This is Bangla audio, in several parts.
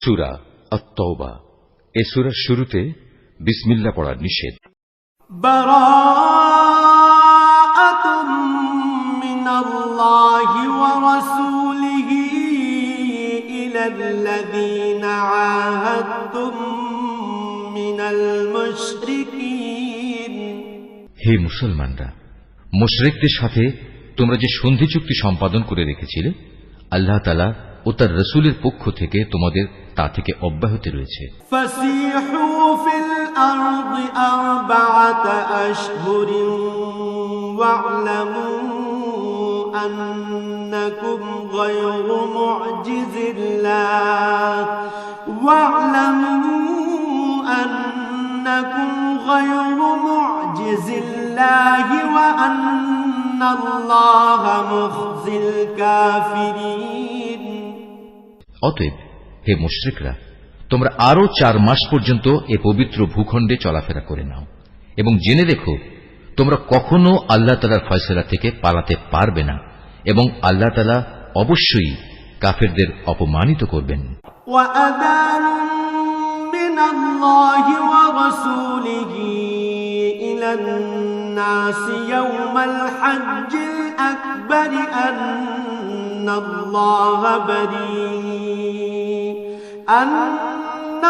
সূরা আত-তাওবা। এই সূরার শুরুতে বিসমিল্লাহ পড়া নিষেধ। বারাআতুম মিনাল্লাহি ওয়া রাসূলিহি ইলাল্লাযীনা আহাদতুম মিনাল মুশরিকিন। হে মুসলমানরা, মুশরিকদের সাথে তোমরা যে সন্ধি চুক্তি সম্পাদন করে রেখেছিলে, আল্লাহ তাআলা ও তার রাসূলের পক্ষ থেকে তোমাদের তা থেকে অব্যাহতি রয়েছে। ফাসিহু ফিল আরদি আরবাআতা আশহুরিন ওয়া'লামু আন্নাকুম গায়রু মু'জিজিল্লাহ ওয়া আন্নাল্লাহা মুখজিল কাফিরিন। অতএব হে মুশরিকরা, তোমরা আরো 4 মাস পর্যন্ত এ পবিত্র ভূখণ্ডে চলাফেরা করে নাও এবং জেনে রেখো তোমরা কখনো আল্লাহ তাআলার ফয়সালা থেকে পালাতে পারবে না এবং আল্লাহ তাআলা অবশ্যই কাফেরদের অপমানিত করবেন। ওয়াআযানুম মিনাল্লাহি ওয়া রাসূলিহি ইলান নাসি ইয়াওমাল হজ্জিল আকবার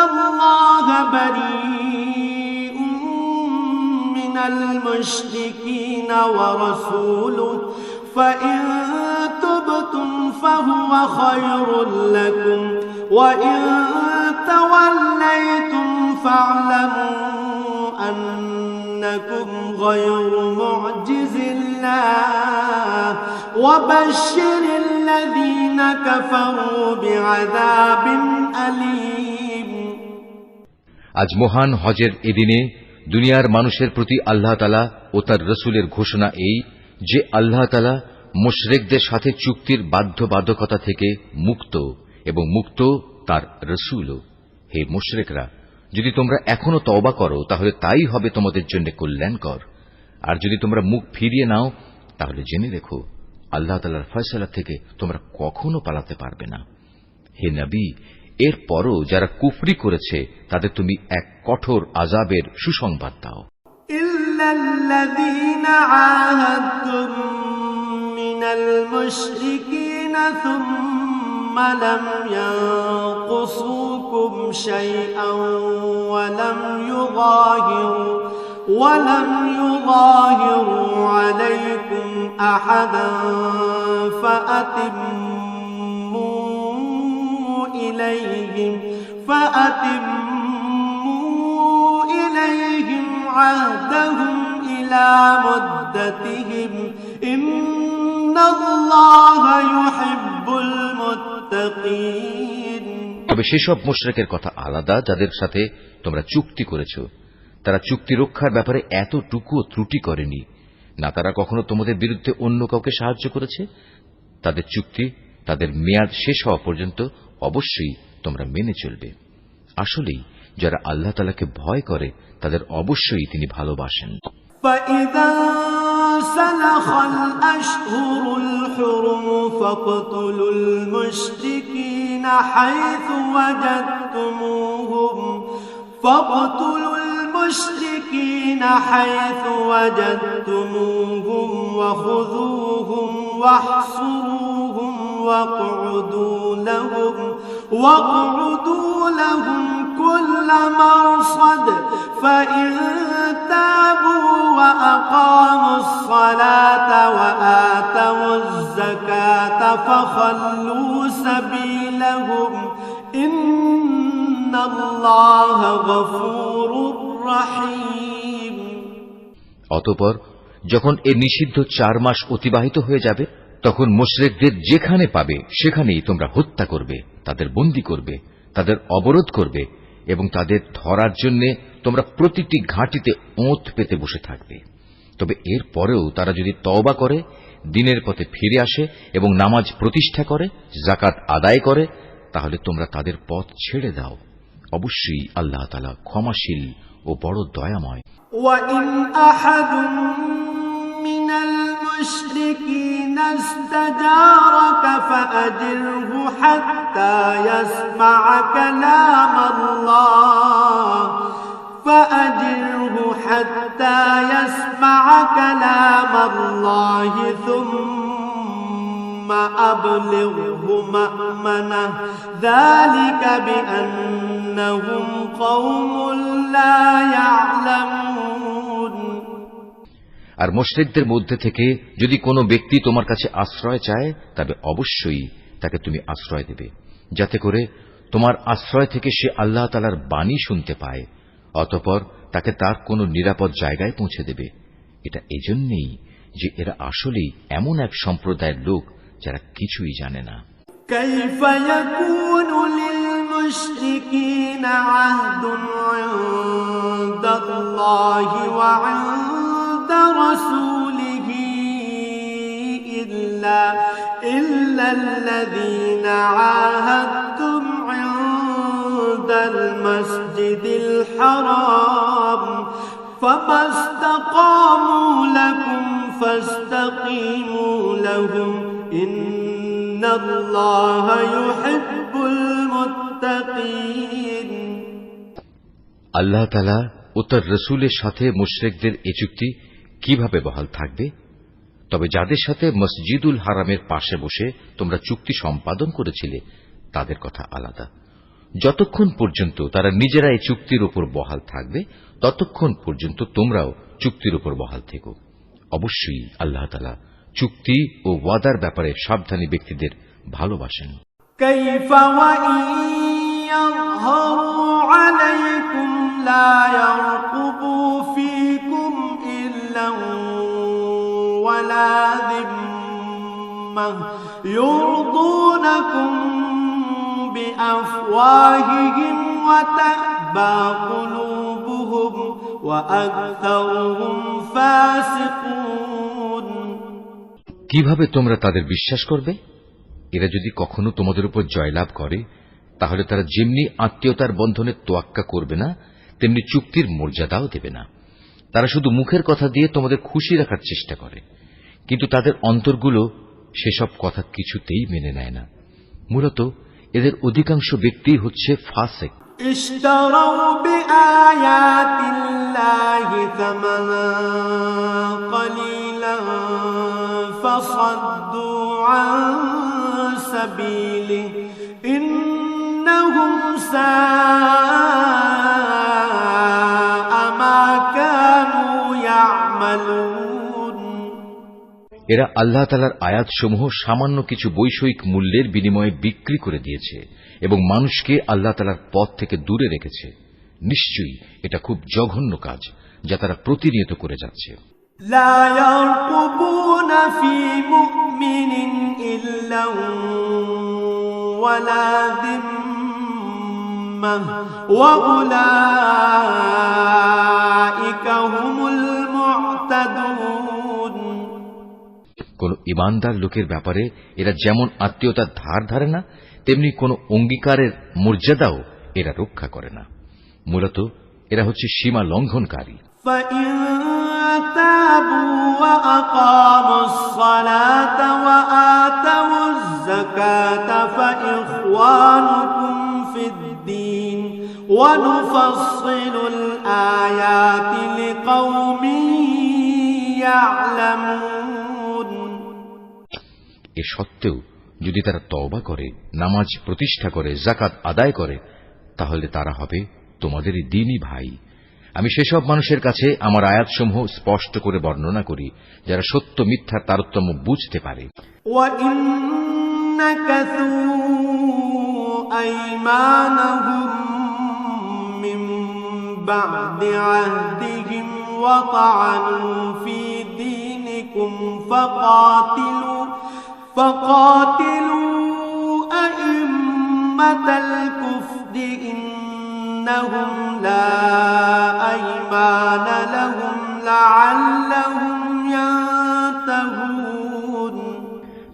আন্নাল্লাহা বারীউম মিনাল মুশরিকিনা ওয়া রাসূলুহু ফাইন তুবতুম ফাহুয়া খায়রুল লাকুম ওয়া ইন তাওয়াল্লাইতুম ফা'লামু আন্নাকুম গায়রু মু'জিজিল্লাহ ওয়া বাশশিরিল লাযীনা কাফারু বি'আযাবিন আলীম। আজ মহান হজের এদিনে দুনিয়ার মানুষের প্রতি আল্লাহ তাআলা ও তার রাসূলের ঘোষণা এই যে আল্লাহ তাআলা মুশরিকদের সাথে চুক্তির বাধ্যবাধকতা থেকে মুক্ত এবং মুক্ত তার রাসূলও। হে মুশরিকরা, যদি তোমরা এখনো তওবা করো তাহলে তাই হবে তোমাদের জন্য কল্যাণকর, আর যদি তোমরা মুখ ফিরিয়ে নাও তাহলে জেনে রেখো আল্লাহ তাআলার ফয়সালা থেকে তোমরা কখনো পালাতে পারবে না। হে নবী, এর পরও যারা কুফরি করেছে তাদের তুমি এক কঠোর আযাবের সুসংবাদ দাও। ইল্লাল্লাযীনা আহাদতুম মিনাল মুশরিকিনা সুম্মা লাম ইয়ানকুসুকুম শাইআন ওয়া লাম ইউযাহিরু আলাইকুম আহাদান ফাআতিম্মু ইলাইহিম আহদাহুম ইলা মুদ্দাতিহিম ইন্নাল্লাহা ইউহিব্বুল মুত্তাকিন। তবে সেসব মুশরিকের কথা আলাদা যাদের সাথে তোমরা চুক্তি করেছ। তারা চুক্তি রক্ষার ব্যাপারে এতটুকুও ত্রুটি করেনি, না তারা কখনো তোমাদের বিরুদ্ধে অন্য কাউকে সাহায্য করেছে। তাদের চুক্তি তাদের মেয়াদ শেষ হওয়া পর্যন্ত অবশ্যই তোমরা মেনে চলবে। আসলেই যারা আল্লাহ তাআলাকে ভয় করে তাদের অবশ্যই তিনি ভালোবাসেন। فَإِذَا انسَلَخَ الْأَشْهُرُ الْحُرُمُ فَاقْتُلُوا الْمُشْرِكِينَ حَيْثُ وَجَدتُّمُوهُمْ وَخُذُوهُمْ وَاحْصُرُوهُمْ وَاقْعُدُوا لَهُمْ كُلَّ مَرْصَدٍ فَإِن تَابُوا وَأَقَامُوا الصَّلَاةَ وَآتَوُا الزَّكَاةَ فَخَلُّوا سَبِيلَهُمْ إِنَّ اللَّهَ غَفُورٌ رَحِيمٌ। অতঃপর যখন এ নিষিদ্ধ 4 মাস অতিবাহিত হয়ে যাবে তখন মুশরিকদের যেখানে পাবে সেখানেই তোমরা হত্যা করবে, তাদের বন্দী করবে, তাদের অবরোধ করবে এবং তাদের ধরার জন্য তোমরা প্রতিটি ঘাঁটিতে ওঁত পেতে বসে থাকবে। তবে এর পরেও তারা যদি তওবা করে, দ্বীনের পথে ফিরে আসে এবং নামাজ প্রতিষ্ঠা করে, যাকাত আদায় করে, তাহলে তোমরা তাদের পথ ছেড়ে দাও। অবশ্যই আল্লাহ তাআলা ক্ষমাশীল ও বড় দয়াময়। وَإِنْ أَحَدٌ من المشركين استجارك فأجره حتى يسمع كلام الله ثم أبلغه مأمنه ذلك بأنهم قوم لا يعلمون। আর মুশরিকদের মধ্যে থেকে যদি কোনো ব্যক্তি তোমার কাছে আশ্রয় চায় তবে অবশ্যই তাকে তুমি আশ্রয় দেবে, যাতে করে তোমার আশ্রয় থেকে সে আল্লাহ তাআলার বাণী শুনতে পায়, অতঃপর তাকে তার কোনো নিরাপদ জায়গায় পৌঁছে দেবে। এটা এজন্যই যে এরা আসলেই এমন এক সম্প্রদায়ের লোক যারা কিছুই জানে না। كيف يكون للمشركين عهد عند الله وعند رسوله إلا الذين عاهدتم عند المسجد الحرام فما استقاموا لكم فاستقيموا لهم إن الله يحب المتقين। আল্লাহ তাআলা ও তার রাসূলের সাথে মুশরিকদের এই চুক্তি কিভাবে বহাল থাকবে? তবে যাদের সাথে মসজিদুল হারামের পাশে বসে তোমরা চুক্তি সম্পাদন করেছিলে তাদের কথা আলাদা। যতক্ষণ পর্যন্ত তারা নিজেরা এই চুক্তির উপর বহাল থাকবে ততক্ষণ পর্যন্ত তোমরাও চুক্তির উপর বহাল থেকো। অবশ্যই আল্লাহ তাআলা চুক্তি ও ওয়াদার ব্যাপারে সাবধানী ব্যক্তিদের ভালোবাসেন। كيف وإن يظهروا عليكم لا يرقبوا فيكم إلا ولا ذمة يرضونكم بأفواههم وتأبى قلوبهم وأكثرهم فاسقون। কিভাবে তোমরা তাদের বিশ্বাস করবে? এরা যদি কখনো তোমাদের উপর জয়লাভ করে তাহলে তারা যেমনি আত্মীয়তার বন্ধনে তোয়াক্কা করবে না তেমনি চুক্তির মর্যাদাও দেবে না। তারা শুধু মুখের কথা দিয়ে তোমাদের খুশি রাখার চেষ্টা করে, কিন্তু তাদের অন্তরগুলো সেসব কথা কিছুতেই মেনে নেয় না। মূলত এদের অধিকাংশ ব্যক্তি হচ্ছে ফাসিক। اشتروا بآيات الله ثمنا قليلا فصدوا عن سبيله إنهم ساء ما كانوا يعملون। এরা আল্লাহ তাআলার আয়াতসমূহ সামান্য কিছু বৈষয়িক মূল্যের বিনিময়ে বিক্রি করে দিয়েছে এবং মানুষকে আল্লাহ তাআলার পথ থেকে দূরে রেখেছে। নিশ্চয়ই এটা খুব জঘন্য কাজ যা তারা প্রতিনিয়ত করে যাচ্ছে। لا يرقبون في مؤمن إلا ولا ذمة وأولئك هم المعتدون। কোন ইমানদার লোকের ব্যাপারে এরা যেমন আত্মীয়তার ধার ধারে না তেমনি কোন অঙ্গীকারের মর্যাদাও এরা রক্ষা করে না। মূলত এরা হচ্ছে সীমা লঙ্ঘনকারী। فإن تابوا وأقاموا الصلاة وآتوا الزكاة فإخوانكم في الدين ونفصل الآيات لقوم يعلمون। এ সত্ত্বেও যদি তারা তওবা করে, নামাজ প্রতিষ্ঠা করে, যাকাত আদায় করে, তাহলে তারা হবে তোমাদেরই দ্বীনী ভাই। আমি সেসব মানুষের কাছে আমার আয়াতসমূহ স্পষ্ট করে বর্ণনা করি যারা সত্য মিথ্যার তারতম্য বুঝতে পারে। وَإِن نَكَثُوا أَيْمَانَهُم مِّن بَعْدِ عَهْدِهِمْ وَطَعَنُوا فِي دِينِكُمْ فَقَاتِلُوا أَئِمَّةَ الْكُفْرِ إِنَّهُمْ لَا أَيْمَانَ لَهُمْ لَعَلَّهُمْ يَنْتَهُونَ।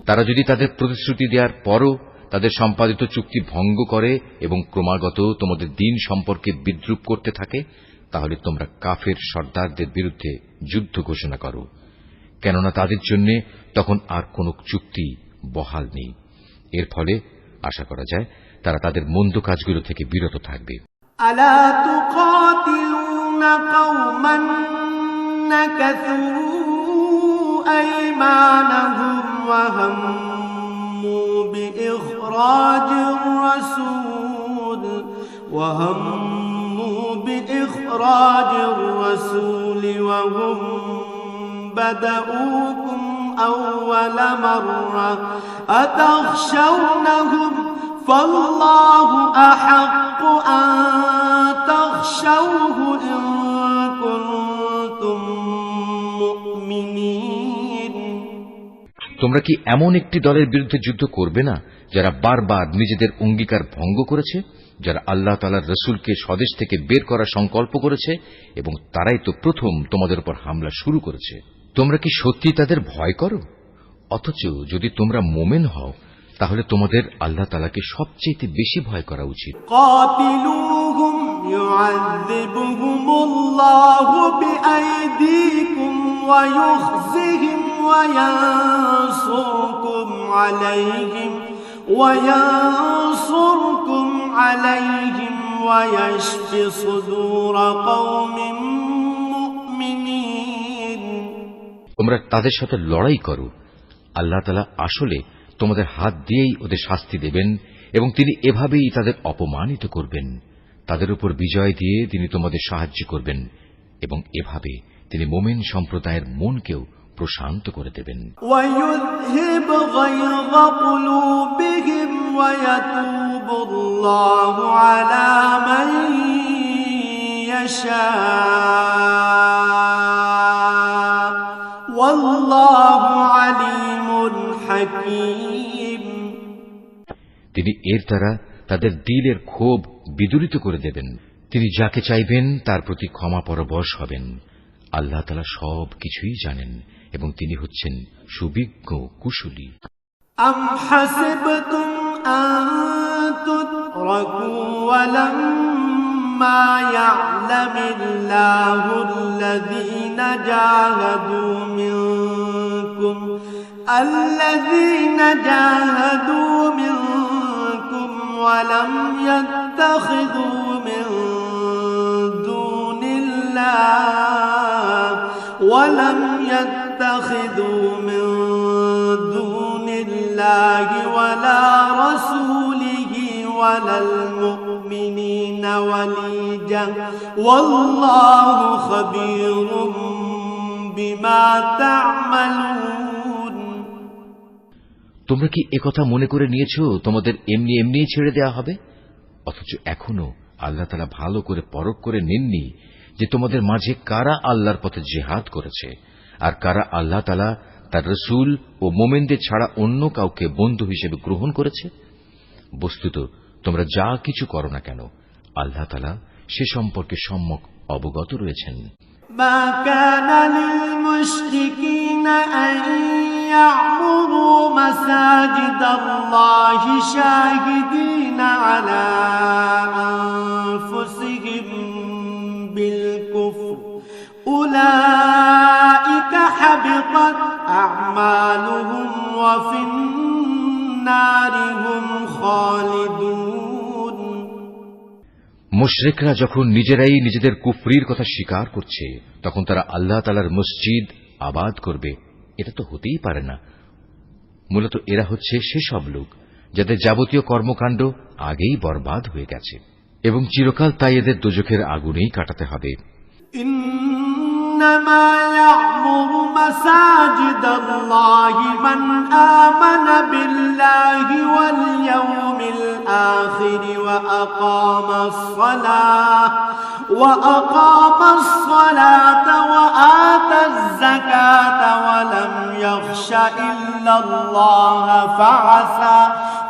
তারা যদি তাদের প্রতিশ্রুতি দেওয়ার পরও তাদের সম্পাদিত চুক্তি ভঙ্গ করে এবং ক্রমাগত তোমাদের দ্বীন সম্পর্কে বিদ্রূপ করতে থাকে, তাহলে তোমরা কাফের সর্দারদের বিরুদ্ধে যুদ্ধ ঘোষণা করো। কেননা তাদের জন্য তখন আর কোন চুক্তি বহাল নেই। এর ফলে আশা করা যায় তারা তাদের মন্দ কাজগুলো থেকে বিরত থাকবে। আলা তুকাতিলুনা কওমান নাকাসু আইমানাহুম ওয়া হাম্মু বিইখরাজির রাসূল ওয়া হুম بدأوكم أول مرة أتخشونهم فالله أحق أن تخشوه إن كنتم مؤمنين। তোমরা কি এমন একটি দলের বিরুদ্ধে যুদ্ধ করবে না যারা বারবার নিজেদের অঙ্গীকার ভঙ্গ করেছে, যারা আল্লাহ তাআলার রাসূলকে স্বদেশ থেকে বের করার সংকল্প করেছে এবং তারাই তো প্রথম তোমাদের উপর হামলা শুরু করেছে? তোমরা কি সত্যি তাদের ভয় করো? অথচ যদি তোমরা মুমিন হও তাহলে তোমাদের আল্লাহ তাআলাকে সবচেয়ে বেশি ভয় করা উচিত। কাতিলুহুম ইউআযিবুহুমুল্লাহু বিআইদিকুম ওয়া ইউখজিহিম ওয়া ইয়ানসুরকুম আলাইহিম ওয়া ইয়াশফি সুদুর কওমিন মুমিনিন। তোমরা তাদের সাথে লড়াই করো, আল্লাহ তাআলা আসলে তোমাদের হাত দিয়েই ওদের শাস্তি দেবেন এবং তিনি এভাবেই তাদের অপমানিত করবেন। তাদের উপর বিজয় দিয়ে তিনি তোমাদের সাহায্য করবেন এবং এভাবে তিনি মুমিন সম্প্রদায়ের মনকেও প্রশান্ত করে দেবেন। ওয়ায়ুযহিব গায়যা কুলুবিহিম ওয়া ইয়াতুবুল্লাহু আলা মান ইয়াশা ওয়াল্লাহু আলিমুন হাকীম। তিনি এর দ্বারা তাদের দিলের ক্ষোভ বিদূরিত করে দেবেন। তিনি যাকে চাইবেন তার প্রতি ক্ষমা পরবশ হবেন। আল্লাহ তাআলা সব কিছুই জানেন এবং তিনি হচ্ছেন সুবিজ্ঞ কুশলী। আম হাসিবতুম আন তুতরাকু ওয়া লাম্মা ইয়া'লামিল্লাহুল্লাযীনা জাহাদু মিনকুম ওয়া লাম ইয়াত্তাখিযু মিন দুনিল্লাহি ওয়ালা রাসূলিহি ওয়ালাল মুমিনিনা ওয়ালিজা ওয়াল্লাহু খাবীরুম বিমা তা'মালুন। তোমরা কি একথা মনে করে নিয়েছো তোমাদের এমনি এমনি ছেড়ে দেয়া হবে? অথচ এখনো আল্লাহ তাআলা ভালো করে পরখ করে নেননি যে তোমাদের মাঝে কারা আল্লাহর পথে জিহাদ করেছে আর কারা আল্লাহ তাআলা তার রাসূল ও মুমিনদের ছাড়া অন্য কাউকে বন্ধু হিসেবে গ্রহণ করেছে। বস্তুত তোমরা যা কিছু করো না কেন আল্লাহ তাআলা সে সম্পর্কে সম্যক অবগত রয়েছেন। মা কানা লিল মুশরিকিনা আন ইয়া'মুরু মাসাজিদাল্লাহি শাহিদিনা আলা আনফুসিহিম بالكفر أولئك حبطت أعمالهم وفي النار هم خالدون। মুশরিকরা যখন নিজেরাই নিজেদের কুফরির কথা স্বীকার করছে তখন তারা আল্লাহ তাআলার মসজিদ আবাদ করবে, এটা তো হতেই পারে না। মূলত এরা হচ্ছে সেসব লোক যাদের যাবতীয় কর্মকাণ্ড আগেই বরবাদ হয়ে গেছে এবং চিরকাল তাই এদের দোজখের আগুনেই কাটাতে হবে। ইন্নামা ইয়া'মুরু মাসাজিদাল্লাহি মান আমানা বিল্লাহি ওয়াল ইয়াউমিল আখির ওয়া আকামাস সালাতা ওয়া আতাজ যাকাতা ওয়া লাম ইয়াখশা ইল্লাল্লাহা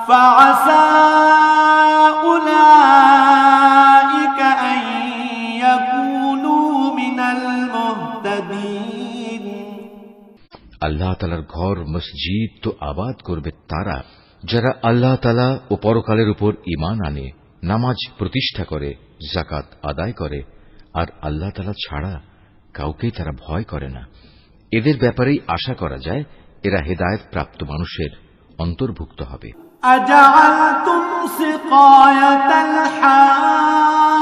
ফাআসা উলাইকা আন ইয়াকুনু মিনাল মুহতাদিন। আল্লাহ তাআলার ঘর মসজিদ তো আবাদ করবে তারা যারা আল্লাহ তাআলা ও পরকালের উপর ঈমান আনে, নামাজ প্রতিষ্ঠা করে, যাকাত আদায় করে আর আল্লাহ তাআলা ছাড়া কাউকেই তারা ভয় করে না। এদের ব্যাপারেই আশা করা যায় এরা হেদায়েত প্রাপ্ত মানুষের অন্তর্ভুক্ত হবে। أجعلتم سقاية الحاج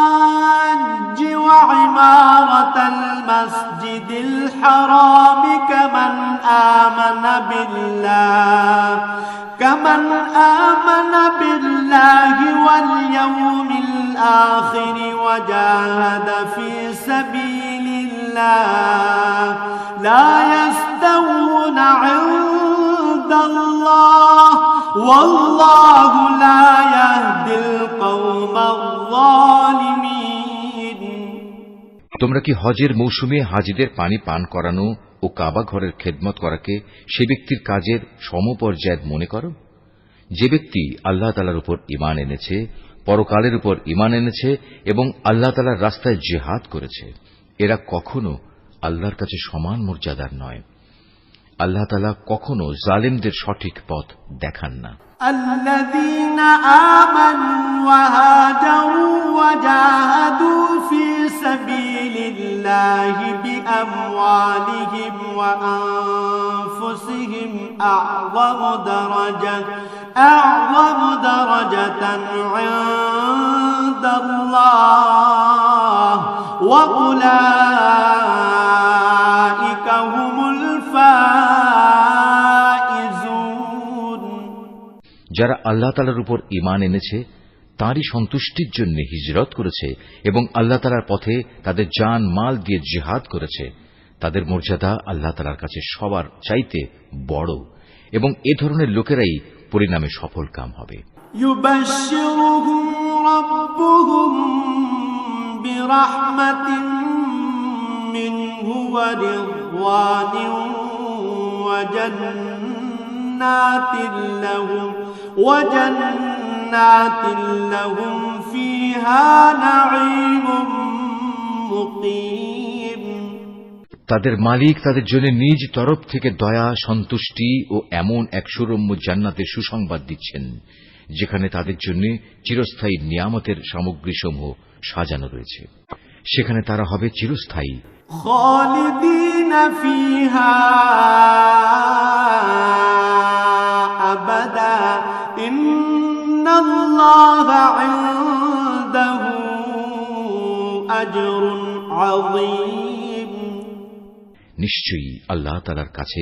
وعمارة المسجد الحرام كمن آمن بالله واليوم الآخر وجاهد في سبيل الله لا يستوون عند الله والله لا يهدي القوم الظالمين। তোমরা কি হজের মৌসুমে হাজিদের পানি পান করানো ও কাবা ঘরের খেদমত করাকে সে ব্যক্তির কাজের সমপর্যায়ের মনে করো? যে ব্যক্তি আল্লাহ তাআলার উপর ঈমান এনেছে, পরকালের উপর ঈমান এনেছে এবং আল্লাহ তাআলার রাস্তায় জিহাদ করেছে, এরা কখনো আল্লাহর কাছে সমান মর্যাদার নয়। আল্লাহ তাআলা কখনো জালিমদের সঠিক পথ দেখান না। الذين آمنوا وهاجروا وجاهدوا في سبيل الله بأموالهم وأنفسهم أعظم درجة عند الله وأولئك هم الفائزون। যারা আল্লাহ তাআলার উপর ঈমান এনেছে, তাঁরই সন্তুষ্টির জন্য হিজরত করেছে এবং আল্লাহ তাআলার পথে তাদের জান মাল দিয়ে জিহাদ করেছে, তাদের মর্যাদা আল্লাহ তাআলার কাছে সবার চাইতে বড় এবং এ ধরনের লোকেরাই পরিণামে সফল কাম হবে। يبشرهم ربهم برحمة منه ورضوان وجنات لهم فيها نعيم مقيم। তাদের মালিক তাদের জন্য নিজ তরফ থেকে দয়া, সন্তুষ্টি ও এমন এক সুরম্য জান্নাতের সুসংবাদ দিচ্ছেন, যেখানে তাদের জন্য চিরস্থায়ী নিয়ামতের সামগ্রীসমূহ সাজানো রয়েছে। সেখানে তারা হবে চিরস্থায়ী। খালিদিন ফিহা আবাদা ইন্নাল্লাহা ইনদাহু আজরুন আযীম। নিশ্চয়ই আল্লাহ তাআলার কাছে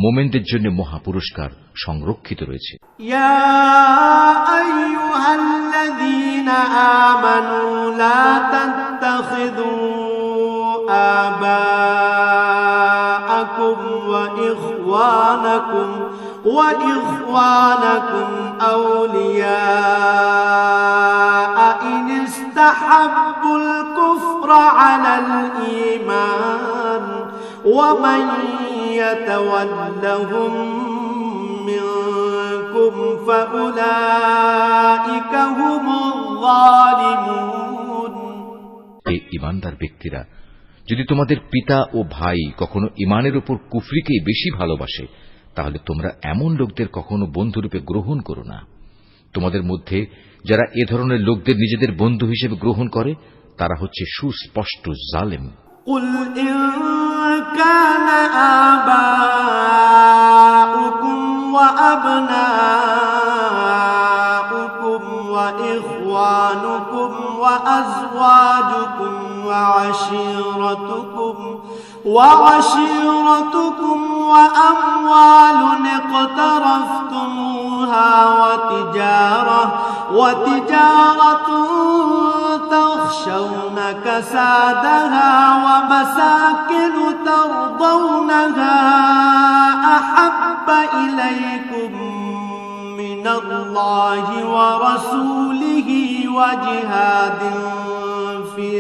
মুমিনদের জন্য মহা পুরস্কার সংরক্ষিত রয়েছে। ইয়া আইয়ুহাল্লাযীনা আমানু লা তাত্তাখিযু আবাআকুম ওয়া ইখওয়ানাকুম আউলিয়া ইন ইসতাহাব্বুল কুফরা আলাল ঈমান ومن يتولهم منكم فأولئك هم الظالمون। এই ঈমানদার ব্যক্তিরা, যদি তোমাদের পিতা ও ভাই কখনো ঈমানের উপর কুফরিকেই বেশি ভালোবাসে, তাহলে তোমরা এমন লোকদের কখনো বন্ধুরূপে গ্রহণ করো না। তোমাদের মধ্যে যারা এ ধরনের লোকদের নিজেদের বন্ধু হিসেবে গ্রহণ করে, তারা হচ্ছে সুস্পষ্ট জালেম। قل إن كان آباؤكم وأبناؤكم وإخوانكم وأزواجكم وعشيرتكم وأموال اقترفتموها وتجارة تخشون كسادها ومساكن ترضونها أحب إليكم من الله ورسوله وجهاد في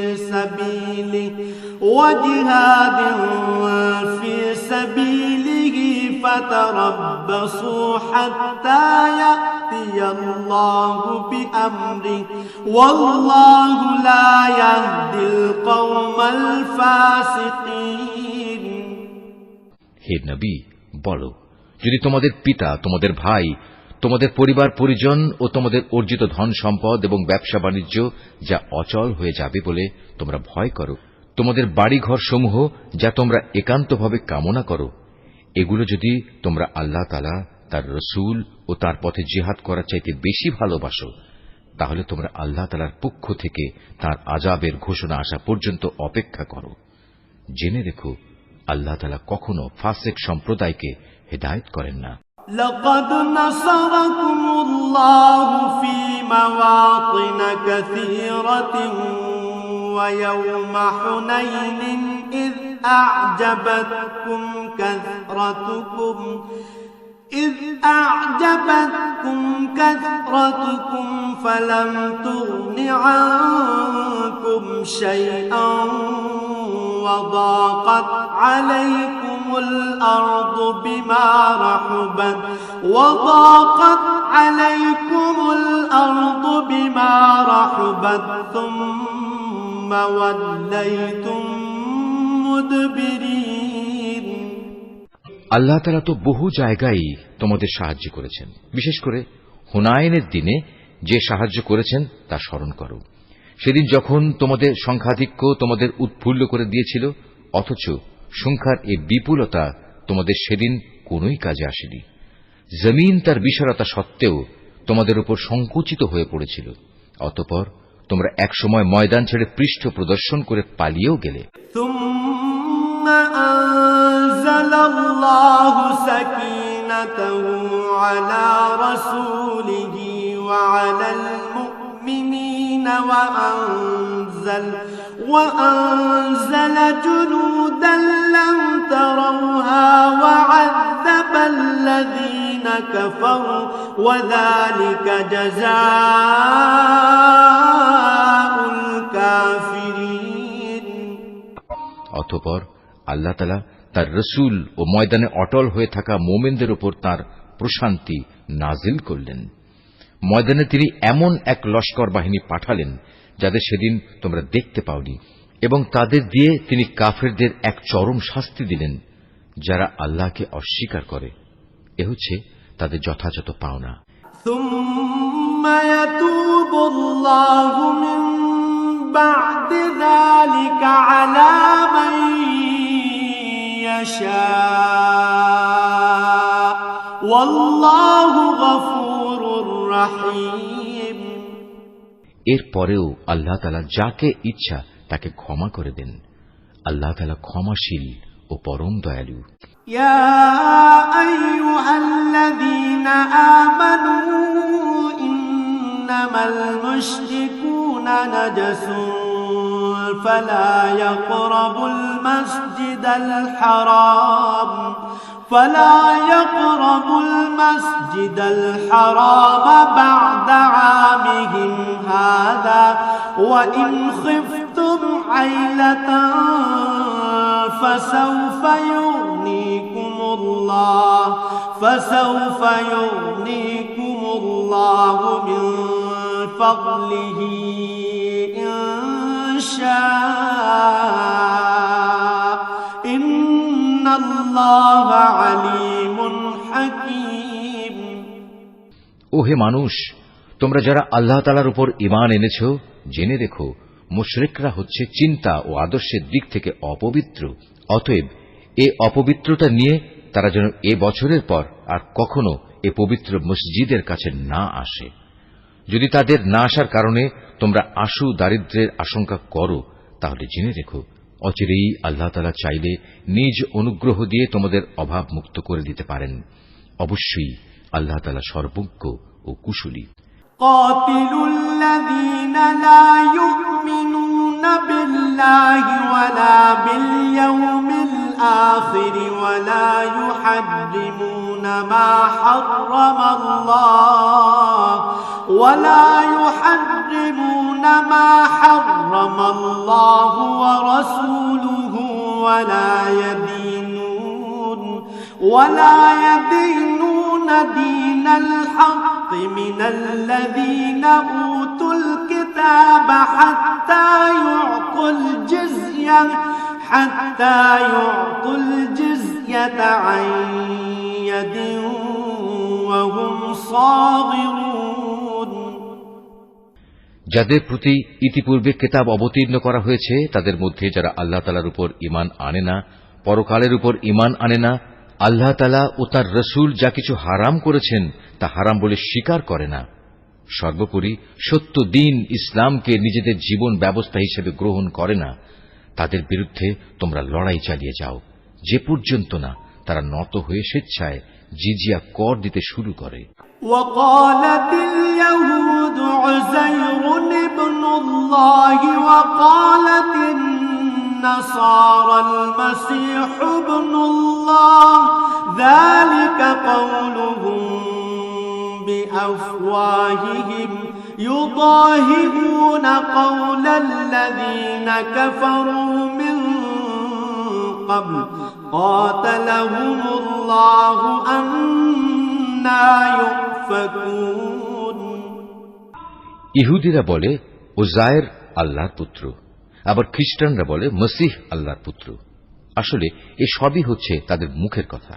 سبيله فتربصوا حتى يأتي الله بأمره والله لا يهدي القوم الفاسقين। হে নবী, বলো, যদি তোমাদের পিতা, তোমাদের ভাই, তোমাদের পরিবার পরিজন ও তোমাদের অর্জিত ধন সম্পদ এবং ব্যবসা বাণিজ্য যা অচল হয়ে যাবে বলে তোমরা ভয় করো, তোমাদের বাড়িঘর সমূহ যা তোমরা একান্তভাবে কামনা করো, এগুলো যদি তোমরা আল্লাহ তাআলা, তার রসূল ও তার পথে জিহাদ করার চাইতে বেশি ভালোবাসো, তাহলে তোমরা আল্লাহ তাআলার পক্ষ থেকে তার আযাবের ঘোষণা আসা পর্যন্ত অপেক্ষা করো। জেনে রেখো, আল্লাহ তাআলা কখনো ফাসিক সম্প্রদায়কে হেদায়েত করেন না। لقد نصركم الله في مواطن كثيرة ويوم حنين إذ أعجبتكم كثرتكم فلم تغن عنكم شيئا وضاقت عليكم الأرض بما رحبت ثم وليتم مدبرين। আল্লাহ তাআলা তো বহু জায়গায় তোমাদের সাহায্য করেছেন। বিশেষ করে হুনাইনের দিনে যে সাহায্য করেছেন তা স্মরণ করো। সেদিন যখন তোমাদের সংখ্যাধিক্য তোমাদের উৎফুল্ল করে দিয়েছিল, অথচ সংখ্যার এই বিপুলতা তোমাদের সেদিন কোনোই কাজে আসেনি। জমিন তার বিশালতা সত্ত্বেও তোমাদের উপর সংকুচিত হয়ে পড়েছিল। অতঃপর তোমরা একসময় ময়দান ছেড়ে পৃষ্ঠ প্রদর্শন করে পালিয়েও গেলে। ثم أنزل الله سكينته على رسوله وعلى المؤمنين وأنزل جنودا لم تروها وعذب الذين كفروا وذلك جزاء الكافرين। অতঃপর আল্লাহ তাআলা তার রসূল ও ময়দানে অটল হয়ে থাকা মুমিনদের উপর তার প্রশান্তি নাজিল করলেন। ময়দানে তিনি এমন এক লস্কর বাহিনী পাঠালেন যাদের সেদিন তোমরা দেখতে পাওনি, এবং তাদের দিয়ে তিনি কাফেরদের এক চরম শাস্তি দিলেন, যারা আল্লাহকে অস্বীকার করে। এ হচ্ছে তাদের যথাযথ পাওনা। ثم يتوب الله من بعد ذلك على من يشاء والله غفور رحيم। এরপরেও আল্লাহ তাআলা যাকে ইচ্ছা তাকে ক্ষমা করে দেন। আল্লাহ তাআলা ক্ষমাশীল ও পরম দয়ালু। يا أيها الذين آمنوا إنما المشركون نجس فلا يقربوا المسجد الحرام بعد عامهم هذا وإن خفتم عيلة فسوف يغنيكم الله من فضله إن شاء إن الله عليم حكيم। ওহে মানুষ, তোমরা যারা আল্লাহ তাআলার উপর ঈমান এনেছ, জেনে রেখো, মুশরিকরা হচ্ছে চিন্তা ও আদর্শের দিক থেকে অপবিত্র। অতএব এ অপবিত্রতা নিয়ে তারা যেন এ বছরের পর আর কখনো এ পবিত্র মসজিদের কাছে না আসে। যদি তাদের না আসার কারণে তোমরা আশু দারিদ্র্যের আশঙ্কা করো, তাহলে জেনে রেখো, অচিরেই আল্লাহ তাআলা চাইলে নিজ অনুগ্রহ দিয়ে তোমাদের অভাব মুক্ত করে দিতে পারেন। অবশ্যই আল্লাহ তাআলা সর্বজ্ঞ ও কুশলী। قاتلوا الذين لا يؤمنون بالله ولا باليوم الآخر ولا يحرمون ما حرم الله ورسوله ولا يدينون دين الحق من الذين أوتوا الكتاب حتى يعطوا الجزية عن يد وهم صاغرون। যাদের প্রতি ইতিপূর্বে কিতাব অবতীর্ণ করা হয়েছে তাদের মধ্যে যারা আল্লাহ তাআলার উপর ঈমান আনে না, পরকালের উপর ঈমান আনে না, আল্লাহ তাআলা ও তাঁর রাসূল যা কিছু হারাম করেছেন তা হারাম বলে স্বীকার করে না, সর্বোপরি সত্য দ্বীন ইসলামকে নিজেদের জীবন ব্যবস্থা হিসেবে গ্রহণ করে না, তাদের বিরুদ্ধে তোমরা লড়াই চালিয়ে যাও যে পর্যন্ত না তারা নত হয়ে স্বেচ্ছায় জিজিয়া কর দিতে শুরু করে। وقالت اليهود عزير ابن الله وقالت النصارى المسيح ابن الله ذلك قولهم بأفواههم يضاهئون قول الذين كفروا من قبل قاتلهم الله أنا يؤفكون। ইহুদিরা বলে উজায়ের আল্লাহর পুত্র, আবার খ্রিস্টানরা বলে মসিহ আল্লাহর পুত্র। আসলে এ সবই হচ্ছে তাদের মুখের কথা।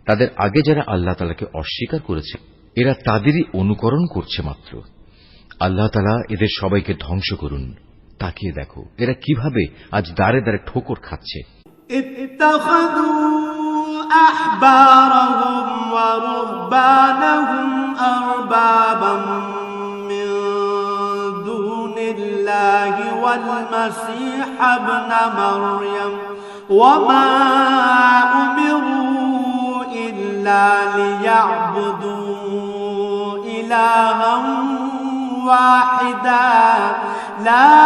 তাদের আগে যারা আল্লাহ তাআলাকে অস্বীকার করেছে এরা তাদেরই অনুকরণ করছে মাত্র। আল্লাহ তাআলা এদের সবাইকে ধ্বংস করুন। তাকিয়ে দেখো এরা কিভাবে আজ দাঁড়ে দাঁড়ে ঠোকর খাচ্ছে। أحبارهم ورهبانهم أربابا من دون الله والمسيح ابن مريم وما أمروا إلا ليعبدوا إلها واحدا لا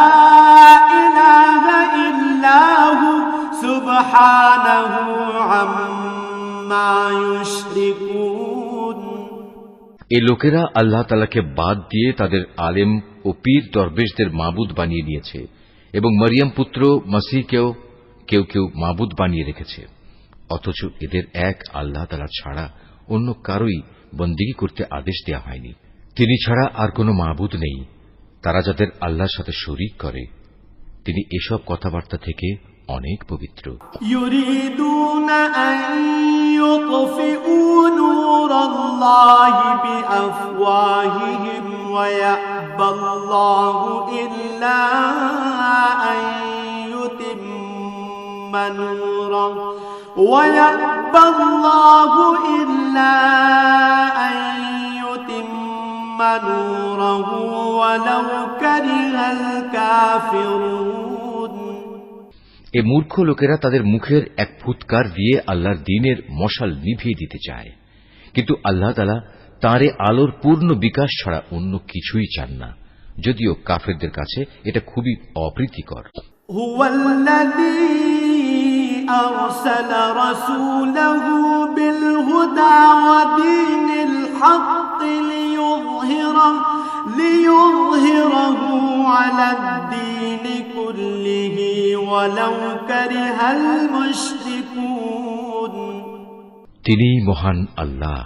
إله إلا هو سبحانه عما يشركون। এই লোকেরা আল্লাহ তাআলাকে বাদ দিয়ে তাদের আলেম ও পীর দরবেশদের মাবুদ বানিয়ে নিয়েছে এবং মরিয়ম পুত্র মসিহকেও কেউ কেউ মাবুদ বানিয়ে রেখেছে, অথচ এদের এক আল্লাহ তাআলা ছাড়া অন্য কারোই বন্দেগী করতে আদেশ দেওয়া হয়নি। তিনি ছাড়া আর কোনো মাবুদ নেই। তারা যাদের আল্লাহর সাথে শরীক করে তিনি এসব কথাবার্তা থেকে অনেক পবিত্র। يريدون أن يطفئوا نور الله بأفواههم ويأبى الله إلا أن يتم نوره ويأبى الله إلا أن يتم نوره ولو كره الكافرون। এ মূর্খ লোকেরা তাদের মুখের এক ফুৎকার দিয়ে আল্লাহর দ্বীনের মশাল নিভিয়ে দিতে চায়, কিন্তু আল্লাহ তাআলা তাঁর আলোর পূর্ণ বিকাশ ছাড়া অন্য কিছুই চান না, যদিও কাফেরদের কাছে এটা খুবই অপ্রীতিকর। হুয়াল্লাযী আরসালা রাসূলাহু বিল হুদা ওয়া দীনিল হক লিইয়ুযহিরাহু আলাদ দীনি কুল্লিহি ওয়ালাউ কারিহাল মুশরিকুন। তিনি মহান আল্লাহ,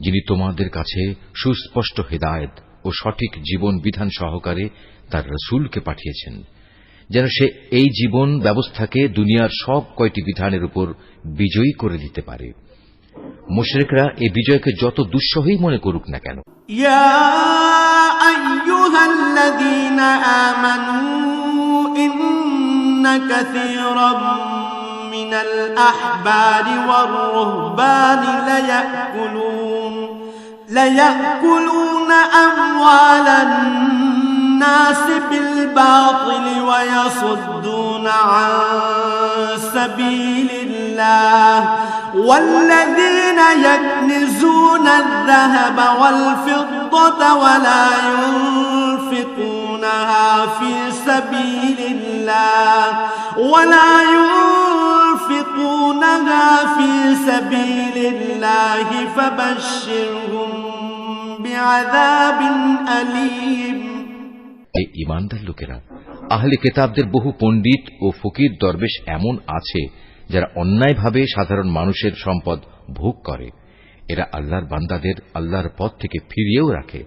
যিনি তোমাদের কাছে সুস্পষ্ট হিদায়াত ও সঠিক জীবন বিধান সহকারে তার রাসূলকে পাঠিয়েছেন, যেন সে এই জীবন ব্যবস্থাকে দুনিয়ার সব কয়টি বিধানের উপর বিজয়ী করে দিতে পারে। মুশরিকরা এই বিজয়কে যত দুঃসহই মনে করুক না কেন। ইয়া আইয়ুহাল্লাযীনা আমানু ইন্না কাসীরাম মিনাল আহবারি ওয়ার রুহবানি লায়াকুলুনা আমওয়ালান الناس بالباطل ويصدون عن سبيل الله والذين يكنزون الذهب والفضة ولا ينفقونها في سبيل الله فبشرهم بعذاب أليم। এই ঈমানদার লোকেরা, আহলে কিতাবদের বহু পণ্ডিত ও ফকির দরবেশ এমন আছে যারা অন্যায়ভাবে সাধারণ মানুষের সম্পদ ভোগ করে। এরা আল্লাহর বান্দাদের আল্লাহর পথ থেকে ফিরিয়েও রাখে।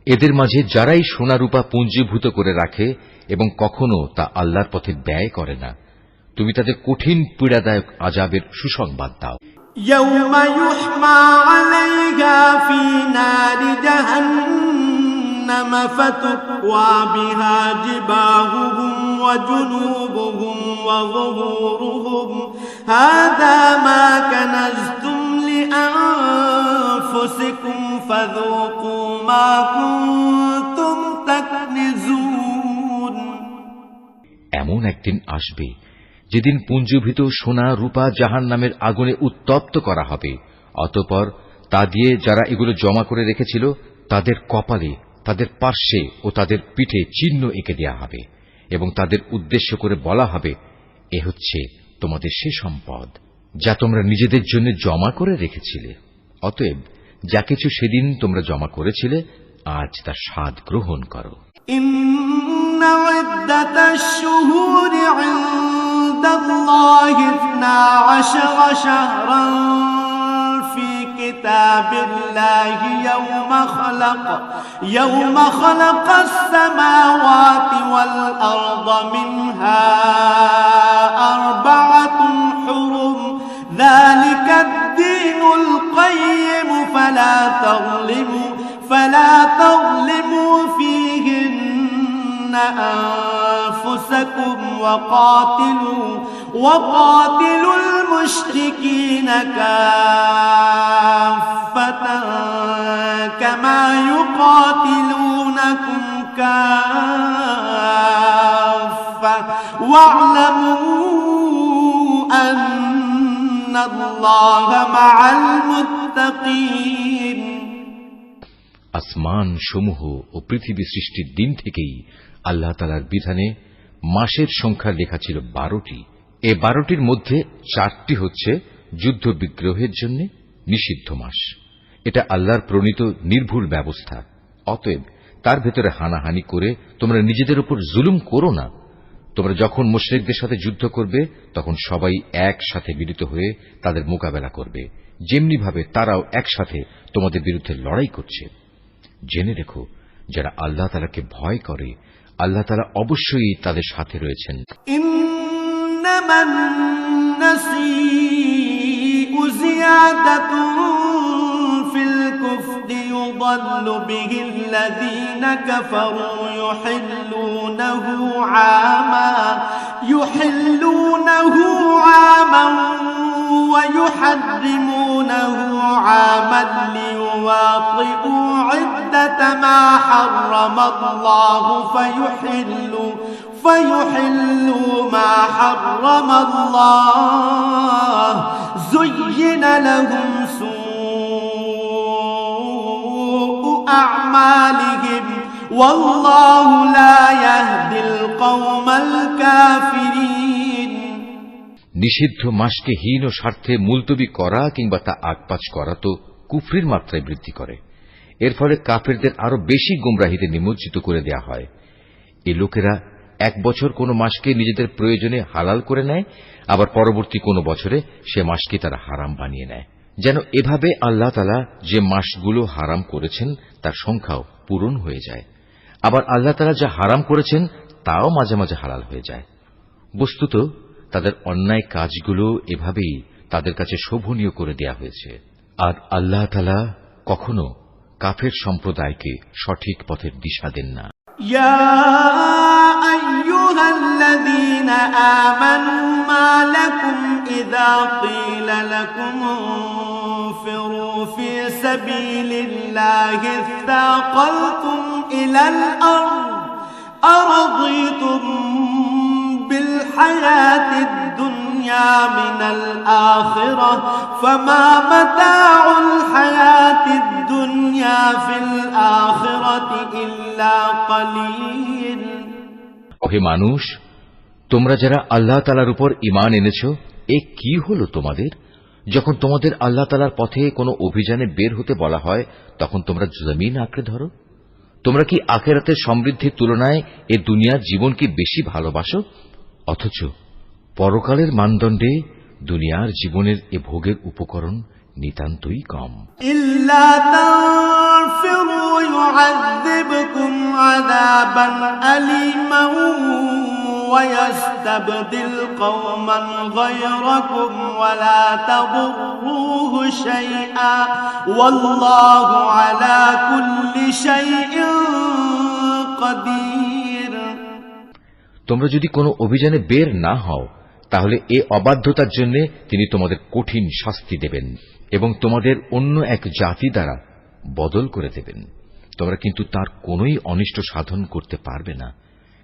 এদের মাঝে যারাই সোনা রূপা পুঞ্জীভূত করে রাখে এবং কখনো তা আল্লাহর পথে ব্যয় করে না, তুমি তাদের কঠিন পীড়াদায়ক আযাবের সুসংবাদ দাও। ইয়াউমা ইউহমা আলাইহা ফি নারি জাহান্নাম جهنم فتكوى بها جباههم وجنوبهم وظهورهم هذا ما كنزتم لأنفسكم فذوقوا ما كنتم تكنزون এমন একদিন আসবে যেদিন পুঞ্জীভূত সোনা রূপা জাহান্নামের আগুনে উত্তপ্ত করা হবে, অতঃপর তা দিয়ে যারা এগুলো জমা করে রেখেছিল তাদের কপালে, তাদের পার্শ্বে ও তাদের পিঠে চিহ্ন এঁকে দেয়া হবে এবং তাদের উদ্দেশ্য করে বলা হবে, এ হচ্ছে তোমাদের সে সম্পদ যা তোমরা নিজেদের জন্য জমা করে রেখেছিলে। অতএব যা কিছু সেদিন তোমরা জমা করেছিলে আজ তার স্বাদ গ্রহণ করো। إن عدة الشهور عند الله 12 شهرا في كتاب الله يوم خلق السماوات والأرض منها 4 حرم ذلك الدين القيم فلا تظلموا فيهن أنفسكم وقاتلوا المشركين كافة كما يقاتلونكم كافة واعلموا أن الله مع المتقين আসমান সমূহ ও পৃথিবী সৃষ্টির দিন থেকেই আল্লাহ তাআলার বিধানে মাসের সংখ্যা লেখা ছিল 12টি। এই 12টির মধ্যে 4টি হচ্ছে যুদ্ধ বিগ্রহের জন্য নিষিদ্ধ মাস। এটা আল্লাহর প্রণীত নির্ভুল ব্যবস্থা। অতএব তার ভেতরে হানাহানি করে তোমরা নিজেদের উপর জুলুম করো না। তোমরা যখন মুশরিকদের সাথে যুদ্ধ করবে তখন সবাই একসাথে মিলিত হয়ে তাদের মোকাবেলা করবে, যেমনি ভাবে তারাও একসাথে তোমাদের বিরুদ্ধে লড়াই করছে। জেনে রেখো, যারা আল্লাহ তাআলাকে ভয় করে আল্লাহ তাআলা অবশ্যই তাদের সাথে রয়েছেন। ইন্নামান নাসিউ জিয়াদাতুন ফিল কুফরি ইউদাল্লু বিহিল্লাযীনা কাফারু ইউহিল্লুনাহু আমান ويحرمونه عاما ليواطئوا عدة ما حرم الله فيحلوا ما حرم الله زين لهم سوء أعمالهم والله لا يهدي القوم الكافرين নিষিদ্ধ মাসকে হীন ও স্বার্থে মুলতবি করা কিংবা তা আগপাছ করা তো কুফরির মাত্রায় বৃদ্ধি করে। এর ফলে কাফেরদের আরো বেশি গোমরাহিতে নিমজ্জিত করে দেয়া হয়। এই লোকেরা এক বছর কোন মাসকে নিজেদের প্রয়োজনে হালাল করে নেয়, আবার পরবর্তী কোন বছরে সে মাসকে তারা হারাম বানিয়ে নেয়, যেন এভাবে আল্লাহ তাআলা যে মাসগুলো হারাম করেছেন তার সংখ্যাও পূরণ হয়ে যায়। আবার আল্লাহ তাআলা যা হারাম করেছেন তাও মাঝে মাঝে হালাল হয়ে যায়। বস্তুত তাদের অন্যায় কাজগুলো এভাবেই তাদের কাছে শোভনীয় করে দেয়া হয়েছে। আর আল্লাহ তাআলা কখনো কাফের সম্প্রদায়কে সঠিক পথের দিশা দেন না। ইয়া আইয়ুহাল্লাযীনা আমানু মা লাকুম ইযা ক্বিলা লাকুম ইনফিরু ফি সাবিলিল্লাহি ইসতাকালতুম ইলাল আরদ আরাদিতুম بالحياة الدنيا من الآخرة فما متاع الحياة الدنيا في الآخرة إلا قليل ওহে মানুষ, তোমরা যারা আল্লাহ তাআলার উপর ঈমান এনেছো, এ কি হলো তোমাদের? যখন তোমাদের আল্লাহ তাআলার পথে কোনো অভিযানে বের হতে বলা হয় তখন তোমরা জমিন আঁকড়ে ধরো। তোমরা কি আখিরাতের সমৃদ্ধির তুলনায় এ দুনিয়ার জীবন কি বেশি ভালোবাসো? অথচ পরকালের মানদণ্ডে দুনিয়ার জীবনের এ ভোগের উপকরণ নিতান্তই কম। ইল্লা তানফিরু ইউআযযিবকুম আযাবান আলীমান ويستبدل قوما غيركم ولا تضروه شيئا والله على كل شيء قدير। তোমরা যদি কোনো অভিযানে বের না হও তাহলে এ অবাধ্যতার জন্য তিনি তোমাদের কঠিন শাস্তি দেবেন এবং তোমাদের অন্য এক জাতি দ্বারা বদল করে দেবেন। তোমরা কিন্তু তার কোনোই অনিষ্ট সাধন করতে পারবে না,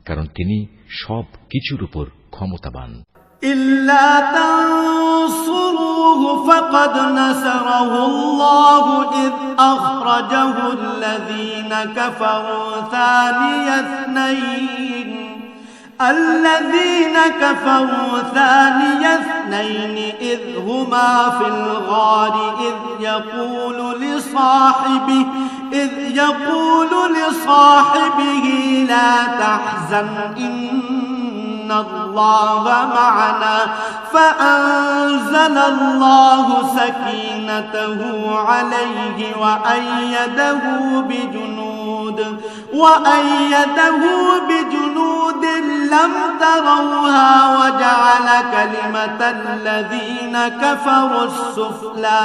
কারণ তিনি সব কিছুর উপর ক্ষমতাবান। إلا تنصروه فقد نصره الله إذ أخرجه الذين كفروا ثاني اثنين إذ هما في الغار إذ يقول لصاحبه لا تحزن إن الله معنا فأنزل الله سكينته عليه وأيده بجنود لم تروها وجعل كلمة الذين كفروا السفلى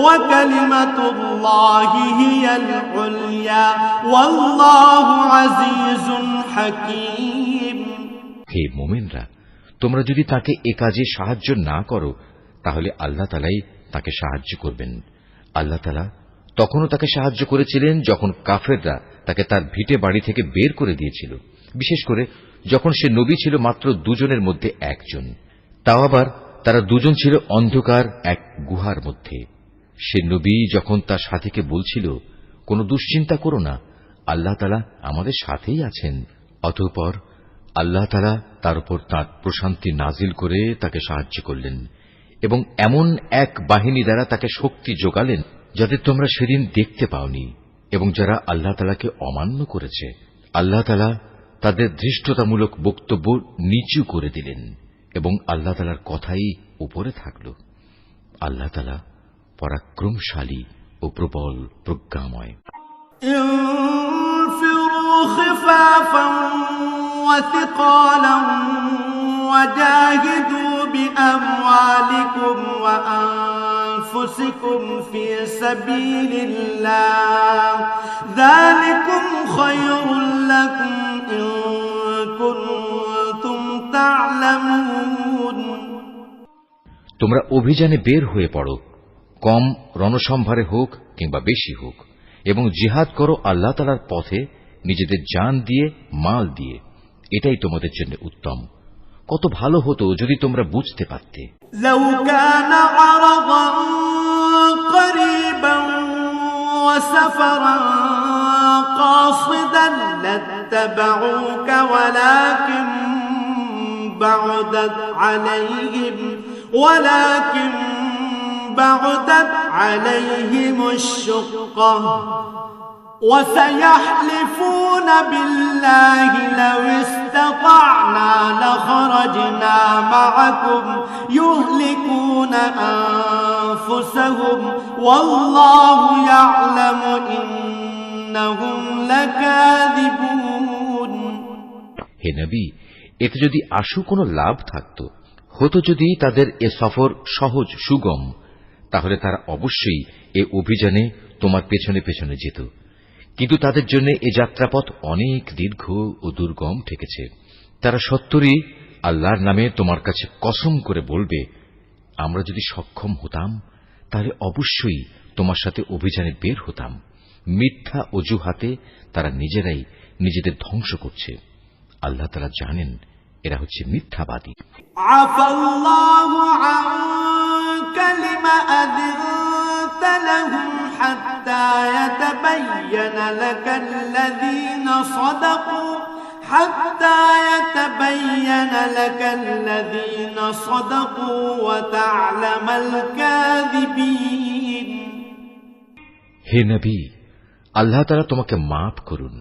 وكلمة الله هي العليا والله عزيز حكيم। হে মুমিনরা, তোমরা যদি তাকে এ কাজে সাহায্য না করো তাহলে আল্লাহ তাআলাই তাকে সাহায্য করবেন। আল্লাহ তাআলা তখনও তাকে সাহায্য করেছিলেন যখন কাফেররা তাকে তার ভিটে বাড়ি থেকে বের করে দিয়েছিল, বিশেষ করে যখন সে নবী ছিল মাত্র দুজনের মধ্যে একজন, তাও আবার তারা দুজন ছিল অন্ধকার এক গুহার মধ্যে। সে নবী যখন তার সাথীকে বলছিল, কোনো দুশ্চিন্তা করো না, আল্লাহ তাআলা আমাদের সাথেই আছেন, অতঃপর আল্লাহ তাআলা তার উপর তাঁর প্রশান্তি নাজিল করে তাকে সাহায্য করলেন এবং এমন এক বাহিনী দ্বারা তাকে শক্তি যোগালেন যাদের তোমরা সেদিন দেখতে পাওনি, এবং যারা আল্লাহ তাআলাকে অমান্য করেছে আল্লাহ তাআলা তাদের ধৃষ্টতামূলক বক্তব্য নিচু করে দিলেন এবং আল্লাহ তাআলার কথাই উপরে থাকল। আল্লাহ তাআলা পরাক্রমশালী ও প্রবল প্রজ্ঞাময়। انفروا خفافا وثقالا وجاهدوا بأموالكم وأنفسكم في سبيل الله ذلكم خير لكم إن كنتم تعلمون। তোমরা অভিযানে বের হয়ে পড়ো, কম রণসম্ভারে হোক কিংবা বেশি হোক, এবং জিহাদ করো আল্লাহ তাআলার পথে নিজেদের জান দিয়ে, মাল দিয়ে। এটাই তোমাদের জন্য উত্তম। কত ভালো হতো যদি তোমরা বুঝতে পারতে। لو كان عرضا قريبا وسفرا قاصدا لاتبعوك ولكن بعدت عليهم الشقة وسيحلفون بالله لو استطعنا لخرجنا معكم يهلكون أنفسهم والله يعلم إنهم لكاذبون। হে নবী, এতে যদি আশু কোনো লাভ থাকত, হতো যদি তাদের এ সফর সহজ সুগম, তাহলে তারা অবশ্যই এ অভিযানে তোমার পেছনে পেছনে যেত, কিন্তু তাদের জন্য এ যাত্রাপথ অনেক দীর্ঘ ও দুর্গম ঠেকেছে। তারা সত্তরই আল্লাহর নামে তোমার কাছে কসম করে বলবে, আমরা যদি সক্ষম হতাম তাহলে অবশ্যই তোমার সাথে অভিযানে বের হতাম। মিথ্যা অজুহাতে তারা নিজেরাই নিজেদের ধ্বংস করছে। আল্লাহ তাআলা জানেন এরা হচ্ছে মিথ্যাবাদী। আফাল্লাহু আনকা লিমা আযনতা লাহুম হাত্তা ইয়াতাবায়্যানা লাকাল্লাযীনা সাদাকু ওয়া তা'লামাল কাযিবিন। হে নবী, আল্লাহ তাআলা তোমাকে মাফ করুন।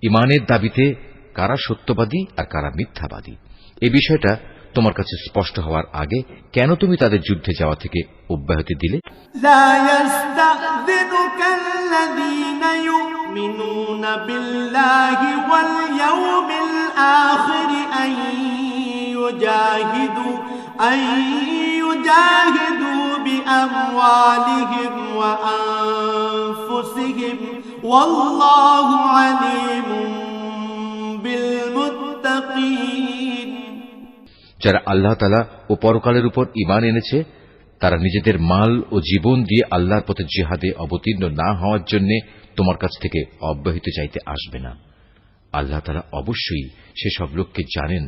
ঈমানের দাবিতে কারা সত্যবাদী আর কারা মিথ্যাবাদী এই বিষয়টা তোমার কাছে স্পষ্ট হওয়ার আগে কেন তুমি তাদের যুদ্ধে যাওয়া থেকে অব্যাহতি দিলে? লা ইয়াস্তাযিনুকাল্লাযীনা ইউমিনুনা বিল্লাহি ওয়াল ইয়াউমিল আখির আন يجاهدوا بأموالهم وأنفسهم والله عليم بالمتقين যারা আল্লাহ তাআলা ও পরকালের উপর ঈমান এনেছে তারা নিজেদের মাল ও জীবন দিয়ে আল্লাহর পথে জিহাদে অবতীর্ণ না হওয়ার জন্য তোমার কাছ থেকে অব্যাহতি চাইতে আসবে না। আল্লাহ তাআলা অবশ্যই সেসব লোককে জানেন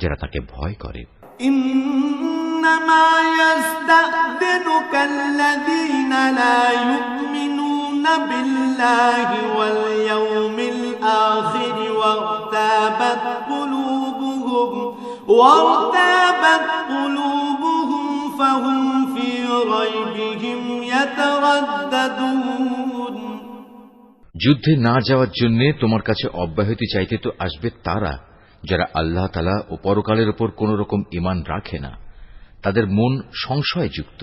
যারা তাকে ভয় করে। إنما يستأذنك الذين لا يؤمنون بالله واليوم الآخر وارتابت قلوبهم فهم في ريبهم يترددون যুদ্ধে না যাওয়ার জন্য তোমার কাছে অব্যাহতি চাইতে তো আসবে তারা যারা আল্লাহ তাআলা ও পরকালের উপর কোন রকম ঈমান রাখে না, তাদের মন সংশয়যুক্ত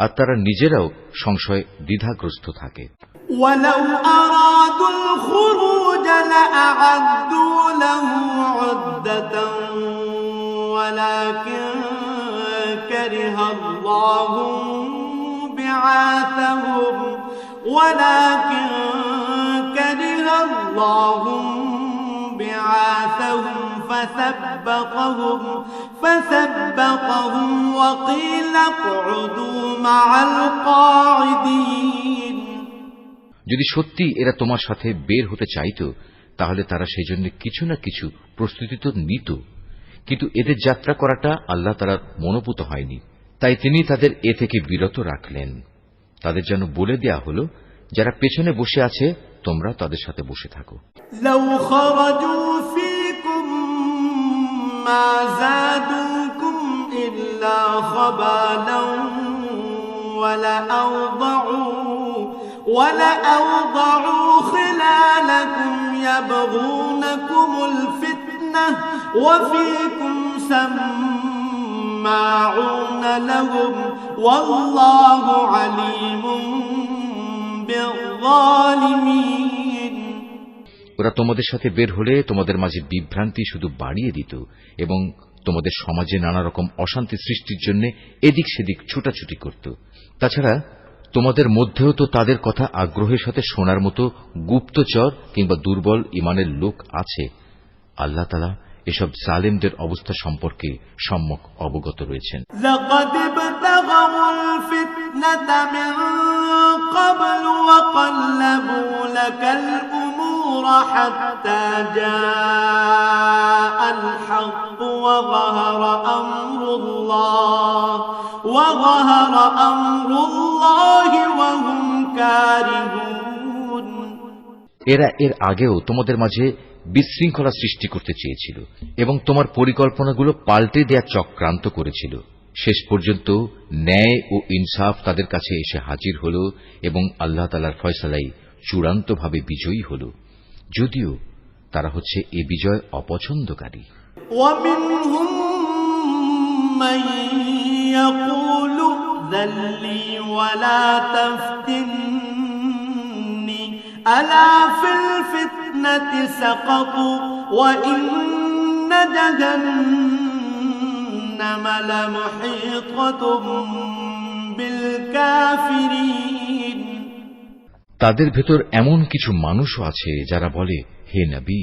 আর তারা নিজেরাও সংশয় দ্বিধাগ্রস্ত থাকে। ولو أرادوا الخروج لأعدوا له عدة ولكن كره الله بعاثهم فثبطهم وقيل اقعدوا مع القاعدين যদি সত্যি এরা তোমার সাথে বের হতে চাইত তাহলে তারা সেই জন্য কিছু না কিছু প্রস্তুতি তো নিত, কিন্তু এদের যাত্রা করাটা আল্লাহ তাআলার মনোপুত হয়নি, তাই তিনি তাদের এ থেকে বিরত রাখলেন। তাদের যেন বলে দেয়া হলো, যারা পেছনে বসে আছে তোমরা তাদের সাথে বসে থাকো। لو خرجوا فيكم ما زادوكم إلا خبالا ولأوضعوا خلالكم يبغونكم الفتنة وفيكم سماعون لهم والله عليم بالظالمين ওরা তোমাদের সাথে বের হলে তোমাদের মাঝে বিভ্রান্তি শুধু বাড়িয়ে দিত এবং তোমাদের সমাজে নানা রকম অশান্তি সৃষ্টির জন্য এদিক সেদিক ছুটাছুটি করত। তাছাড়া তোমাদের মধ্যেও তো তাদের কথা আগ্রহের সাথে শোনার মতো গুপ্তচর কিংবা দুর্বল ঈমানের লোক আছে। আল্লাহ তাআলা এসব জালেমদের অবস্থা সম্পর্কে সম্যক অবগত রয়েছেন। لقد ابتغوا الفتنة من قبل وقلبوا لك الأمور حتى جاء الحق وظهر أمر الله وهم كارهون এরা এর আগেও তোমাদের মাঝে বিশৃঙ্খলা সৃষ্টি করতে চেয়েছিল এবং তোমার পরিকল্পনাগুলো পাল্টে দেয়া চক্রান্ত করেছিল। শেষ পর্যন্ত ন্যায় ও ইনসাফ তাদের কাছে এসে হাজির হল এবং আল্লাহ তাআলার ফয়সালাই চূড়ান্তভাবে বিজয়ী হল, যদিও তারা হচ্ছে এ বিজয় অপছন্দকারী। ومنهم من يقول ائذن لي ولا تفتني ألا في الفتنة سقطوا وإن جهنم لمحيطة بالكافرين তাদের ভেতর এমন কিছু মানুষও আছে যারা বলে, হে নবী,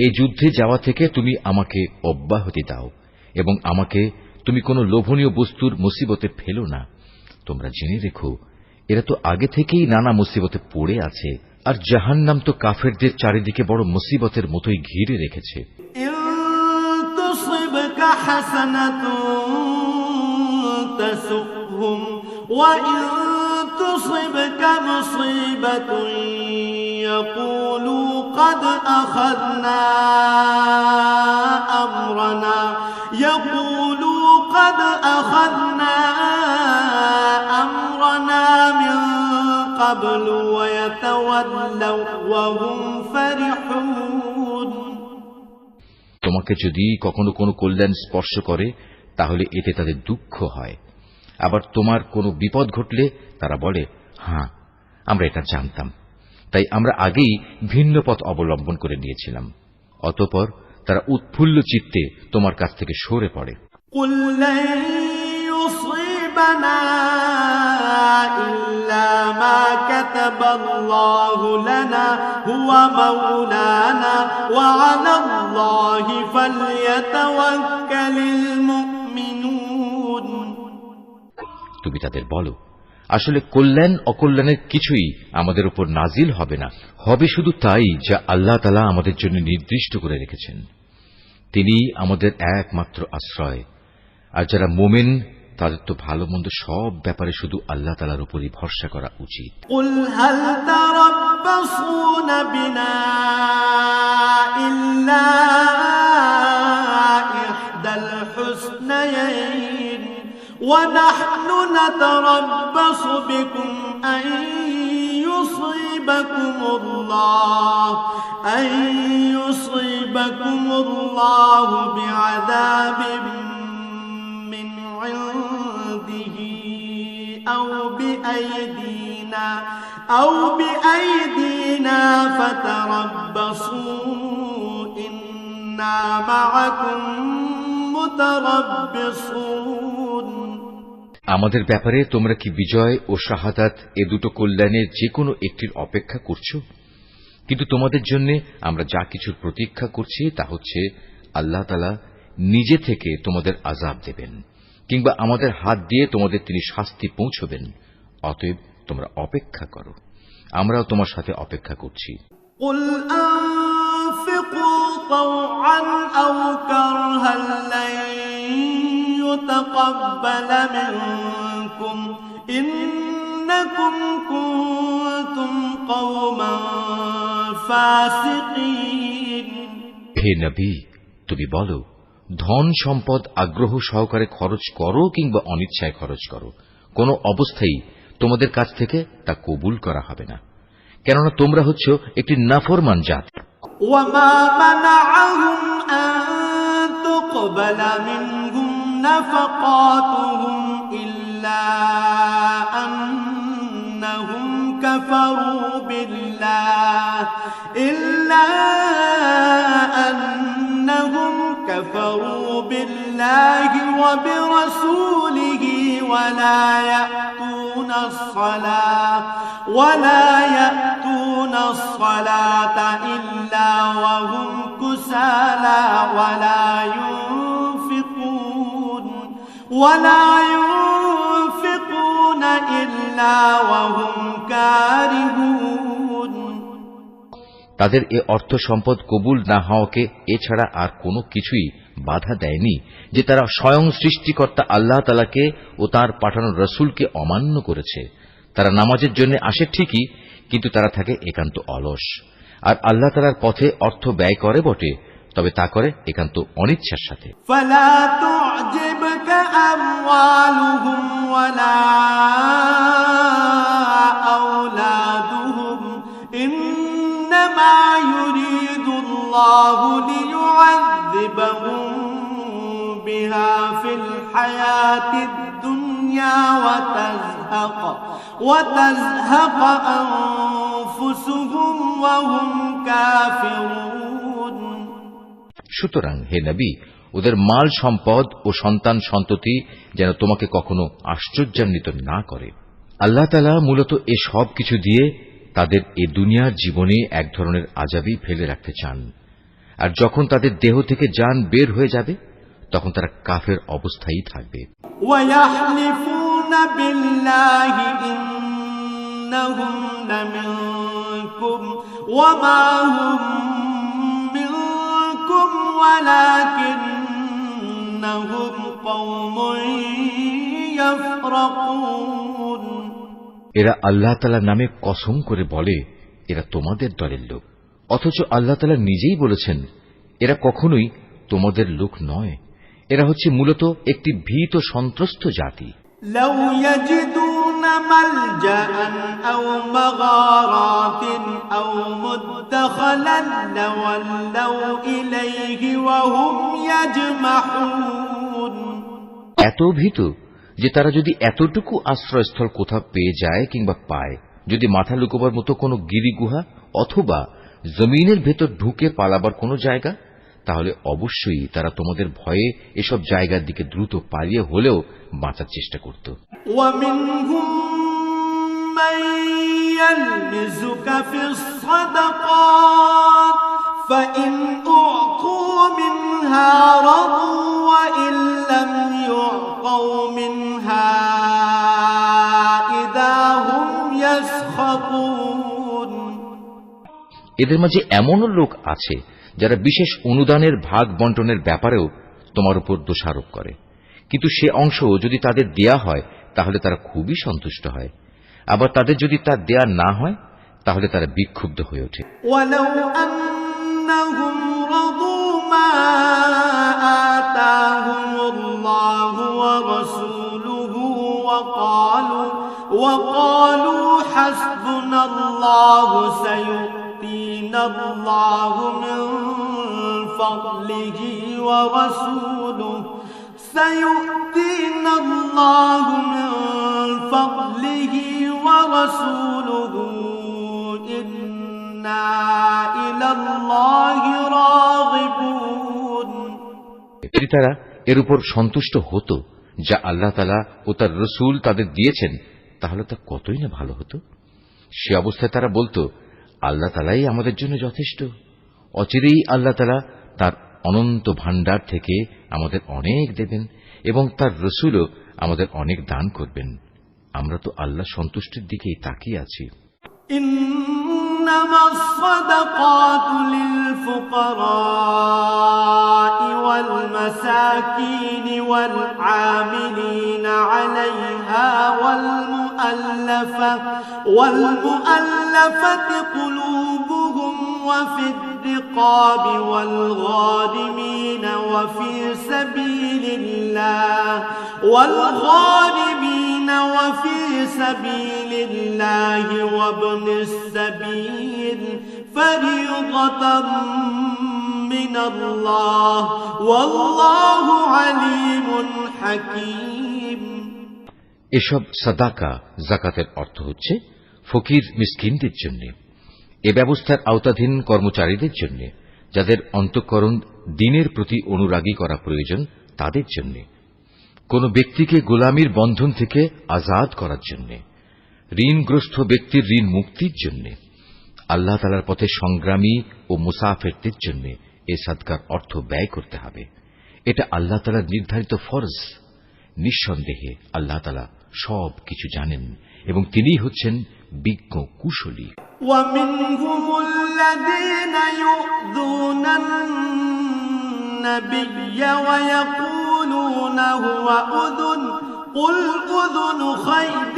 এই যুদ্ধে যাওয়া থেকে তুমি আমাকে অব্যাহতি দাও এবং আমাকে তুমি কোনো লোভনীয় বস্তুর মুসিবতে ফেলো না। তোমরা জেনে রেখো, এরা তো আগে থেকেই নানা মুসিবতে পড়ে আছে, আর জাহান্নাম তো কাফেরদের চারিদিকে বড় মুসিবতের মতোই ঘিরে রেখেছে। إن تصبك حسنة تسؤهم وإن تصبك مصيبة يقولوا قد أخذنا أمرنا من قبل ويتولوا وهم فرحون তোমাকে যদি কখনো কোনো কল্যাণ স্পর্শ করে তাহলে এতে তাদের দুঃখ হয়, আবার তোমার কোনো বিপদ ঘটলে তারা বলে, হ্যাঁ, আমরা এটা জানতাম, তাই আমরা আগেই ভিন্ন পথ অবলম্বন করে নিয়েছিলাম। অতঃপর তারা উৎফুল্ল চিত্তে তোমার কাছ থেকে সরে পড়ে। قل لن يصيبنا إلا ما كتب الله لنا هو مولانا وعلى الله فليتوكل المؤمنون। তুমি তাদের বলো, আসলে কল্যাণ অকল্যাণের কিছুই আমাদের উপর নাজিল হবে না, হবে শুধু তাই যা আল্লাহ তাআলা আমাদের জন্য নির্দিষ্ট করে রেখেছেন। তিনি আমাদের একমাত্র আশ্রয়। আর যারা মুমিন তাদের তো ভালো মন্দ সব ব্যাপারে শুধু আল্লাহ তাআলার উপরই ভরসা করা উচিত। قل هل تربصون بنا إلا إحدى الحسنيين ونحن نتربص بكم أن يصيبكم الله بعذاب من عنده أو بأيدينا فتربصوا إنا معكم متربصون। আমাদের ব্যাপারে তোমরা কি বিজয় ও শাহাদাত এ দুটো কল্যাণের যে কোনো একটির অপেক্ষা করছো? কিন্তু তোমাদের জন্য আমরা যা কিছুর প্রতীক্ষা করছি তা হচ্ছে আল্লাহ তাআলা নিজে থেকে তোমাদের আযাব দেবেন, কিংবা আমাদের হাত দিয়ে তোমাদের তিনি শাস্তি পৌঁছবেন। অতএব তোমরা অপেক্ষা করো, আমরাও তোমার সাথে অপেক্ষা করছি। قل أنفقوا طوعا أو كرها لن يتقبل منكم إنكم كنتم قوما فاسقين। হে নবী, তুমি বলো, ধন সম্পদ আগ্রহ সহকারে খরচ করো কিংবা অনিচ্ছায় খরচ করো, কোনো অবস্থায় তোমাদের কাছ থেকে তা কবুল করা হবে না, কেননা তোমরা হচ্ছ একটি নাফরমান জাতি। وما منعهم أن تقبل منهم نفقاتهم إلا أنهم كفروا بالله وبرسوله ولا يأتون الصلاة إلا وهم كسالى ولا ينفقون إلا وهم كارهون। তাদের এ অর্থ সম্পদ কবুল না হওয়াকে এছাড়া আর কোনো কিছুই বাধা দেয়নি যে তারা স্বয়ং সৃষ্টিকর্তা আল্লাহ তাআলাকে ও তার পাঠানো রসুলকে অমান্য করেছে। তারা নামাজের জন্য আসে ঠিকই, কিন্তু তারা থাকে একান্ত অলস, আর আল্লাহ তাআলার পথে অর্থ ব্যয় করে বটে, তবে তা করে একান্ত অনিচ্ছার সাথে। فلا تعجبك أموالهم ولا أولادهم إنما يريد الله ليعذبهم بها في الحياة الدنيا وتزهق أنفسهم وهم كافرون। সুতরাং হে নবী, ওদের মাল সম্পদ ও সন্তান সন্ততি যেন তোমাকে কখনো আশ্চর্যান্বিত না করে। আল্লাহ তাআলা মূলত এ সব কিছু দিয়ে তাদের এ দুনিয়ার জীবনে এক ধরনের আযাবই ফেলে রাখতে চান, আর যখন তাদের দেহ থেকে জান বের হয়ে যাবে তখন তারা কাফের অবস্থায় থাকবে। وَيَحْلِفُونَ بِاللَّهِ إِنَّهُمْ لَمِنكُمْ وَمَا هُمْ مِنكُمْ وَلَكِنَّهُمْ قَوْمٌ يَفْرَقُونَ। এরা আল্লাহ তাআলার নামে কসম করে বলে এরা তোমাদের দলের লোক, অথচ আল্লাহ তাআলা নিজেই বলেছেন এরা কখনোই তোমাদের লোক নয়। এরা হচ্ছে মূলত একটি ভীত সন্ত্রস্ত জাতি। لو يجدون ملجأ أو مغارات أو مدخلا لولوا إليه وهم يجمحون। এত ভীত যে তারা যদি এতটুকু আশ্রয়স্থল কোথাও পেয়ে যায় কিংবা পায়, যদি মাথা লুকোবার মতো কোনো গিরিগুহা অথবা জমিনের ভেতর ঢুকে পালাবার কোনো জায়গা, তাহলে অবশ্যই তারা তোমাদের ভয়ে এসব জায়গার দিকে দ্রুত পালিয়ে হলেও বাঁচার চেষ্টা করত। ومنهم من يلمزك في الصدقات فإن أعطوا منها رضوا وإن لم يعطوا منها إذا هم يسخطون। এদের মাঝে এমনও লোক আছে যারা বিশেষ অনুদানের ভাগ বন্টনের ব্যাপারেও তোমার উপর দোষারোপ করে, কিন্তু সে অংশ যদি তাদের দেয়া হয় তাহলে তারা খুবই সন্তুষ্ট হয়, আবার তাদের যদি তা দেয়া না হয় তাহলে তারা বিক্ষুব্ধ হয়ে ওঠে। ولو أنهم رضوا ما آتاهم الله ورسوله وقالوا حسبنا الله سيؤتينا الله من فضله ورسوله إنا إلى الله راغبون। যদি তারা এর উপর সন্তুষ্ট হতো যা আল্লাহ তাআলা ও তার রাসূল তাদের দিয়েছেন তাহলে তা কতই না ভালো হতো। সে অবস্থায় তারা বলতো, আল্লাহ তাআলাই আমাদের জন্য যথেষ্ট, অচিরেই আল্লাহ তাআলা তার অনন্ত ভাণ্ডার থেকে আমাদের অনেক দেবেন এবং তার রাসূলও আমাদের অনেক দান করবেন। আমরা তো আল্লাহ সন্তুষ্টির দিকেই তাকিয়ে আছি। إنما الصدقات للفقراء والمساكين والعاملين عليها والمؤلفة قلوبهم وفي الرقاب والغارمين وفي سبيل الله وابن السبيل فريضة من الله والله عليم حكيم। এসব সাদাকা যাকাতের অর্থ হচ্ছে ফকির মিসকিনদের জন্য, এ ব্যবস্থার আওতাধীন কর্মচারীদের জন্য, যাদের অন্তঃকরণ দ্বীনের প্রতি অনুরাগী করা প্রয়োজন তাদের জন্য, কোন ব্যক্তিকে গোলামির বন্ধন থেকে আজাদ করার জন্য, ঋণগ্রস্ত ব্যক্তির ঋণ মুক্তির জন্য, আল্লাহ তাআলার পথে সংগ্রামী ও মুসাফিরদের জন্য এই সাদকার অর্থ ব্যয় করতে হবে। এটা আল্লাহ তাআলার নির্ধারিত ফরজ। নিঃসন্দেহে আল্লাহ তাআলা সব কিছু জানেন এবং তিনিই হচ্ছেন বিজ্ঞ কুশলী। ومنهم الذين يؤذون النبي ويقولون هو أذن قل أذن خير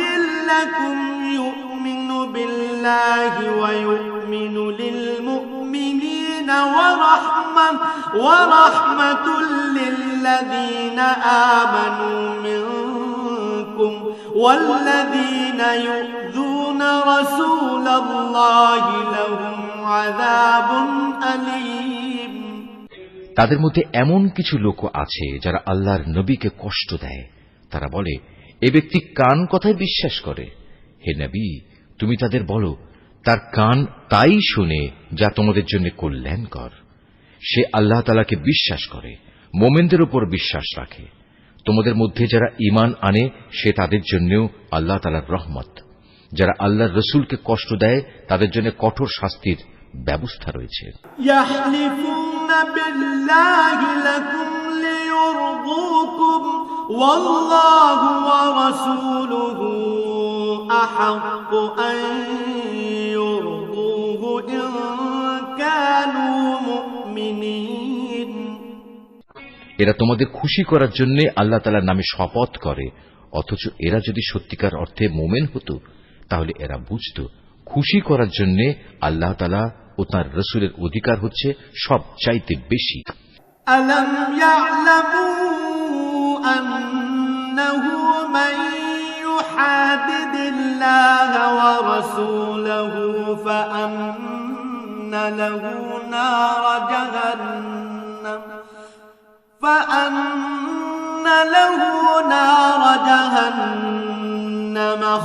لكم يؤمن بالله ويؤمن للمؤمنين ورحمة للذين آمنوا منكم والذين يؤذون رسول الله لهم عذاب أليم। তাদের মধ্যে এমন কিছু লোক আছে যারা আল্লাহর নবীকে কষ্ট দেয়। তারা বলে, এ ব্যক্তি কান কথায় বিশ্বাস করে। হে নবী, তুমি তাদের বলো, তার কান তাই শুনে যা তোমাদের জন্য কল্যাণকর। সে আল্লাহ তাআলাকে বিশ্বাস করে, মোমেনদের উপর বিশ্বাস রাখে। তোমাদের মধ্যে যারা ঈমান আনে সে তাদের জন্যও আল্লাহ তাআলার রহমত। যারা আল্লাহর রাসূলকে কষ্ট দেয় তাদের জন্য কঠোর শাস্তির ব্যবস্থা রয়েছে। ইয়াহলিফুনা বিল্লাহি লাকুম লিয়ুরদুকুম ওয়াল্লাহু ওয়া রাসূলুহু আহাক্কু আন ইউরদুহু ইন কানু মুমিনিন। এরা তোমাদের খুশি করার জন্য আল্লাহ তাআলার নামে শপথ করে, অথচ এরা যদি সত্যিকার অর্থে মুমিন হতো তাহলে এরা বুঝত খুশি করার জন্য আল্লাহ তাআলা ও তাঁর রাসূলের অধিকার হচ্ছে সবচাইতে বেশি। আলাম ইয়ালামু আন্নাহু মান ইউহাদিদিল্লাহ ওয়া রাসূলাহু ফাআন্না লাহু নার জাহান্নাম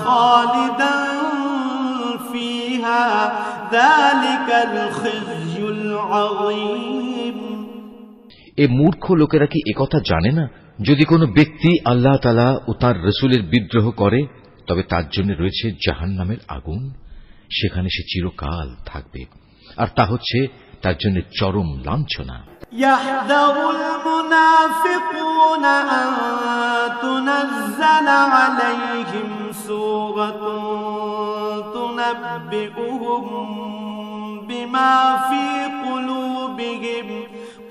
খালিদান ফিহা যালিকাল খিজয়ুল আযীম। এ মূর্খ লোকেরা কি একথা জানে না? যদি কোনো ব্যক্তি আল্লাহ তাআলা ও তাঁর রাসূলের বিদ্রোহ করে তবে তার জন্য রয়েছে জাহান্নামের আগুন, সেখানে সে চিরকাল থাকবে, আর তা হচ্ছে তার জন্য চরম লাঞ্ছনা। يحذر المنافقون أن تنزل عليهم سورة تنبئهم بما في قلوبهم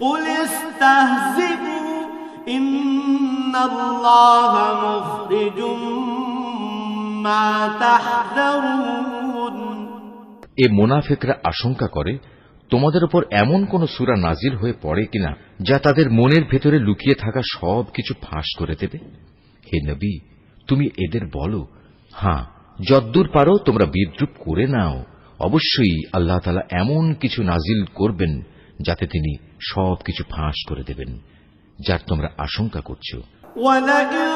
قل استهزئوا إن الله مخرج ما تحذرون। এ মুনাফিকরা আশঙ্কা করে তোমাদের উপর এমন কোন সূরা নাজিল হয়ে পড়ে কিনা যা তাদের মনের ভেতরে লুকিয়ে থাকা সব কিছু ফাঁস করে দেবে। হে নবী, তুমি এদের বলো, হ্যাঁ, যদ্দূর পারো তোমরা বিদ্রূপ করে নাও, অবশ্যই আল্লাহ তাআলা এমন কিছু নাজিল করবেন যাতে তিনি সব কিছু ফাঁস করে দেবেন যার তোমরা আশঙ্কা করছো। وَلَئِن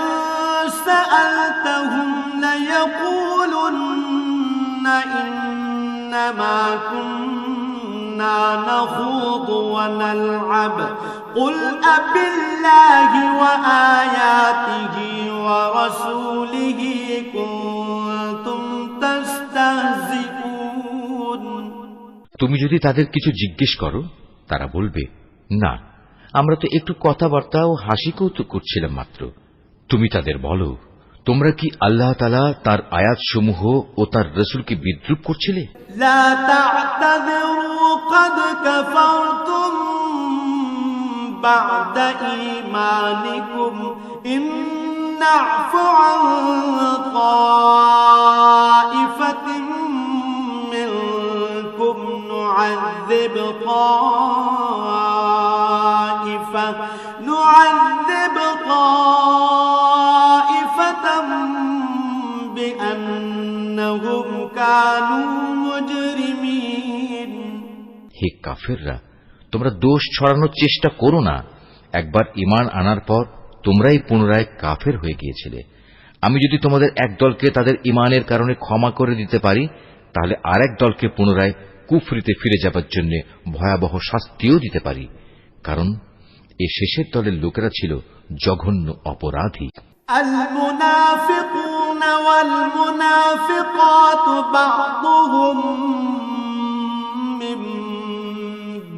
سَأَلْتَهُمْ لَيَقُولُنَّ إِنَّمَا كُنَّا نَخُوضُ وَنَلْعَبُ قُلْ أَبِاللَّهِ وَآيَاتِهِ وَرَسُولِهِ كُنتُمْ تَسْتَهْزِئُونَ। তুমি যদি তাদের কিছু জিজ্ঞেস করো, তারা বলবে, না, আমরা তো একটু কথাবার্তা ও হাসি কৌতুক করছিলাম মাত্র। তুমি তাদের বলো, তোমরা কি আল্লাহ তাআলা তার আয়াতসমূহ ও তার রাসূলকে বিদ্রূপ করছিলে? لا تعتذروا قد كفرتم بعد إيمانكم إن نعف عن طائفة منكم نعذب طائفة بأنهم كانوا مجرمين। হে কাফেররা, তোমরা দোষ ছড়ানোর চেষ্টা করো না। একবার ঈমান আনার পর তোমরাই পুনরায় কাফের হয়ে গিয়েছিলে। আমি যদি তোমাদের এক দলকে তাদের ঈমানের কারণে ক্ষমা করে দিতে পারি, তাহলে আরেক দলকে পুনরায় কুফরিতে ফিরে যাবার জন্য ভয়াবহ শাস্তিও দিতে পারি, কারণ এ শেষের দলের লোকেরা ছিল জঘন্য অপরাধী। المنافقون والمنافقات بعضهم من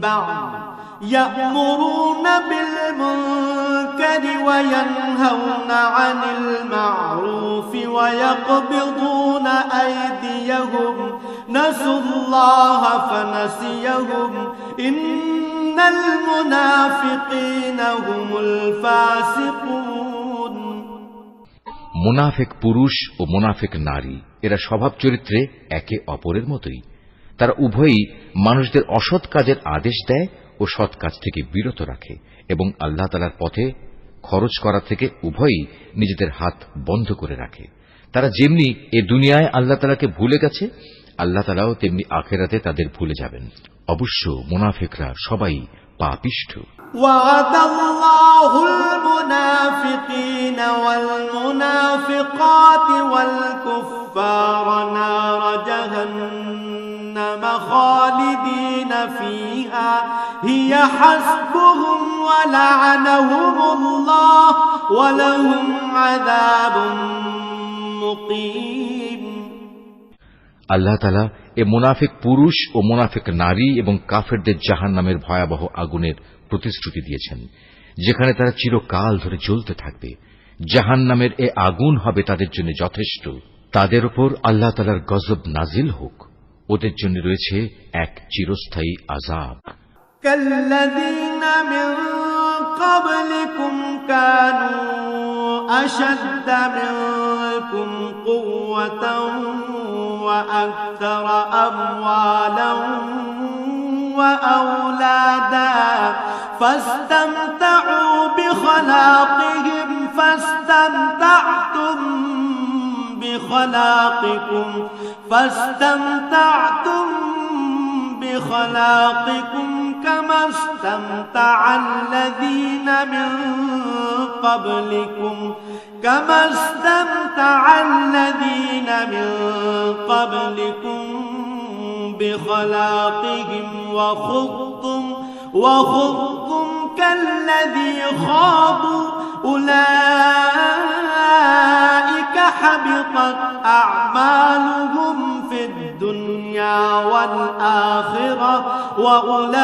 بعض يأمرون بالمنكر وينهون عن المعروف ويقبضون أيديهم نسوا الله فنسيهم إن المنافقين هم الفاسقون। মুনাফিক পুরুষ ও মুনাফিক নারী এরা স্বভাব চরিত্রে একে অপরের মতোই। তারা উভয়ই মানুষদের অসৎ কাজের আদেশ দেয় ও সৎ কাজ থেকে বিরত রাখে এবং আল্লাহ তাআলার পথে খরচ করা থেকে উভয়ই নিজেদের হাত বন্ধ করে রাখে। তারা যেমনি এ দুনিয়ায় আল্লাহ তাআলাকে ভুলে গেছে, আল্লাহ তাআলাও তেমনি আখিরাতে তাদের ভুলে যাবেন। অবশ্য মুনাফিকরা সবাই পাপিষ্ঠ। وعد الله المنافقين والمنافقات والكفار نار جهنم خالدين فيها هي حسبهم ولعنهم الله ولهم عذاب مقيم। আল্লাহ তাআলা এ মুনাফিক পুরুষ ও মুনাফিক নারী এবং কাফেরদের জাহান্নামের ভয়াবহ আগুনের প্রতিশ্রুতি দিয়েছেন, যেখানে তারা চিরকাল ধরে জ্বলতে থাকবে। জাহান্নামের এ আগুন হবে তাদের জন্য যথেষ্ট। তাদের উপর আল্লাহ তাআলার গজব নাজিল হোক। ওদের জন্য রয়েছে এক চিরস্থায়ী আযাব। كالذين من قبلكم كانوا أشد منكم قوة وأكثر أموالا وأولادا فاستمتعوا بخلاقهم فاستمتعتم بخلاقكم كما استمتع الذين من قبلكم بخلاقهم وخضتم كالذي خاضوا أولئك حبطت أعمالهم في الدنيا والآخرة وأولئك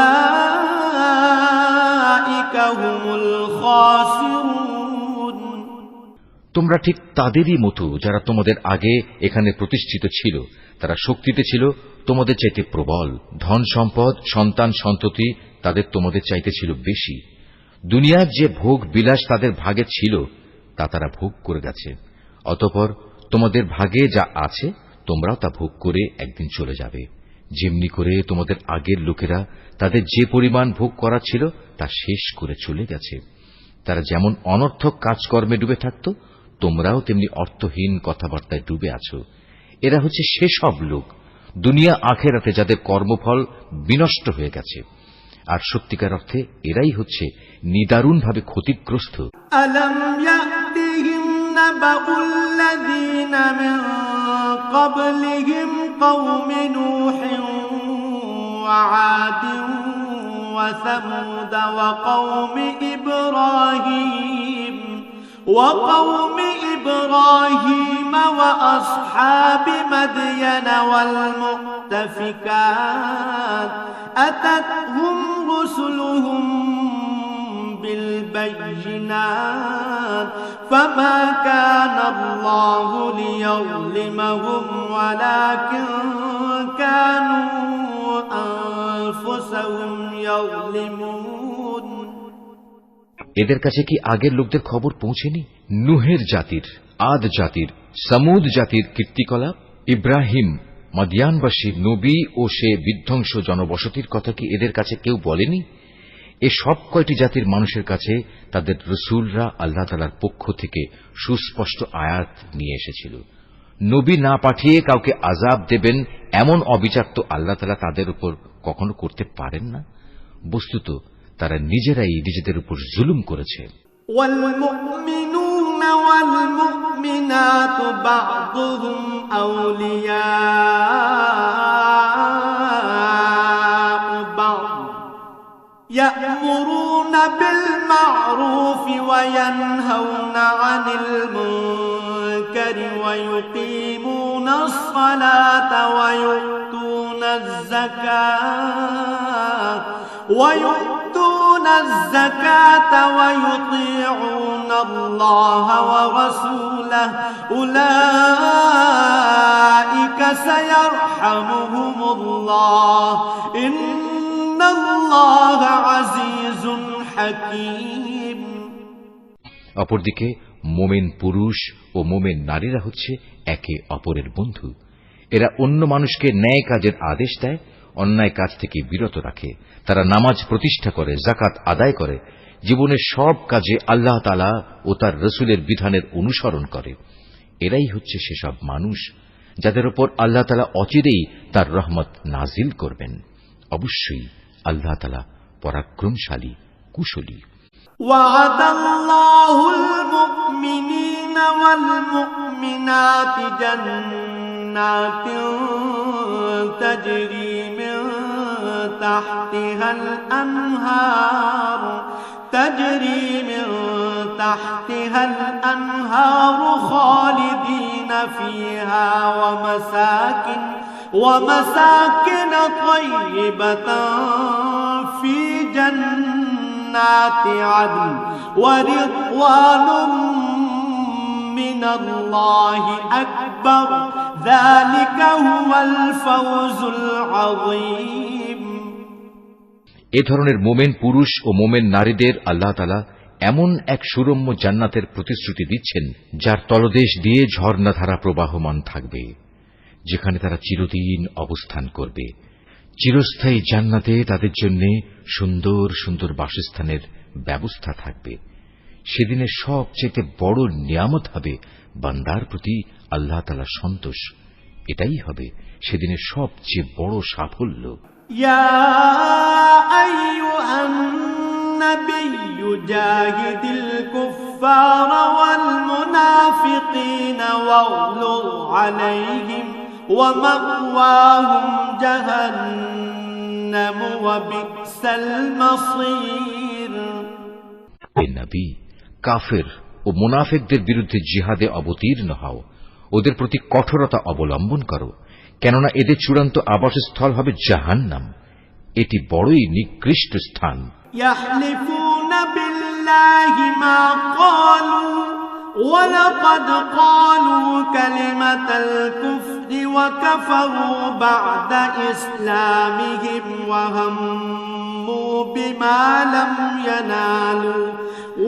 هم الخاسرون তোমরা ঠিক তাদেরই মতো যারা তোমাদের আগে এখানে প্রতিষ্ঠিত ছিল। তারা শক্তিতে ছিল তোমাদের চাইতে প্রবল, ধন সম্পদ, সন্তান সন্ততি তাদের তোমাদের চাইতে ছিল বেশি। দুনিয়ার যে ভোগ বিলাস তাদের ভাগে ছিল তা তারা ভোগ করে গেছে। অতঃপর তোমাদের ভাগে যা আছে তোমরাও তা ভোগ করে একদিন চলে যাবে। যেমনি করে তোমাদের আগের লোকেরা তাদের যে পরিমাণ ভোগ করা ছিল তা শেষ করে চলে গেছে। তারা যেমন অনর্থক কাজকর্মে ডুবে থাকত, তোমরাও তেমনি অর্থহীন কথাবার্তায় ডুবে আছো। এরা হচ্ছে সেসব লোক দুনিয়া আখেরাতে যাদের কর্মফল বিনষ্ট হয়ে গেছে, আর সত্যিকার অর্থে এরাই হচ্ছে নিদারুণভাবে ক্ষতিগ্রস্ত। ألم يأتهم نبأ الذين من قبلهم قوم نوح وعاد وثمود وقوم إبراهيم وأصحاب مدين والمؤتفكات أتتهم رسلهم بالبينات فما كان الله ليظلمهم ولكن كانوا أنفسهم يظلمون এদের কাছে কি আগের লোকদের খবর পৌঁছেনি? নুহের জাতির, আদ জাতির, সামুদ জাতির কীর্তিকলাপ, ইব্রাহিম, মাদিয়ানবাসী নবী ও সে বিধ্বংস জনবসতির কথা কি এদের কাছে কেউ বলেনি? এ সব কয়টি জাতির মানুষের কাছে তাদের রসুলরা আল্লাহ তাআলার পক্ষ থেকে সুস্পষ্ট আয়াত নিয়ে এসেছিল। নবী না পাঠিয়ে কাউকে আযাব দেবেন এমন অবিচার তো আল্লাহ তাআলা তাদের উপর কখনো করতে পারেন না। বস্তুত তারা নিজেরাই নিজেদের উপর জুলুম করেছে। والمؤمنون والمؤمنات بعضهم أولياء بعض يأمرون بالمعروف وينهون عن المنكر ويقيمون الصلاة ويؤتون الزكاة ويطيعون الله ورسوله أولئك سيرحمهم الله إن الله عزيز حكيم অপরদিকে মোমেন পুরুষ ও মোমেন নারীরা হচ্ছে একে অপরের বন্ধু। এরা অন্য মানুষকে ন্যায় কাজের আদেশ দেয়, অন্যায় কাজ থেকে বিরত রাখে। তারা নামাজ প্রতিষ্ঠা করে, যাকাত আদায় করে, জীবনের সব কাজে আল্লাহ তাআলা ও তার রসুলের বিধানের অনুসরণ করে। এরাই হচ্ছে সেসব মানুষ যাদের উপর আল্লাহ তাআলা অচিরেই তার রহমত নাজিল করবেন। অবশ্যই আল্লাহ তাআলা পরাক্রমশালী, কুশলী। وعد الله المؤمنين والمؤمنات جنات تجري من تحتها الأنهار خالدين فيها ومساكن طيبة في جنات عدن ورضوان من الله أكبر ذلك هو الفوز العظيم এ ধরনের মোমেন পুরুষ ও মোমেন নারীদের আল্লাহ তাআলা এমন এক সুরম্য জান্নাতের প্রতিশ্রুতি দিচ্ছেন যার তলদেশ দিয়ে ঝর্ণাধারা প্রবাহমান থাকবে, যেখানে তারা চিরদিন অবস্থান করবে। চিরস্থায়ী জান্নাতে তাদের জন্য সুন্দর সুন্দর বাসস্থানের ব্যবস্থা থাকবে। সেদিনের সবচেয়ে বড় নিয়ামত হবে বান্দার প্রতি আল্লাহ তাআলার সন্তোষ। এটাই হবে সেদিনের সবচেয়ে বড় সাফল্য। يا أيها النبي جاهد الكفار والمنافقين واغلظ عليهم ومأواهم جهنم وبئس المصير হে নবী, কাফের ও মুনাফিকদের বিরুদ্ধে জিহাদে অবতীর্ণ হও, ওদের প্রতি কঠোরতা অবলম্বন করো, কেননা এদের চূড়ান্ত আবাসস্থল হবে জাহান্নাম। এটি বড়ই নিকৃষ্ট স্থান। يحلفون بالله ما قالوا ولقد قالوا كلمة الكفر وكفروا بعد إسلامهم وهموا بما لم ينالوا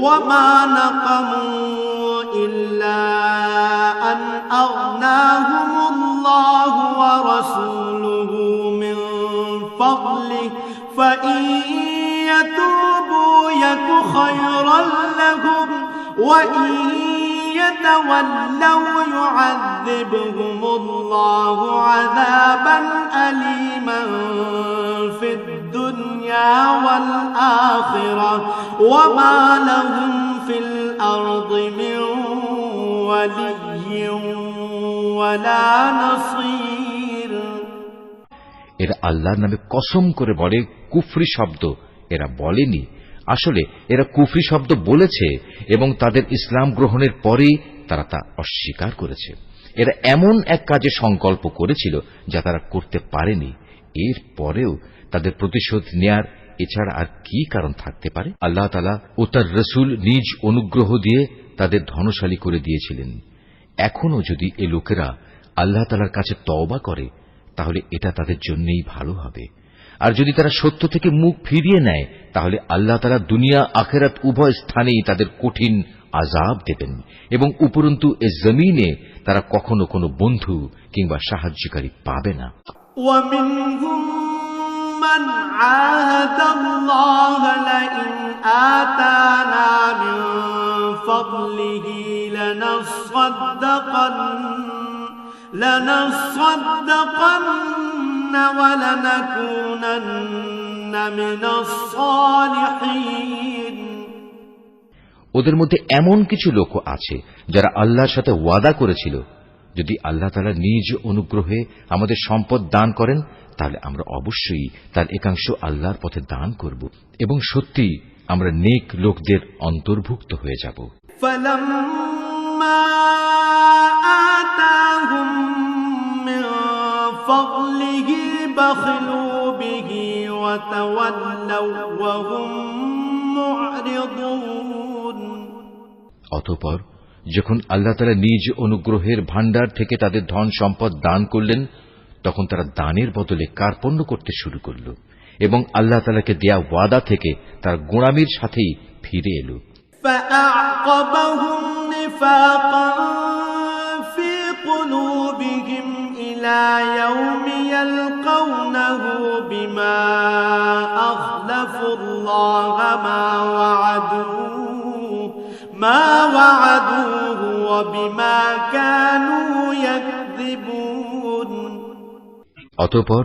وما نقموا إلا أن أغناهم الله ورسوله من فضله فإن يتوبوا يك خيرا لهم وإن يتولوا يعذبهم الله عذابا أليما في الدنيا والآخرة وما لهم في الأرض من ولي ولا نصير। এরা আল্লাহর নামে কসম করে বলে কুফরি শব্দ এরা বলেনি, আসলে এরা কুফরি শব্দ বলেছে এবং তাদের ইসলাম গ্রহণের পরেই তারা তা অস্বীকার করেছে। এরা এমন এক কাজে সংকল্প করেছিল যা তারা করতে পারেনি, এর পরেও তাদের প্রতিশোধ নেয়ার এছাড়া আর কি কারণ থাকতে পারে? আল্লাহ তাআলা ও তার রাসূল নিজ অনুগ্রহ দিয়ে তাদের ধনশালী করে দিয়েছিলেন। এখনো যদি এ লোকেরা আল্লাহ তাআলার কাছে তওবা করে তাহলে এটা তাদের জন্যই ভালো হবে, আর যদি তারা সত্য থেকে মুখ ফিরিয়ে নেয় তাহলে আল্লাহ তাআলা দুনিয়া আখিরাত উভয় স্থানেই তাদের কঠিন আযাব দেবেন এবং উপরন্তু এ জমিনে তারা কখনো কোনো বন্ধু কিংবা সাহায্যকারী পাবে না। ومنهم من عاهد الله لئن آتانا من فضله لنصدقن ولنكونن من الصالحين। ওদের মধ্যে এমন কিছু লোক আছে যারা আল্লাহর সাথে ওয়াদা করেছিল, যদি আল্লাহ তাআলা নিজ অনুগ্রহে আমাদের সম্পদ দান করেন তাহলে আমরা অবশ্যই তার একাংশ আল্লাহর পথে দান করব এবং সত্যি আমরা নেক লোকদের অন্তর্ভুক্ত হয়ে যাব। فلما آتاهم من فضله بخلوا به وتولوا وهم معرضون। অতঃপর যখন আল্লাহ তাআলা নিজ অনুগ্রহের ভাণ্ডার থেকে তাদের ধন সম্পদ দান করলেন তখন তারা দানের বদলে কার্পণ্য করতে শুরু করল এবং আল্লাহ তাআলাকে দেয়া ওয়াদা থেকে তার গোঁড়ামির সাথেই ফিরে এলো। فأعقبهم نفاقا في قلوبهم إلى يوم يلقونه بما أخلفوا الله ما وعدوه وبما كانوا يكذبون। অতঃপর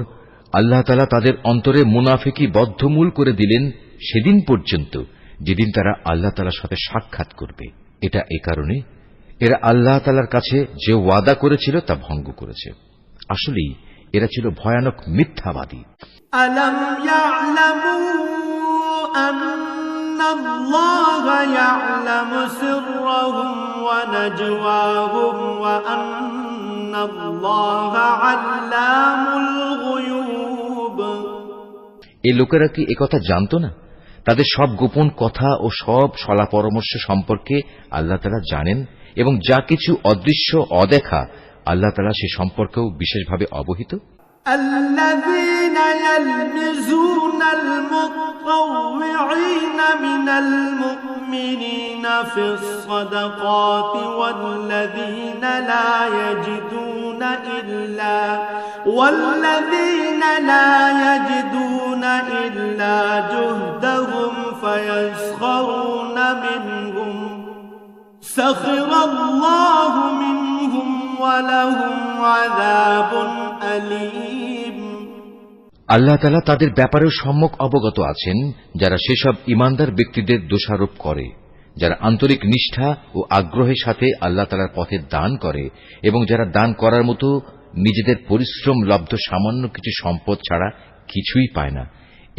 আল্লাহ তাআলা তাদের অন্তরে মুনাফিকি বদ্ধমূল করে দিলেন সেদিন পর্যন্ত যেদিন তারা আল্লাহ তাআলার সাথে সাক্ষাৎ করবে। এটা এ কারণে এরা আল্লাহ তাআলার কাছে যে ওয়াদা করেছিল তা ভঙ্গ করেছে। আসলেই এরা ছিল ভয়ানক মিথ্যাবাদী। আলম ইয়ালামু আন্নাল্লাহা ইয়ালামু সিররাহুম ওয়া নাজওয়াহুম ওয়া আন্নাল্লাহা আল্লামুল গুয়ুব। এই লোকেরা কি একথা জানতো না? তাদের সব গোপন কথা ও সব সলা পরামর্শ সম্পর্কে আল্লাহ তাআলা জানেন এবং যা কিছু অদৃশ্য অদেখা আল্লাহ তাআলা সে সম্পর্কেও বিশেষভাবে অবহিত। الذين يلمزون المطوعين من المؤمنين في الصدقات والذين لا يجدون إلا جهدهم فيسخرون منهم سخر الله منهم ولهم عذاب أليم। আল্লাহ তাআলা তাদের ব্যাপারেও সম্যক অবগত আছেন যারা সেসব ইমানদার ব্যক্তিদের দোষারোপ করে, যারা আন্তরিক নিষ্ঠা ও আগ্রহের সাথে আল্লাহ তাআলার পথে দান করে এবং যারা দান করার মতো নিজেদের পরিশ্রম লব্ধ সামান্য কিছু সম্পদ ছাড়া কিছুই পায় না।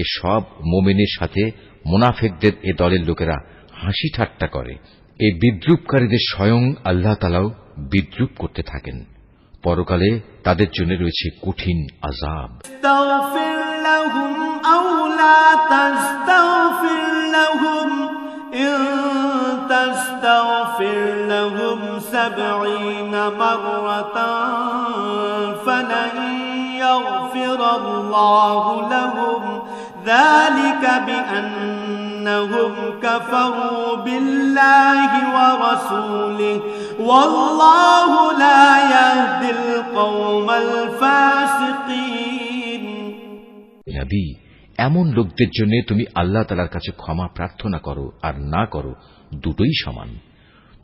এ সব মুমিনের সাথে মুনাফিকদের এ দলের লোকেরা হাসি ঠাট্টা করে। এই বিদ্রূপকারীদের স্বয়ং আল্লাহ তাআলাও বিদ্রূপ করতে থাকেন। পরকালে তাদের জন্য রয়েছে কঠিন আযাব। استغفر لهم أو لا تستغفر لهم إن تستغفر لهم 70 مرة فلن يغفر الله لهم ذلك بأنهم كفروا بالله ورسوله والله لا يهدي القوم الفاسقين নবী, এমন লোকদের জন্য তুমি আল্লাহ তাআলার কাছে ক্ষমা প্রার্থনা করো আর না করো, দুটোই সমান।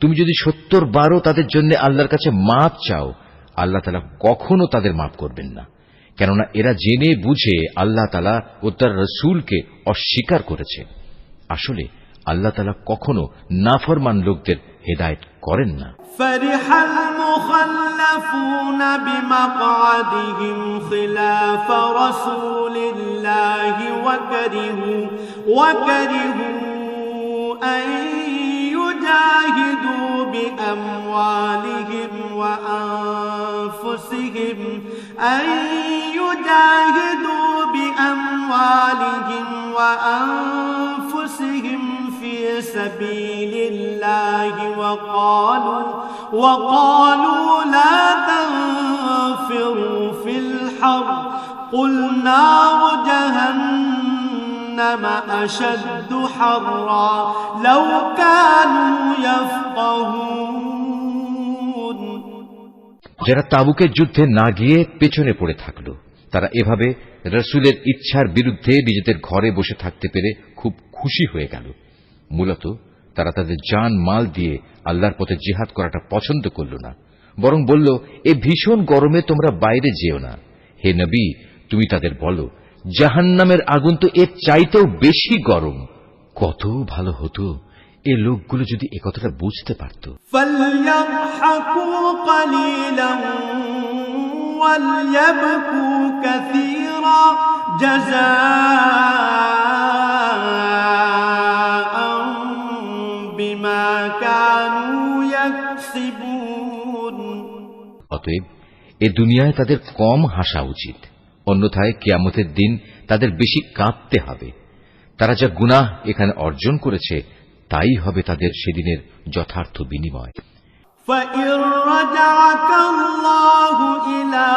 তুমি যদি 70 বারও তাদের জন্য আল্লাহর কাছে মাপ চাও, আল্লাহ তাআলা কখনো তাদের মাপ করবেন না, কেননা এরা জেনে বুঝে আল্লাহ তাআলা ও তার রাসূলকে অস্বীকার করেছে। আসলে আল্লাহ তাআলা কখনো নাফরমান লোকদের হেদায়েত করেন না। فرح المخلفون بمقعدهم خلاف رسول الله وكرهوا أن يجاهدوا بأموالهم وأنفسهم في سبيل الله وقالوا لا تنفروا في الحر قل نار جهنم أشد حرا لو كانوا يفقهون যারা তাবুকের যুদ্ধে না গিয়ে পেছনে পড়ে থাকল, তারা এভাবে রাসূলের ইচ্ছার বিরুদ্ধে নিজেদের ঘরে বসে থাকতে পেরে খুব খুশি হয়ে গেল। মূলত তারা তাদের জান মাল দিয়ে আল্লাহর পথে জিহাদ করাটা পছন্দ করল না, বরং বলল, এই ভীষণ গরমে তোমরা বাইরে যেও না। হে নবী, তুমি তাদের বলো, জাহান্নামের আগুন তো এর চাইতেও বেশি গরম। কত ভালো হতো এই লোকগুলো যদি একথাটা বুঝতে পারত। فليضحكوا قليلا وليبكوا كثيرا جزاء بما كانوا يكسبون অতএব এ দুনিয়ায় তাদের কম হাসা উচিত, অন্যথায় কিয়ামতের দিন তাদের বেশি কাঁদতে হবে। তারা যা গুনাহ এখানে অর্জন করেছে তাই হবে তাদের সেদিনের যথার্থ বিনিময়। فإن رجعك الله إلى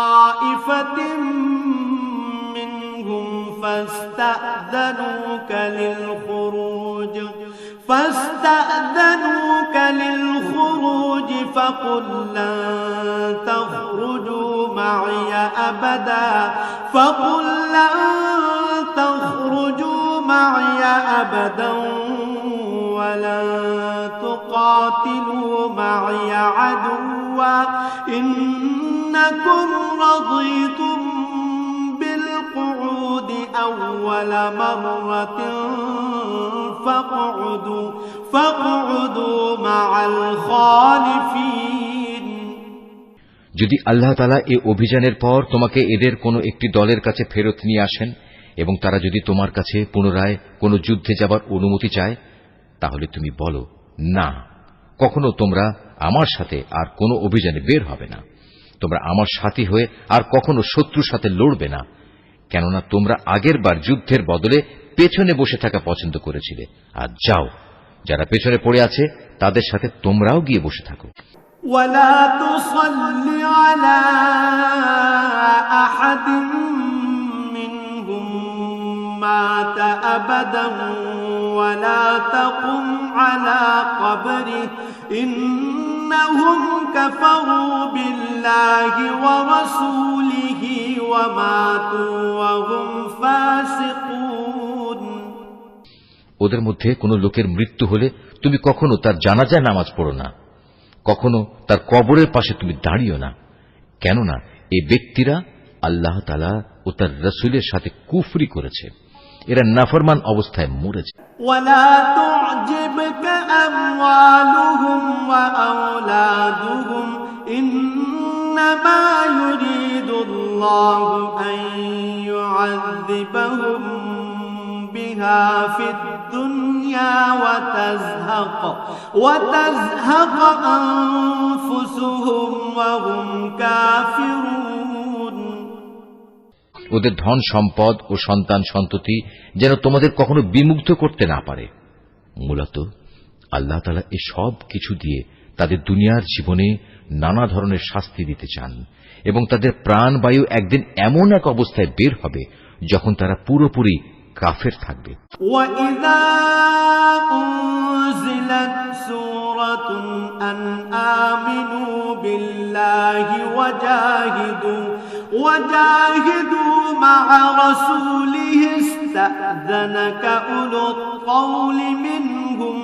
طائفة منهم فاستأذنوك للخروج فقل لن تخرجوا معي أبدا ولن تقاتلوا معي عدوا إنكم رضيتم بالقعود أول مرة فاقعدوا مع الخالفين যদি আল্লাহ তাআলা এই অভিযানের পর তোমাকে এদের কোনো একটি দলের কাছে ফেরত নিয়ে আসেন এবং তারা যদি তোমার কাছে পুনরায় কোনো যুদ্ধে যাবার অনুমতি চায়, তাহলে তুমি বলো, না, কখনো তোমরা আমার সাথে আর কোনো অভিযানে বের হবে না। তোমরা আমার সাথী হয়ে আর কখনো শত্রুর সাথে লড়বে না, কেননা তোমরা আগের বার যুদ্ধের বদলে পেছনে বসে থাকা পছন্দ করেছিলে। আর যাও, যারা পেছনে পড়ে আছে তাদের সাথে তোমরাও গিয়ে বসে থাকো। ولا تصل على أحد منهم مات أبدا ولا تقم على قبره إنهم كفروا بالله ورسوله وماتوا وهم فاسقون ওদের মধ্যে কোনো লোকের মৃত্যু হলে তুমি কখনো তার জানাজায় নামাজ পড়ো না, কখনো তার কবরের পাশে তুমি দাঁড়িও না, কেননা এই ব্যক্তিরা আল্লাহ তাআলা ও তার রাসূলের সাথে কুফরি করেছে, এরা নাফরমান অবস্থায় মরেছে। ولا تعجبك أموالهم وأولادهم إنما يريد الله أن يعذبهم بها في الدنيا وتزهق أنفسهم وهم كافرون ওদের ধন সম্পদ ও সন্তান সন্ততি যেন তোমাদের কখনো বিমুগ্ধ করতে না পারে। মূলত আল্লাহ তাআলা এই সব কিছু দিয়ে তাদের দুনিয়ার জীবনে নানা ধরনের শাস্তি দিতে চান এবং তাদের প্রাণবায়ু একদিন এমন এক অবস্থায় বের হবে যখন তারা পুরোপুরি কাফের থাকবে। وَإِذَا أُنزِلَتْ سُورَةٌ أَنْ آمِنُوا بِاللَّهِ وَجَاهِدُوا مَعَ رَسُولِهِ اسْتَأْذَنَكَ أُولُو الطَّوْلِ مِنْهُمْ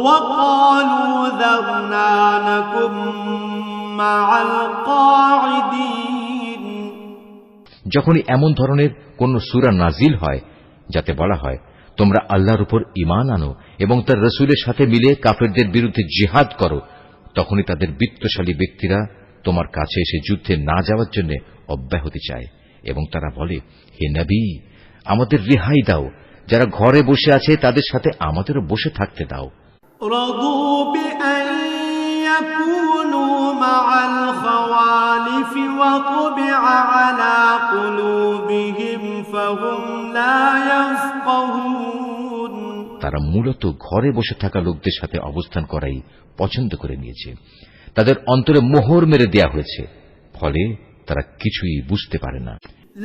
وَقَالُوا ذَرْنَا نَكُن مَّعَ الْقَاعِدِينَ যখনই এমন ধরনের কোন সূরা নাজিল হয় যাতে বলা হয় তোমরা আল্লাহর উপর ঈমান আনো এবং তার রাসূলের সাথে মিলে কাফেরদের বিরুদ্ধে জিহাদ করো, তখনই তাদের বিত্তশালী ব্যক্তিরা তোমার কাছে এসে যুদ্ধে না যাওয়ার জন্য অব্যাহতি চায় এবং তারা বলে, হে নবী, আমাদের রেহাই দাও, যারা ঘরে বসে আছে তাদের সাথে আমাদেরও বসে থাকতে দাও। رضوا بأن يكونوا مع الخوالف وطبع على قلوبهم فهم لا يفقهون তারা মূলত ঘরে বসে থাকা লোকদের সাথে অবস্থান করাই পছন্দ করে নিয়েছে। তাদের অন্তরে মোহর মেরে দেয়া হয়েছে, ফলে তারা কিছুই বুঝতে পারে না।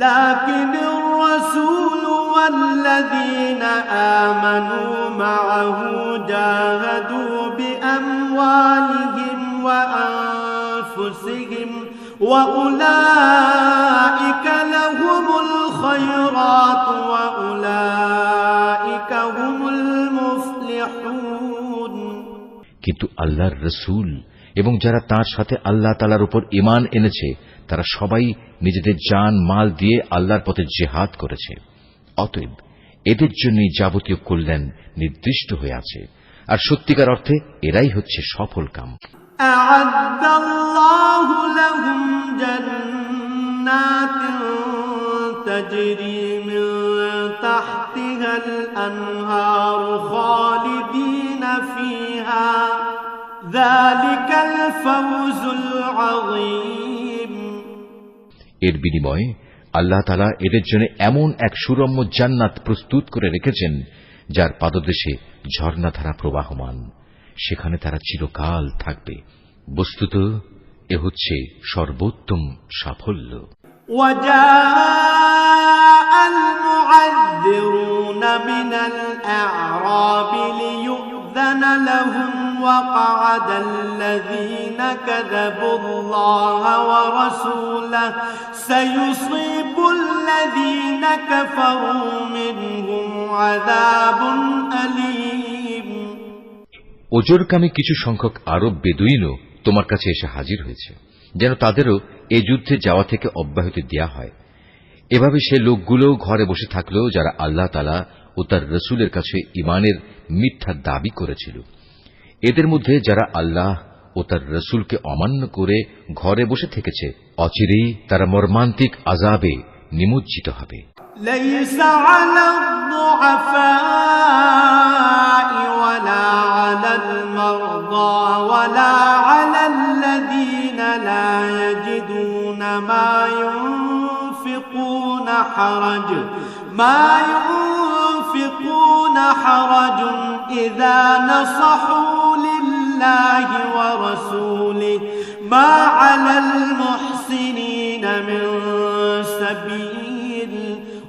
لكن الرسول والذين آمنوا معه جاهدوا بأموالهم وأنفسهم وأولئك لهم الخيرات وأولئك هم المفلحون কিন্তু আল্লাহর রাসূল এবং যারা তার সাথে আল্লাহ তাআলার উপর ঈমান এনেছে তারা সবাই নিজেদের জান মাল দিয়ে আল্লাহর পথে জিহাদ করেছে। অতএব এদের জন্যই যাবতীয় কল্যাণ নির্দিষ্ট হয়ে আছে, আর সত্যিকার অর্থে এরাই হচ্ছে সফল কাম। أعد الله لهم جنات تجري من تحتها الأنهار خالدين فيها ذلك الفوز العظيم এর বিনিময়ে আল্লাহ তাআলা এদের জন্য এমন এক সুরম্য জান্নাত প্রস্তুত করে রেখেছেন যার পাদদেশে ঝর্ণাধারা প্রবাহমান, সেখানে তারা চিরকাল থাকবে। বস্তুত এ হচ্ছে সর্বোত্তম সাফল্য। وجاء المعذرون من الأعراب ليؤذن لهم وقعد الذين كذبوا الله ورسوله سيصيب الذين كفروا منهم عذاب أليم ওজরকামী কিছু সংখ্যক আরব বেদুইনও তোমার কাছে এসে হাজির হয়েছে, যেন তাদেরও এ যুদ্ধে যাওয়া থেকে অব্যাহতি দেয়া হয়। এভাবে সে লোকগুলো ঘরে বসে থাকলো যারা আল্লাহ তাআলা ও তার রাসূলের কাছে ঈমানের মিথ্যা দাবি করেছিল। এদের মধ্যে যারা আল্লাহ ও তার রাসূলকে অমান্য করে ঘরে বসে থেকেছে, অচিরেই তারা মর্মান্তিক আযাবে নিমজ্জিত হবে। ليس على الضعفاء ولا على المرضى ولا على الذين لا يجدون ما ينفقون حرج إذا نصحوا لله ورسوله ما على المحسنين من سبيل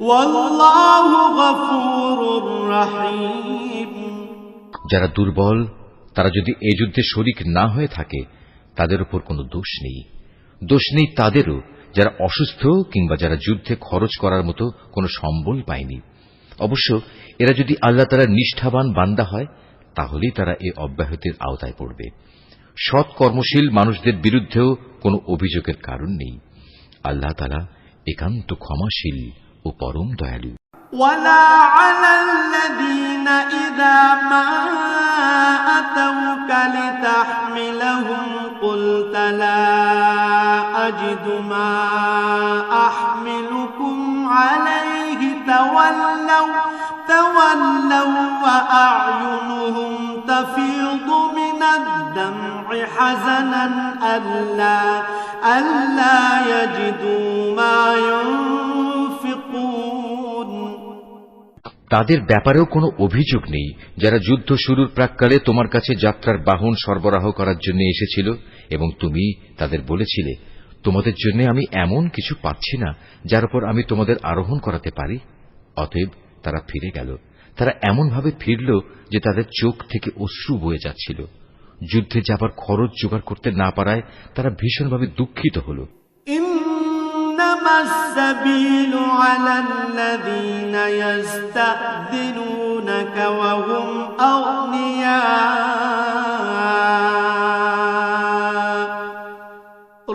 والله غفور رحيم যারা দুর্বল তারা যদি এই যুদ্ধে শরীক না হয়ে থাকে তাদের উপর কোনো দোষ নেই। দোষ নেই তাদেরও যারা অসুস্থ কিংবা যারা যুদ্ধে খরচ করার মতো কোনো সম্বল পায়নি। অবশ্য এরা যদি আল্লাহ তাআলার নিষ্ঠাবান বান্দা হয় তাহলেই তারা এই অব্যাহতির আওতায় পড়বে। সৎ কর্মশীল মানুষদের বিরুদ্ধেও কোনো অভিযোগের কারণ নেই। আল্লাহ তাআলা একান্ত ক্ষমাশীল ও পরম দয়ালু। ولا على الذين إذا ما أتوك لتحملهم قلت لا أجد ما أحملكم عليه تولوا أعينهم تفيض من الدمع حزنا ألا يجدوا ما ينفقون তাদের ব্যাপারেও কোনো অভিযোগ নেই যারা যুদ্ধ শুরুর প্রাক্কালে তোমার কাছে যাত্রার বাহন সরবরাহ করার জন্য এসেছিল এবং তুমি তাদের বলেছিলে, তোমাদের জন্য আমি এমন কিছু পাচ্ছি না যার উপর আমি তোমাদের আরোহণ করাতে পারি। অতএব তারা ফিরে গেল। তারা এমনভাবে ফিরল যে তাদের চোখ থেকে অশ্রু বয়ে যাচ্ছিল। যুদ্ধে যাবার খরচ জোগাড় করতে না পারায় তারা ভীষণভাবে দুঃখিত হল। إنما السبيل على الذين يستأذنونك وهم أغنياء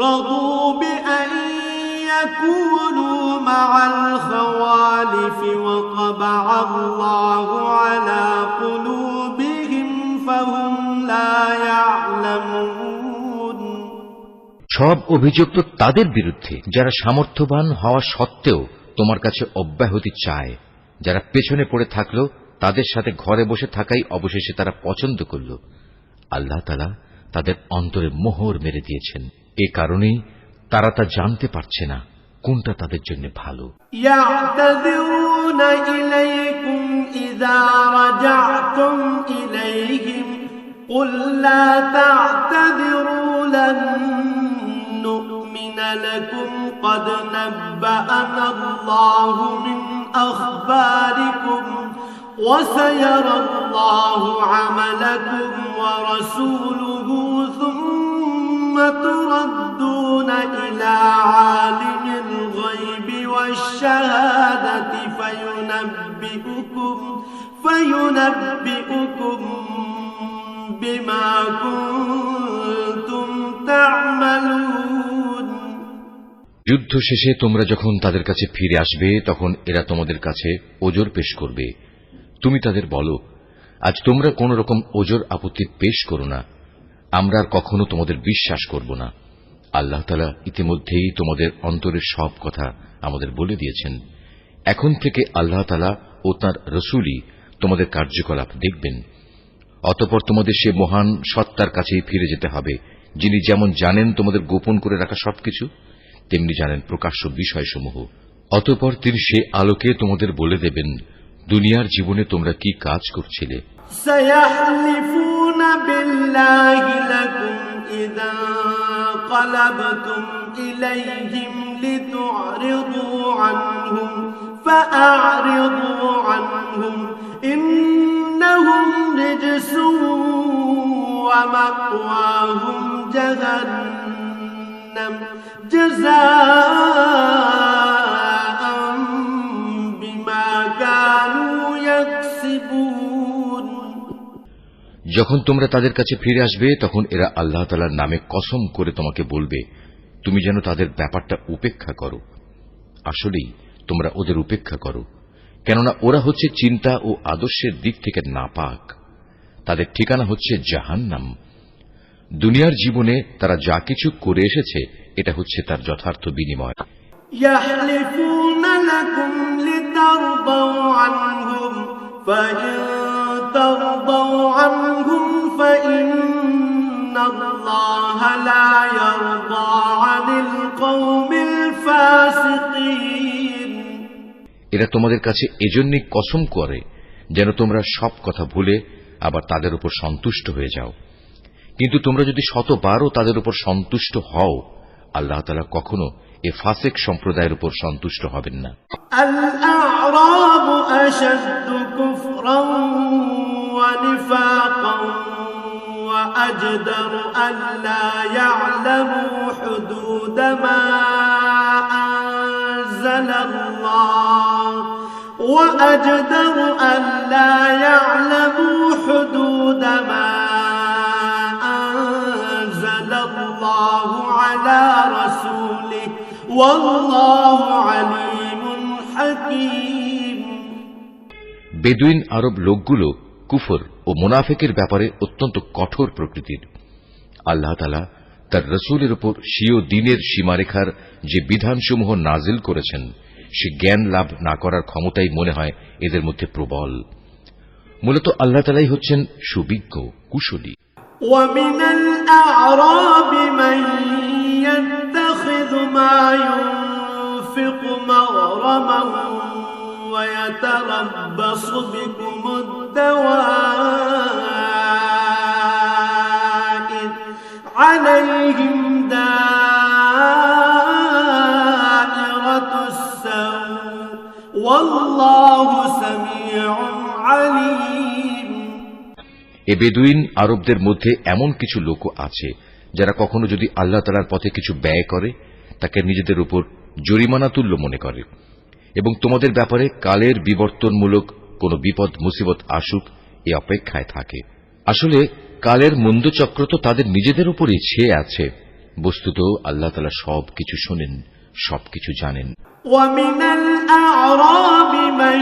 رضوا بأن يكونوا مع الخوالف وطبع الله على قلوبهم فهم لا يعلمون সব অভিযোগ তো তাদের বিরুদ্ধে যারা সামর্থ্যবান হওয়া সত্ত্বেও তোমার কাছে অব্যাহতি চায়, যারা পেছনে পড়ে থাকলো তাদের সাথে ঘরে বসে থাকাই অবশেষে তারা পছন্দ করল। আল্লাহ তাআলা তাদের অন্তরে মোহর মেরে দিয়েছেন। এ কারণেই তারা তা জানতে পারছে না কোনটা তাদের জন্য ভালো। يعتذرون إليكم إذا رجعتم إليهم قل لا تعتذروا لن نؤمن لكم قد نبأنا الله من أخباركم وسيرى الله عملكم ورسوله ثم تردون إلى عالم الغيب والشهادة فينبئكم بما كنتم تعملون যুদ্ধ শেষে তোমরা যখন তাদের কাছে ফিরে আসবে তখন এরা তোমাদের কাছে ওজর পেশ করবে। তুমি তাদের বলো, আজ তোমরা কোন রকম ওজর আপত্তি পেশ করো না, আমরা আর কখনো তোমাদের বিশ্বাস করব না। আল্লাহ তাআলা ইতিমধ্যেই তোমাদের অন্তরের সব কথা আমাদের বলে দিয়েছেন। এখন থেকে আল্লাহ তাআলা ও তাঁর রাসূলই তোমাদের কার্যকলাপ দেখবেন। অতঃপর তোমাদের সে মহান সত্তার কাছেই ফিরে যেতে হবে, যিনি যেমন জানেন তোমাদের গোপন করে রাখা সবকিছু, তেমনি জানেন প্রকাশ্য বিষয়সমূহ। অতঃপর তিনি সে আলোকে তোমাদের বলে দেবেন দুনিয়ার জীবনে তোমরা কি কাজ করছিলে। سيحلفون بالله لكم إذا انقلبتم إليهم لتعرضوا عنهم فأعرضوا عنهم إنهم رجس ومأواهم جهنم جزاء بما كانوا يكسبون যখন তোমরা তাদের কাছে ফিরে আসবে তখন এরা আল্লাহ তাআলার নামে কসম করে তোমাকে বলবে তুমি যেন তাদের ব্যাপারটা উপেক্ষা করো। আসলেই তোমরা ওদের উপেক্ষা করো, কেননা ওরা হচ্ছে চিন্তা ও আদর্শের দিক থেকে নাপাক। তাদের ঠিকানা হচ্ছে জাহান্নাম। দুনিয়ার জীবনে তারা যা কিছু করে এসেছে এটা হচ্ছে তার যথার্থ বিনিময়। يحلفون لكم لترضوا عنهم فإن ترضوا عنهم فإن الله لا يرضى عن القوم الفاسقين এরা তোমাদের কাছে এজন্যই কসম করে যেন তোমরা সব কথা ভুলে আবার তাদের উপর সন্তুষ্ট হয়ে যাও। কিন্তু তোমরা যদি শতবারও তাদের উপর সন্তুষ্ট হও, আল্লাহ তাআলা কখনো এ ফাসিক সম্প্রদায়ের উপর সন্তুষ্ট হবেন না। الأعراب أشد كفرا ونفاقا وأجدر ألا يعلموا حدود ما أنزل الله وأجدر ألا يعلموا حدود ما أنزل الله على رسوله والله عليم حكيم বেদুইন আরব লোকগুলো কুফর ও মুনাফিকের ব্যাপারে অত্যন্ত কঠোর প্রকৃতির। আল্লাহ তাআলা তার রাসূলের উপর স্বীয় দ্বীনের সীমারেখার যে বিধানসমূহ নাজিল করেছেন সে জ্ঞান লাভ না করার ক্ষমতাই মনে হয় এদের মধ্যে প্রবল। মূলত আল্লাহ তাআলাই হচ্ছেন সুবিজ্ঞ, কুশলী। ومن الأعراب من يتخذ ما ينفق مغرما ويتربص بكم الدوائر عليهم دائرة السوء والله سميع عليم। এ বেদুইন আরবদের মধ্যে এমন কিছু লোক আছে যারা কখনো যদি আল্লাহ তাআলার পথে কিছু ব্যয় করে তাকে নিজেদের উপর জরিমানা তুল্য মনে করে এবং তোমাদের ব্যাপারে কালের বিবর্তনমূলক কোন বিপদ মুসিবত আসুক এ অপেক্ষায় থাকে। আসলে কালের মন্দচক্র তো তাদের নিজেদের উপরই ছেয়ে আছে। বস্তুত আল্লাহ তাআলা সবকিছু শোনেন, সবকিছু জানেন। ومن الأعراب من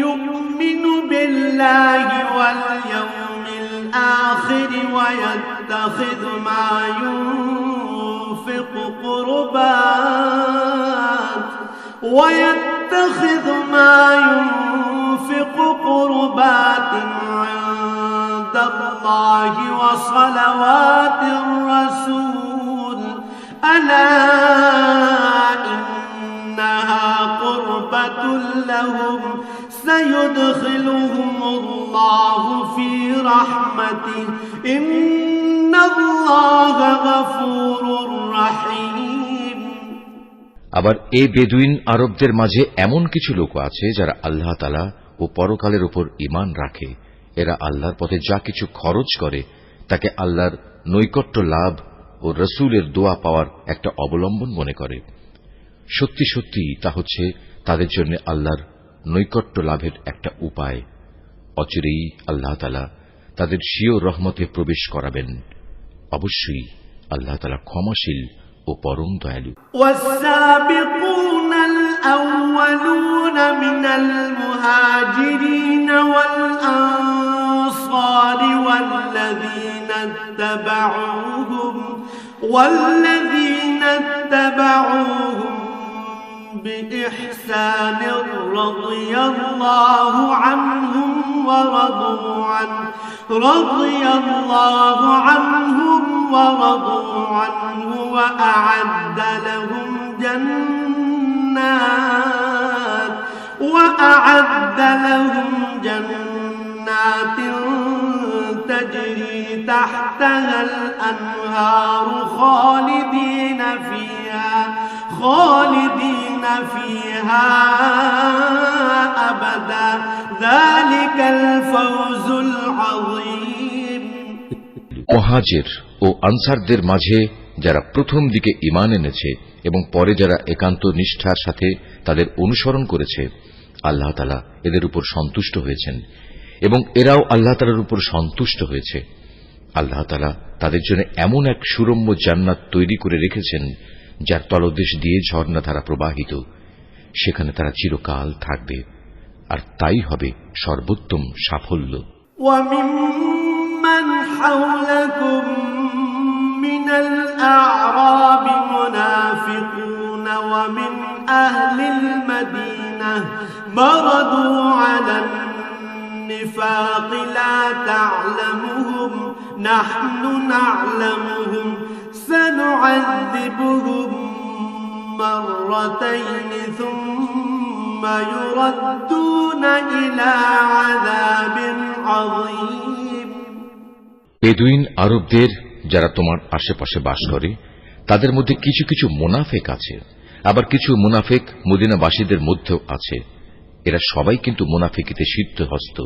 يؤمن بالله واليوم الآخر ويتخذ ما ينفق قربات عند الله وصلوات الرسول ألا إنها قربة لهم سيدخلهم الله في رحمته إن الله غفور رحيم। আবার এই বেদুইন আরবদের মাঝে এমন কিছু লোক আছে যারা আল্লাহ তাআলা ও পরকালের উপর ঈমান রাখে। এরা আল্লাহর পথে যা কিছু খরচ করে তাকে আল্লাহর নৈকট্য লাভ ও রাসূলের দোয়া পাওয়ার একটা অবলম্বন মনে করে। সত্যি সত্যি তা হচ্ছে তাদের জন্য আল্লাহর নৈকট্য লাভের একটা উপায়। অচিরেই আল্লাহ তাআলা তাদের স্বীয় রহমতে প্রবেশ করাবেন। অবশ্যই আল্লাহ তাআলা ক্ষমাশীল ও পরম দয়ালু। والسابقون الأولون من المهاجرين والأنصار والذين اتبعوهم بإحسان رضي الله عنهم ورضوا عنه وأعد لهم جنات تجري تحتها الأنهار خالدين فيها أبدا ذلك الفوز العظيم। মুহাজির ও আনসারদের মাঝে যারা প্রথম দিকে ঈমান এনেছে এবং পরে যারা একান্ত নিষ্ঠার সাথে তাদের অনুসরণ করেছে, আল্লাহ তাআলা এদের উপর সন্তুষ্ট হয়েছেন এবং এরাও আল্লাহ তাআলার উপর সন্তুষ্ট হয়েছে। আল্লাহ তাআলা তাদের জন্য এমন এক সুরম্য জান্নাত তৈরি করে রেখেছেন যার তলদেশ দিয়ে ঝর্ণাধারা প্রবাহিত। সেখানে তারা চিরকাল থাকবে, আর তাই হবে সর্বোত্তম সাফল্য। وممن حولكم من الأعراب منافقون ومن أهل المدينة مردوا على النفاق لا تعلمهم نحن نعلمهم سنعذبهم مرتين ثم يردون إلى عذاب عظيم। বেদুইন আরবদের যারা তোমার আশেপাশে বাস করে তাদের মধ্যে কিছু কিছু মুনাফিক আছে, আবার কিছু মুনাফিক মদিনাবাসীদের মধ্যেও আছে। এরা সবাই কিন্তু মুনাফিকিতে সিদ্ধহস্ত।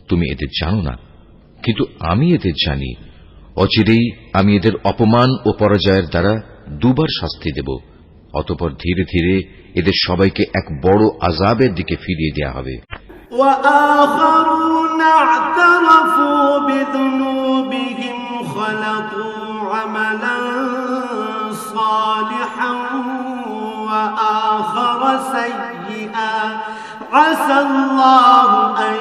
তুমি এদের জানো না, কিন্তু আমি এদের জানি। অচিরেই আমি এদের অপমান ও পরাজয়ের দ্বারা দুবার শাস্তি দেব। অতঃপর ধীরে ধীরে এদের সবাইকে এক বড় আযাবের দিকে ফিরিয়ে দেয়া হবে। وآخرون اعترفوا بذنوبهم خلقوا عملا صالحا وآخر سيئا عسى الله أن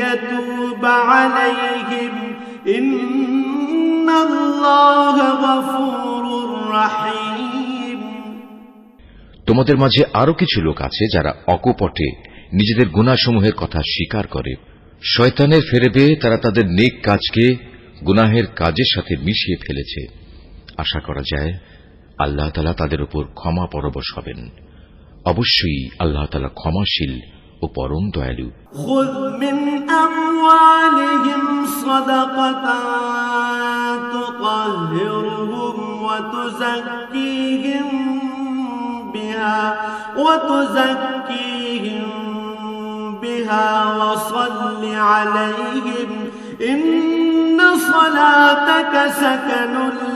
يتوب عليهم إن الله غفور رحيم। তোমাদের মাঝে আরো কিছু লোক আছে যারা অকপটে নিজেদের গুনাহসমূহের কথা স্বীকার করে। শয়তানের ফেরেবে তারা তাদের নেক কাজকে গুনাহের কাজের সাথে মিশিয়ে ফেলেছে। আশা করা যায় আল্লাহ তাআলা তাদের উপর ক্ষমা পরবশ হবেন। অবশ্যই আল্লাহ তাআলা ক্ষমাশীল ও পরম দয়ালু। خذ من أموالهم صدقة تطهرهم وتزكيهم بها وصل عليهم إن صلاتك سكن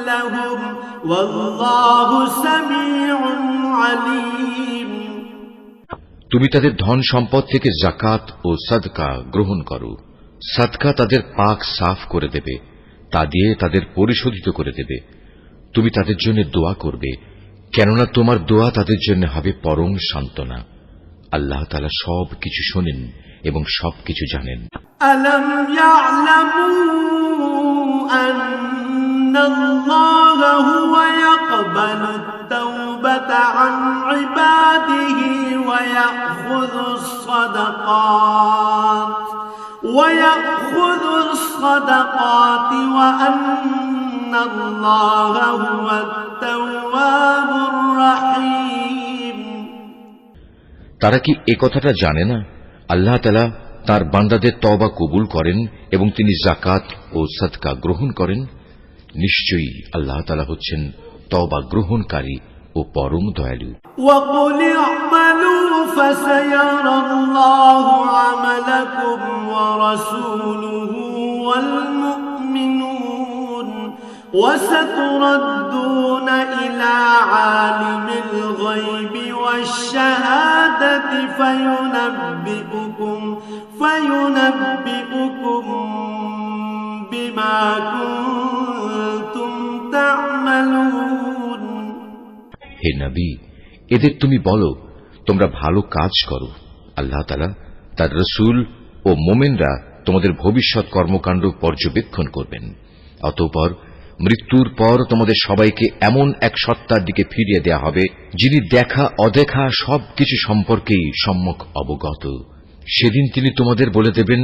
لهم والله سميع عليم। তুমি তাদের ধন সম্পদ থেকে যাকাত ও সাদকা গ্রহণ করো। সাদকা তাদের পাক সাফ করে দেবে, তা দিয়ে তাদের পরিশোধিত করে দেবে। তুমি তাদের জন্য দোয়া করবে, কেননা তোমার দোয়া তাদের জন্য হবে পরম সান্ত্বনা। আল্লাহ তাআলা সব কিছু শোনেন এবং সবকিছু জানেন। ألم يعلموا أن الله هو يقبل التوبة عن عباده ويأخذ الصدقات وأن الله هو التواب الرحيم। তারা কি এ কথাটা জানে না আল্লাহ তাআলা তার বান্দাদের তওবা কবুল করেন এবং তিনি যাকাত ও সাদকা গ্রহণ করেন? নিশ্চয়ই আল্লাহ তাআলা হচ্ছেন তওবা গ্রহণকারী ও পরম দয়ালু। وقل اعملوا فسيرى الله عملكم ورسوله والمؤمنون وستردون إلى عالم الغيب والشهادة فينبئكم بما كنتم تعملون। হে নবী, এদের তুমি বলো তোমরা ভালো কাজ করো, আল্লাহ তাআলা তার রাসূল ও মুমিনরা তোমাদের ভবিষ্যৎ কর্মকাণ্ড পর্যবেক্ষণ করবেন। অতঃপর মৃত্যুর পর তোমাদের সবাইকে এমন এক সত্তার দিকে ফিরিয়ে দেয়া হবে যিনি দেখা অদেখা সবকিছু সম্পর্কেই সম্যক অবগত। সেদিন তিনি তোমাদের বলে দেবেন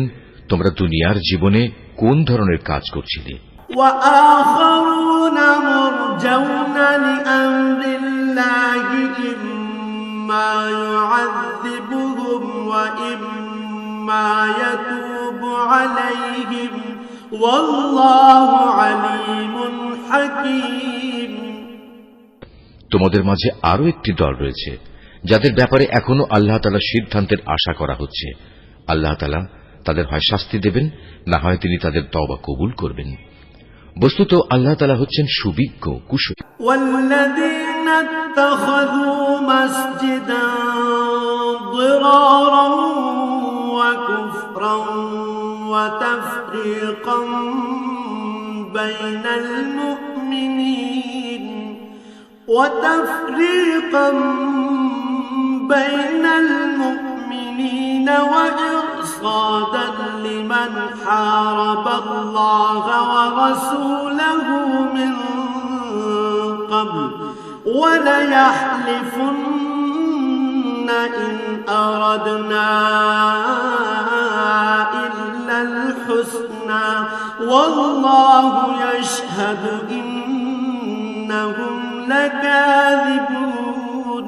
তোমরা দুনিয়ার জীবনে কোন ধরনের কাজ করছিলে। وآخرون مرجون لأمر الله إما يعذبهم وإما يتوب عليهم والله عليم حكيم। তোমাদের মাঝে আরো একটি দল রয়েছে যাদের ব্যাপারে এখনো আল্লাহ তাআলার সিদ্ধান্তের আশা করা হচ্ছে। আল্লাহ তাআলা তাদের হয় শাস্তি দেবেন, না হয় তিনি তাদের তওবা কবুল করবেন। বস্তুত আল্লাহ তাআলা হচ্ছেন সুবিজ্ঞ কুশলী। والذين اتخذوا مسجدا ضرارا وكفرا وتفريقا بين المؤمنين وإرصادا لمن حارب الله ورسوله من قبل وليحلفن إن أردنا إلا الحسنى والله يشهد إنهم لكاذبون।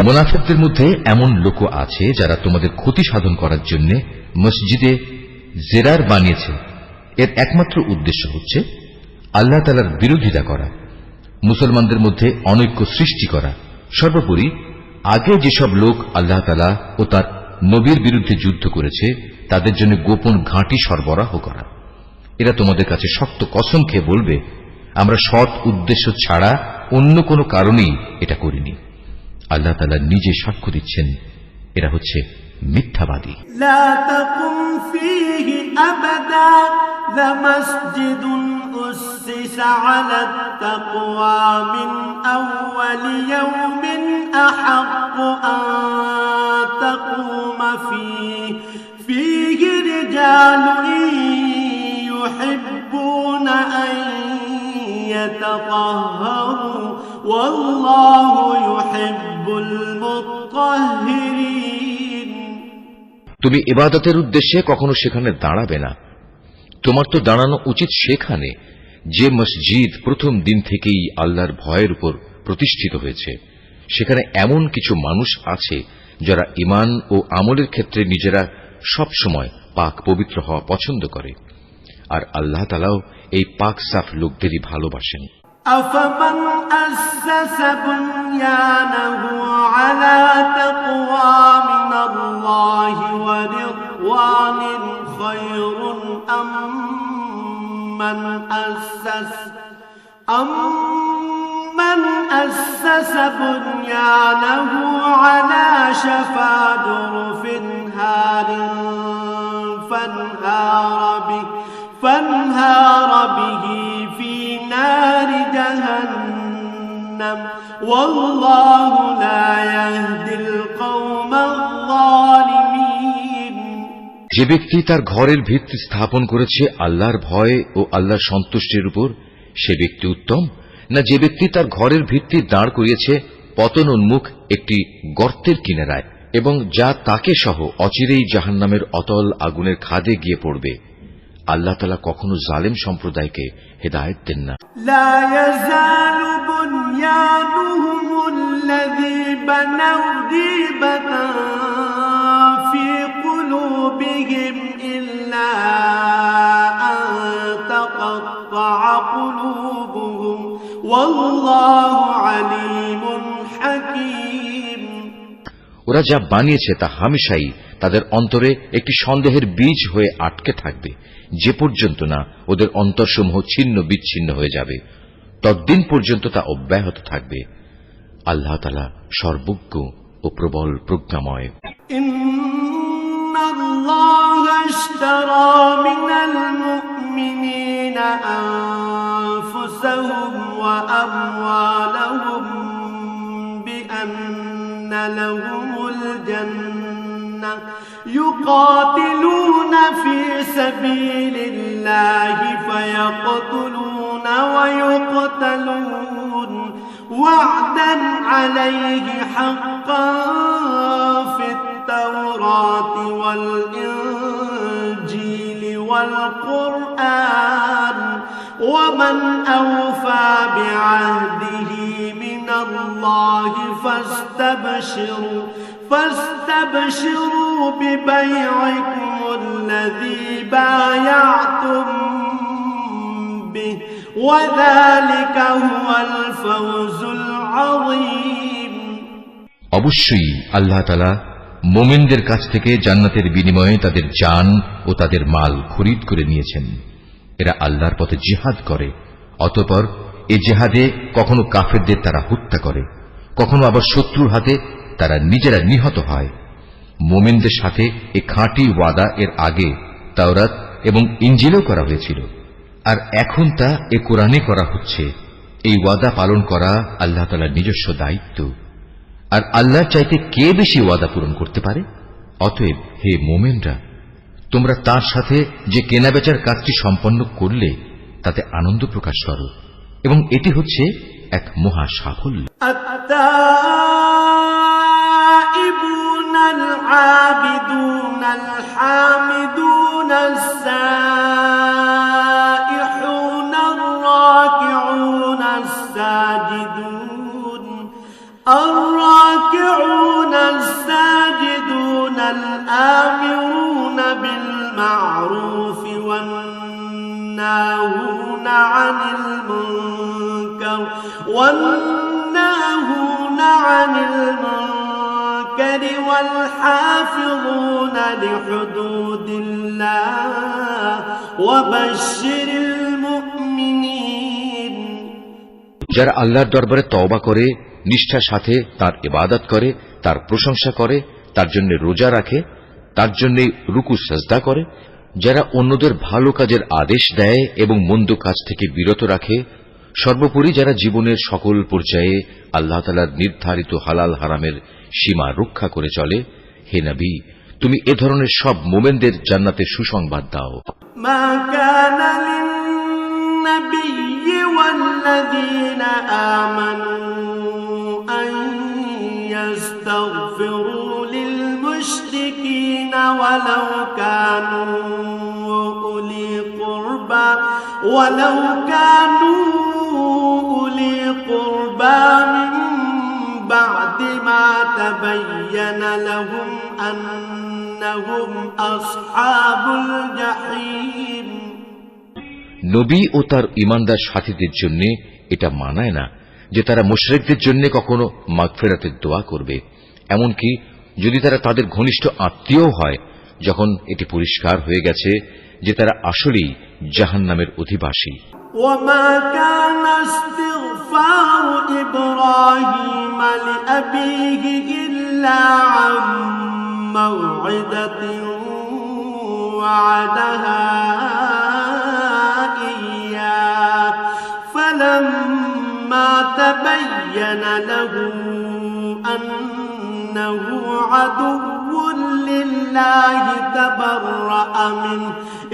মুনাফিকদের মধ্যে এমন লোক আছে যারা তোমাদের ক্ষতি সাধন করার জন্য মসজিদে জেরার বানিয়েছে। এর একমাত্র উদ্দেশ্য হচ্ছে আল্লাহ তাআলার বিরোধিতা করা, মুসলমানদের মধ্যে অনৈক্য সৃষ্টি করা। সর্বোপরি আগে যেসব লোক আল্লাহ তাআলা ও তার নবীর বিরুদ্ধে যুদ্ধ করেছে তাদের জন্য গোপন ঘাঁটি সরবরাহ করা। এরা তোমাদের কাছে শক্ত কসম খেয়ে বলবে আমরা সৎ উদ্দেশ্য ছাড়া অন্য কোনো কারণেই এটা করিনি। আল্লাহ তাআলা নিজে সাক্ষ্য দিচ্ছেন এরা হচ্ছে মিথ্যাবাদী। لا تقم فيه أبدا لمسجد أسس على التقوى من أول يوم أحق أن تقوم فيه رجال يحبون أن يتطهروا والله يحب المطهرين। তুমি ইবাদতের উদ্দেশ্যে কখনো সেখানে দাঁড়াবে না। তোমার তো দাঁড়ানো উচিত সেখানে যে মসজিদ প্রথম দিন থেকেই আল্লাহর ভয়ের উপর প্রতিষ্ঠিত হয়েছে। সেখানে এমন কিছু মানুষ আছে যারা ঈমান ও আমলের ক্ষেত্রে নিজেরা সব সময় পাক পবিত্র হওয়া পছন্দ করে, আর আল্লাহ তাআলাও এই পাক সাফ লোকদেরই ভালোবাসেন। أفمن أسس بنيانه على تقوى من الله ورضوان خير أم من أسس بنيانه على شفا جرف هار فانهار به في نار جهنم والله لا يهدي القوم الظالمين। যে ব্যক্তি তার ঘরের ভিত্তি স্থাপন করেছে আল্লাহর ভয় ও আল্লাহর সন্তুষ্টির উপর, সে ব্যক্তি উত্তম, না যে ব্যক্তি তার ঘরের ভিত্তি দাঁড় করিয়েছে পতন উন্মুখ একটি গর্তের কিনারায় এবং যা তাকে সহ অচিরেই জাহান্নামের অতল আগুনের খাদে গিয়ে পড়বে। আল্লাহ তাআলা কখনো জালেম সম্প্রদায়কে হেদায়েত দেন না। লা ইয়াজালু বুনয়ানুহুম আল্লাযী বানাউ রিবাতান ফি কুলুবিহিম ইল্লা আন তাকাত্তাআ কুলুবুহুম ওয়াল্লাহু আলীমুন হাকীম। ওরা যা বানিয়েছে তা হামেশাই তাদের অন্তরে একটি সন্দেহের বীজ হয়ে আটকে থাকবে, যে পর্যন্ত না ওদের অন্তরসমূহ ছিন্ন বিচ্ছিন্ন হয়ে যাবে, ততদিন পর্যন্ত তা অব্যাহত থাকবে। আল্লাহ তাআলা সর্বজ্ঞ ও প্রবল প্রজ্ঞাময়। ইন্নাল্লাহা ইশতারা মিনাল মুমিনিনা আনফুসাহুম ওয়া আমওয়ালাহুম বিআন্না লাহুমুল জান্নাহ يقاتلون في سبيل الله فيقتلون ويقتلون وعدا عليه حقا في التوراة والإنجيل والقرآن ومن أوفى بعهده من الله فاستبشروا ببيعكم الذي بايعتم به وذلك هو الفوز العظيم। অবশ্যই আল্লাহ তাআলা মুমিনদের কাছ থেকে জান্নাতের বিনিময়ে তাদের জান ও তাদের মাল খরিদ করে নিয়েছেন। এরা আল্লাহর পথে জিহাদ করে, অতঃপর এ জিহাদে কখনো কাফেরদের তারা হত্যা করে, কখনো আবার শত্রুর হাতে তারা নিজেরা নিহত হয়। মুমিনদের সাথে এ খাঁটি ওয়াদা এর আগে তাওরাত এবং ইনজিলেও করা হয়েছিল, আর এখন তা এ কোরআনে করা হচ্ছে। এই ওয়াদা পালন করা আল্লাহ তাআলার নিজস্ব দায়িত্ব, আর আল্লাহর চাইতে কে বেশি ওয়াদা পূরণ করতে পারে? অতএব হে মুমিনরা, তোমরা তার সাথে যে কেনাবেচার কাজটি সম্পন্ন করলে তাতে আনন্দ প্রকাশ করো, এবং এটি হচ্ছে এক মহা সাফল্য। العابدون الحامدون السائحون الراكعون الساجدون الآمرون بالمعروف والناهون عن المنكر والحافظون لحدود الله وبشر المؤمنين। যারা আল্লাহর দরবারে তওবা করে, নিষ্ঠার সাথে তার ইবাদত করে, তার প্রশংসা করে, তার জন্য রোজা রাখে, তার জন্য রুকু সাজদা করে, যারা অন্যদের ভালো কাজের আদেশ দেয় এবং মন্দ কাজ থেকে বিরত রাখে, সর্বোপরি যারা জীবনের সকল পর্যায়ে আল্লাহ তাআলার নির্ধারিত হালাল হারামের সীমা রক্ষা করে চলে, হে নবী, তুমি এ ধরনের সব মুমিনদের জান্নাতের সুসংবাদ দাও। মা কানা লিন-নাবিয়্যি ওয়াল্লাযীনা আমানু আন ইস্তাগফিরু লিল-মুশরিকিনা ولو كانوا أولي قربى من بعد ما تبين لهم أنهم أصحاب الجحيم নবী ও তার ঈমানদার সাথীদের জন্য এটা মানায় না যে তারা মুশরিকদের জন্য কখনো মাগফিরাতের দোয়া করবে, এমনকি যদি তারা তাদের ঘনিষ্ঠ আত্মীয় হয়, যখন এটি পরিষ্কার হয়ে গেছে যে তারা আসলেই জাহান্নামের অধিবাসী। وما كان استغفار إبراهيم لأبيه إلا عن موعدة وعدها إياه فلما تبين له أنه عدو لله تبرأ منه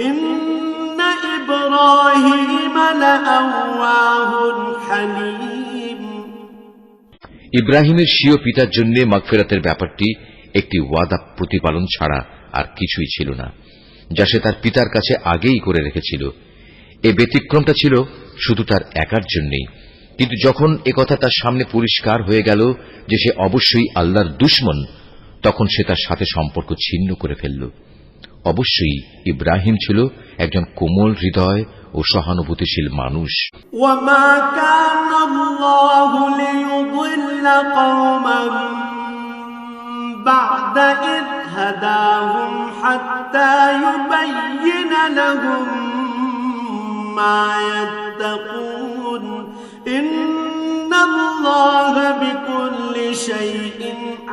إن إبراهيم لأواه حليم ইব্রাহিমের স্বীয় পিতার জন্য মাগফিরাতের ব্যাপারটি একটি ওয়াদা প্রতিপালন ছাড়া আর কিছুই ছিল না, যা সে তার পিতার কাছে আগেই করে রেখেছিল। এ ব্যতিক্রমটা ছিল শুধু তার একার জন্যই, কিন্তু যখন একথা তার সামনে পরিষ্কার হয়ে গেল যে সে অবশ্যই আল্লাহর দুশমন, তখন সে তার সাথে সম্পর্ক ছিন্ন করে ফেলল। অবশ্যই ইব্রাহিম ছিল একজন কোমল হৃদয় ও সহানুভূতিশীল মানুষ। وما كان الله ليضل قوما بعد إذ هداهم حتى يبين لهم ما يتقون إن الله بكل شيء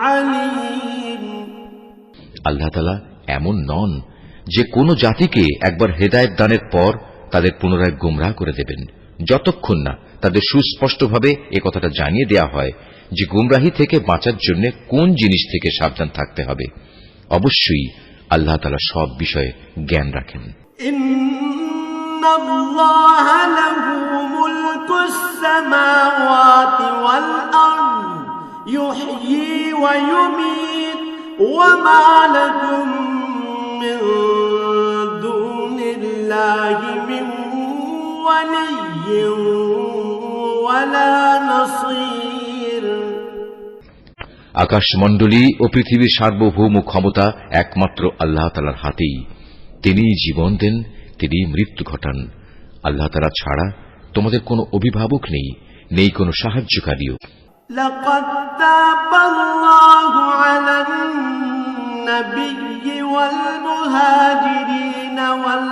عليم আল্লাহ তাআলা এমন নন যে কোন জাতিকে একবার হেদায়েত দানের পর তাদের পুনরায় গোমরাহ করে দেবেন, যতক্ষণ না তাদের সুস্পষ্টভাবে এ কথাটা জানিয়ে দেয়া হয় যে গোমরাহি থেকে বাঁচার জন্য কোন জিনিস থেকে সাবধান থাকতে হবে। অবশ্যই আল্লাহ তাআলা সব বিষয়ে জ্ঞান রাখেন। ইন্নাল্লাহ লাহু মুলকুস সামাওয়াতি ওয়াল আরদ ইউহয়ী ওয়া ইউমীত ওয়া মা লাকুম মিন দুনিল্লাহি মিন ওয়ালিয়্যিন ওয়ালা নাসীর। আকাশমণ্ডলী ও পৃথিবীর সার্বভৌম ক্ষমতা একমাত্র আল্লাহ তাআলার হাতেই। তিনিই জীবন দেন, তিনিই মৃত্যু ঘটান। আল্লাহ তাআলা ছাড়া তোমাদের কোনো অভিভাবক নেই, নেই কোনো সাহায্যকারীও। লাকাদ তাবাল্লাহু আলান নাবিয়্যি ওয়াল মুহাজিরিন ওয়াল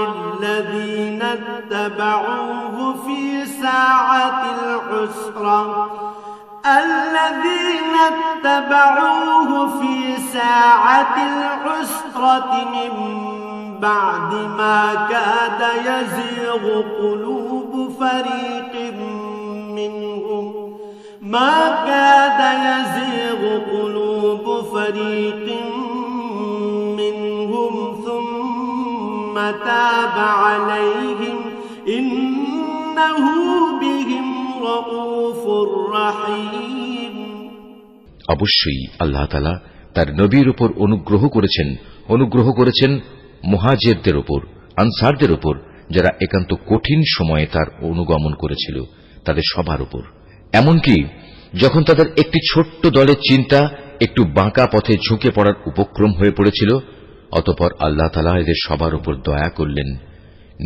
আনসারিল্লাযীনা ইত্তাবাউহু ফি সাআতিল উসরা الذين اتبعوه في ساعة العسرة من بعد ما كاد يزيغ قلوب فريق منهم ثم تاب عليهم إنه بهم رؤوف رحيم। অবশ্যই আল্লাহ তাআলা তার নবীর উপর অনুগ্রহ করেছেন মুহাজিরদের উপর, আনসারদের উপর, যারা একান্ত কঠিন সময়ে তার অনুগমন করেছিল, তাদের সবার উপর। এমনকি যখন তাদের একটি ছোট্ট দলের চিন্তা একটু বাঁকা পথে ঝুঁকে পড়ার উপক্রম হয়ে পড়েছিল, অতঃপর আল্লাহ তাআলা এদের সবার উপর দয়া করলেন।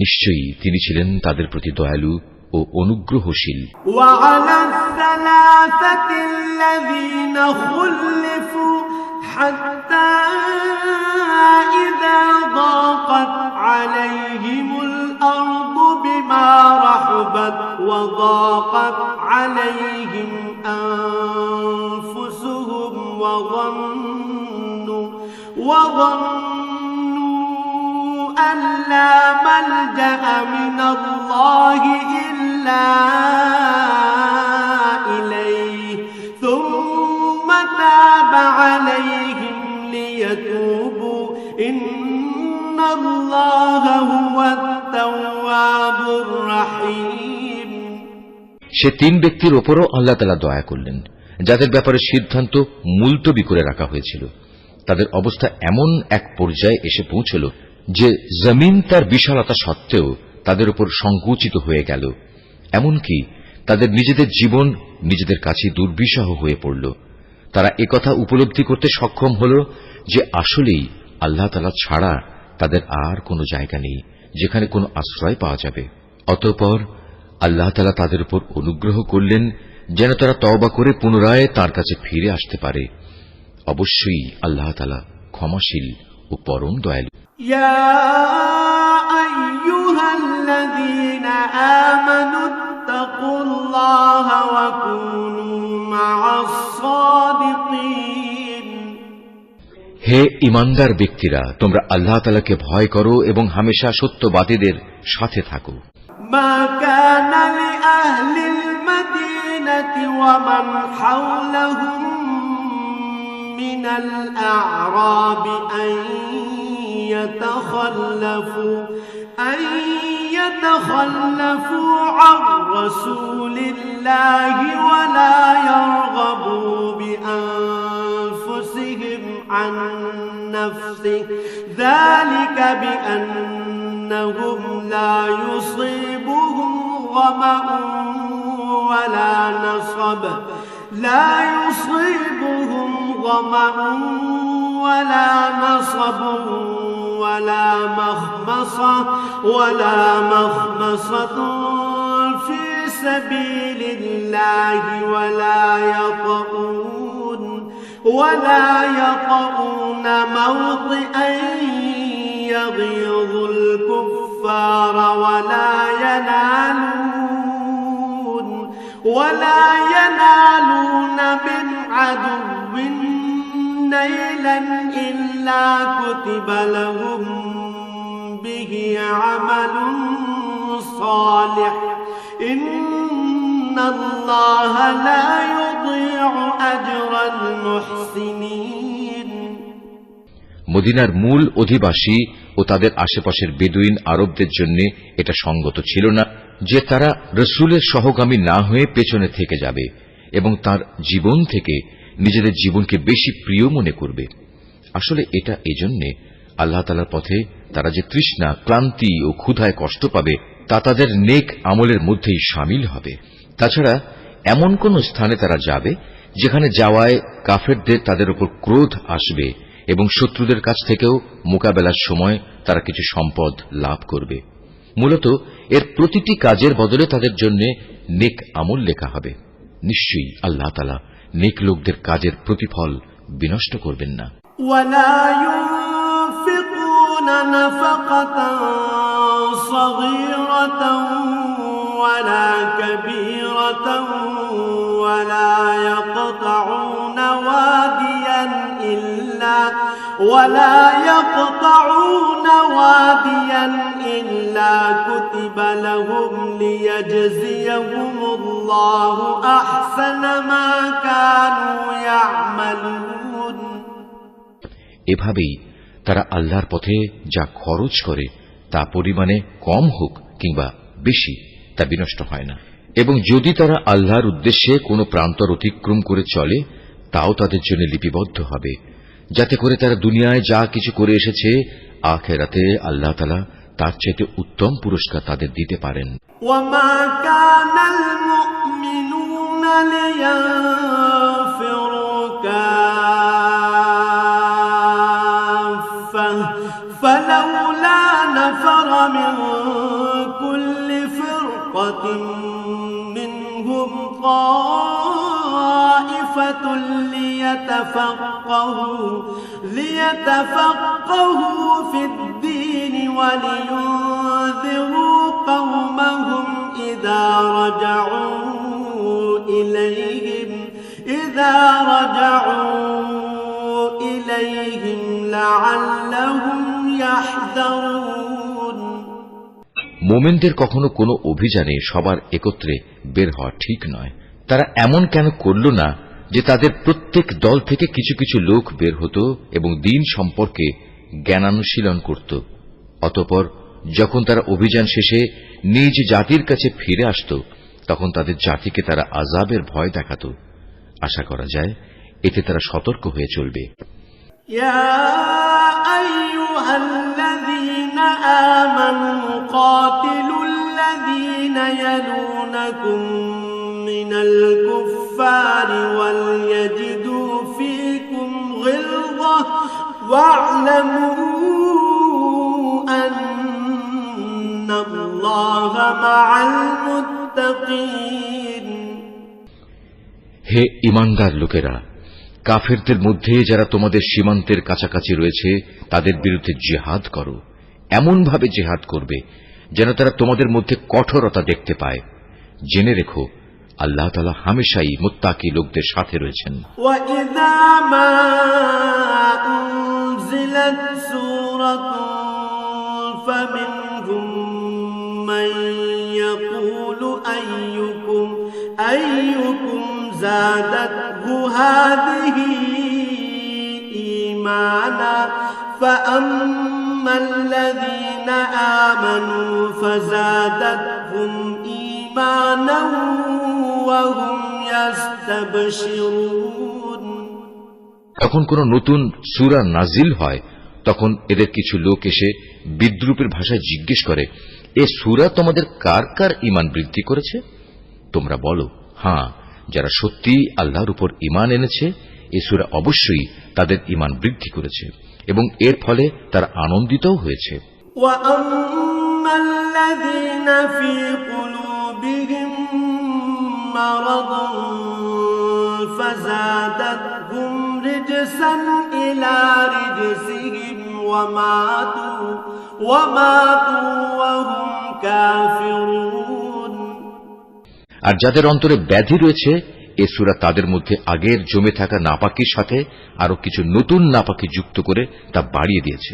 নিশ্চয়ই তিনি ছিলেন তাদের প্রতি দয়ালু ও অনুগ্রহশীল। وعلى الثلاثة الذين خلفوا حتى إذا ضاقت عليهم الأرض بما رحبت وضاقت عليهم أنفسهم وظنوا أن لا ملجأ من الله إلا إليه ثم تاب عليهم ليتوبوا إن الله هو التواب الرحيم। সে তিন ব্যক্তির ওপরও আল্লাহ তাআলা দয়া করলেন, যাদের ব্যাপারে সিদ্ধান্ত মুলতবি করে রাখা হয়েছিল। তাদের অবস্থা এমন এক পর্যায়ে এসে পৌঁছল যে জমিন তার বিশালতা সত্ত্বেও তাদের উপর সংকুচিত হয়ে গেল, এমনকি তাদের নিজেদের জীবন নিজেদের কাছে দুর্বিষহ হয়ে পড়ল। তারা একথা উপলব্ধি করতে সক্ষম হল যে আসলেই আল্লাহ তাআলা ছাড়া তাদের আর কোনো জায়গা নেই যেখানে কোনো আশ্রয় পাওয়া যাবে। অতঃপর আল্লাহ তাআলা তাদের উপর অনুগ্রহ করলেন যেন তারা তওবা করে পুনরায় তাঁর কাছে ফিরে আসতে পারে। অবশ্যই আল্লাহ তাআলা ক্ষমাশীল ও পরম দয়ালু। ইয়া আইয়ুহাল্লাযীনা আমানু ইত্তাকুল্লাহা ওয়া কুনু মা'আস সাদিকিন। হে ঈমানদার ব্যক্তিরা, তোমরা আল্লাহ তাআলাকে ভয় করো এবং হামেশা সত্যবাদীদের সাথে থাকো। মা কানা লিআহলিল মাদিনাতি ওয়া মান হাওলাহুম মিনাল আ'রাবি يتخلفوا عن رسول الله ولا يرغبوا بأنفسهم عن نفسه ذلك بأنهم لا يصيبهم ظمأ ولا نصب ولا مخمصة في سبيل الله ولا يطؤون موطئا يغيظ الكفار ولا ينالون من عدو نيلا إلا كتب لهم به عمل صالح إن الله لا يضيع أجر المحسنين। মদিনার মূল অধিবাসী ও তাদের আশেপাশের বেদুইন আরবদের জন্য এটা সঙ্গত ছিল না যে তারা রসুলের সহগামী না হয়ে পেছনে থেকে যাবে এবং তার জীবন থেকে নিজেদের জীবনকে বেশি প্রিয় মনে করবে। আসলে এটা এজন্যে আল্লাহ তাআলার পথে তারা যে তৃষ্ণা, ক্লান্তি ও ক্ষুধায় কষ্ট পাবে তা তাদের নেক আমলের মধ্যেই শামিল হবে। তাছাড়া এমন কোন স্থানে তারা যাবে যেখানে যাওয়ায় কাফেরদের তাদের উপর ক্রোধ আসবে এবং শত্রুদের কাছ থেকেও মোকাবেলার সময় তারা কিছু সম্পদ লাভ করবে। মূলত এর প্রতিটি কাজের বদলে তাদের জন্য নেক আমল লেখা হবে। নিশ্চয়ই আল্লাহ তাআলা নেক লোকদের কাজের প্রতিফল বিনষ্ট করবেন না। ولا ينفقون نفقة صغيرة ولا كبيرة ولا يقطعون واديا إلا كتب لهم ليجزيهم الله أحسن ما كانوا يعملون। এভাবেই তারা আল্লাহর পথে যা খরচ করে তা পরিমাণে কম হোক কিংবা বেশি তা বিনষ্ট হয় না, এবং যদি তারা আল্লাহর উদ্দেশ্যে কোনো প্রান্তর অতিক্রম করে চলে তাও তাদের জন্য লিপিবদ্ধ হবে, যাতে করে তারা দুনিয়ায় যা কিছু করে এসেছে আখিরাতে আল্লাহ তাআলা তার চাইতে উত্তম পুরস্কার তাদের দিতে পারেন। وما كان المؤمنون لينفروا كافة فلولا نفر من كل فرقة منهم طائفة ليتفقهوا في الدين ولينذروا قومهم إذا رجعوا إليهم لعلهم يحذرون। মোমেনদের কখনো কোনো অভিযানে সবার একত্রে বের হওয়া ঠিক নয়। তারা এমন কেন করল না যে তাদের প্রত্যেক দল থেকে কিছু কিছু লোক বের হতো এবং দ্বীন সম্পর্কে জ্ঞানানুশীলন করত। অতঃপর যখন তারা অভিযান শেষে নিজ জাতির কাছে ফিরে আসত তখন তাদের জাতিকে তারা আযাবের ভয় দেখাত। আশা করা যায় এতে তারা সতর্ক হয়ে চলবে। يا أيها الذين آمنوا قاتلوا الذين يلونكم من الكفار وليجدوا فيكم غلظة واعلموا أن الله مع المتقين হে ঈমানদার লোকেরা, কাফেরদের মধ্যে যারা তোমাদের সীমান্তের কাছাকাছি রয়েছে তাদের বিরুদ্ধে জিহাদ করো। এমনভাবে জিহাদ করবে যেন তারা তোমাদের মধ্যে কঠোরতা দেখতে পায়। জেনে রেখো, আল্লাহ তাআলা হামেশাই মুত্তাকি লোকদের সাথে রয়েছেন। وَإِذَا مَا أُنزِلَتْ سُورَةٌ فَمِنْهُم مَّن يَقُولُ أَيُّكُمْ زَادَتْهُ هَٰذِهِ إِيمَانًا فَأَمَّا الَّذِينَ آمَنُوا فَزَادَتْهُمْ إِيمَانًا وَهُمْ يَسْتَبْشِرُونَ যখন কোন নতুন সূরা নাজিল হয় তখন এদের কিছু লোক এসে বিদ্রূপের ভাষায় জিজ্ঞেস করে, এ সূরা তোমাদের কার কার ঈমান বৃদ্ধি করেছে? তোমরা বলো, হ্যাঁ, যারা সত্যিই আল্লাহর উপর ঈমান এনেছে এ সূরা অবশ্যই তাদের ঈমান বৃদ্ধি করেছে এবং এর ফলে তারা আনন্দিতও হয়েছে। وَأَمَّا الَّذِينَ فِي قُلُوبِهِم مَّرَضٌ فَزَادَتْهُمْ رِجْسًا إِلَىٰ رِجْسِهِمْ وَمَاتُوا وَهُمْ كَافِرُونَ আর যাদের অন্তরে ব্যাধি রয়েছে এ সূরা তাদের মধ্যে আগের জমে থাকা নাপাকির সাথে আরো কিছু নতুন নাপাকি যুক্ত করে তা বাড়িয়ে দিয়েছে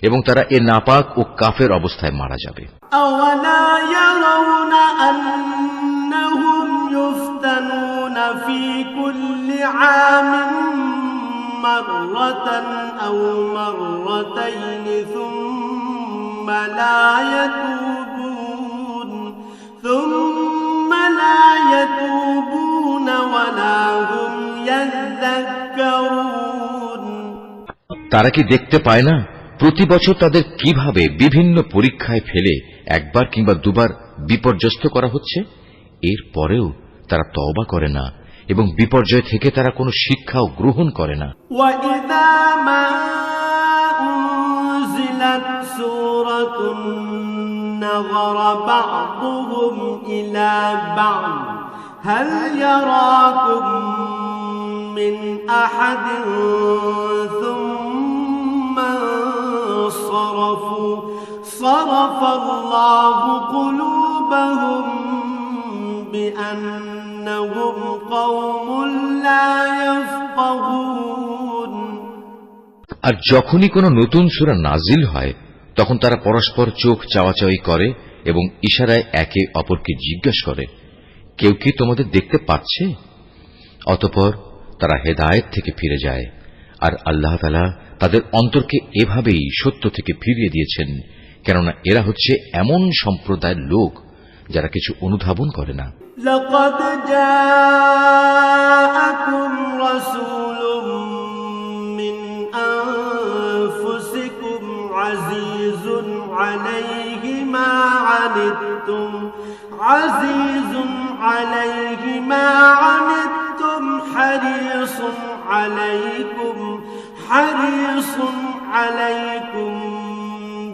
এবং তারা এ নাপাক ও কাফের অবস্থায় মারা যাবে। أَوَلَا يَرَوْنَ أَنَّهُمْ يُفْتَنُونَ فِي كُلِّ عَامٍ مَّرَّةً أَوْ مَرَّتَيْنِ ثُمَّ لا يتوبون ولا هم يذكرون তারা কি দেখতে পায় না প্রতি বছর তাদের কিভাবে বিভিন্ন পরীক্ষায় ফেলে একবার কিংবা দুবার বিপর্যস্ত করা হচ্ছে? এর পরেও তারা তওবা করে না এবং বিপর্যয় থেকে তারা কোনো শিক্ষাও গ্রহণ করে না। وَإِذَا مَا أُنزِلَتْ سُورَةٌ نَظَرَ بَعْضُهُمْ إِلَى بَعْضٍ هَلْ يَرَاكُم مِّنْ أَحَدٍ ثُمَّ انصَرَفُوا صَرَفَ اللَّهُ قُلُوبَهُم بِأَنَّهُمْ قَوْمٌ لَّا يَفْقَهُونَ আর যখনই কোনো নতুন সূরা নাজিল হয় তখন তারা পরস্পর চোখ চাওয়াচাওয়ি করে এবং ইশারায় একে অপরকে জিজ্ঞাসা করে, কেউ কি তোমাদের দেখতে পাচ্ছে? অতঃপর তারা হেদায়েত থেকে ফিরে যায় আর আল্লাহ তাআলা তাদের অন্তরকে এভাবেই সত্য থেকে ফিরিয়ে দিয়েছেন, কেননা এরা হচ্ছে এমন সম্প্রদায়ের লোক যারা কিছু অনুধাবন করে না। لقد جاءكم رسول من أنفسكم عزيز عليه ما عنتم حريص عليكم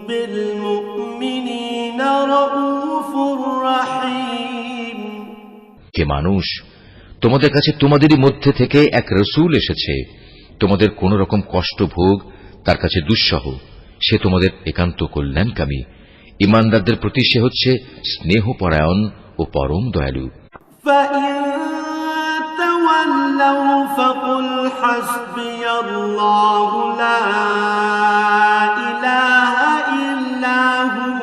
بالمؤمنين رؤوف رحيم কে মানুষ, তোমাদের কাছে তোমাদেরই মধ্যে থেকে এক রসূল এসেছে, তোমাদের কোন রকম কষ্ট ভোগ তার কাছে দুঃসহ, সে তোমাদের একান্ত কল্যাণকামী। ঈমানদারদের প্রতি সে হচ্ছে স্নেহপরায়ণ ও পরম দয়ালু। فإن تولوا فقل حسبي الله لا إله إلا هو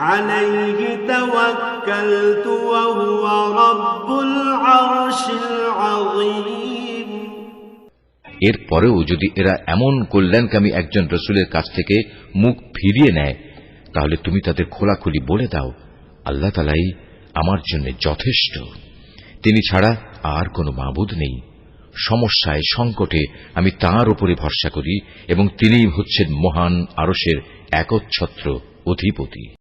عليه توكلت وهو رب العرش العظيم এরপরেও যদি এরা এমন কল্যাণকামী একজন রসূলের কাছ থেকে মুখ ফিরিয়ে নেয় তাহলে তুমি তাদের খোলাখুলি বলে দাও, আল্লাহ তাআলাই আমার জন্য যথেষ্ট, তিনি ছাড়া আর কোনো মাবুদ নেই, সমস্যায় সংকটে আমি তাঁর উপরে ভরসা করি এবং তিনিই হচ্ছেন মহান আরশের একচ্ছত্র অধিপতি।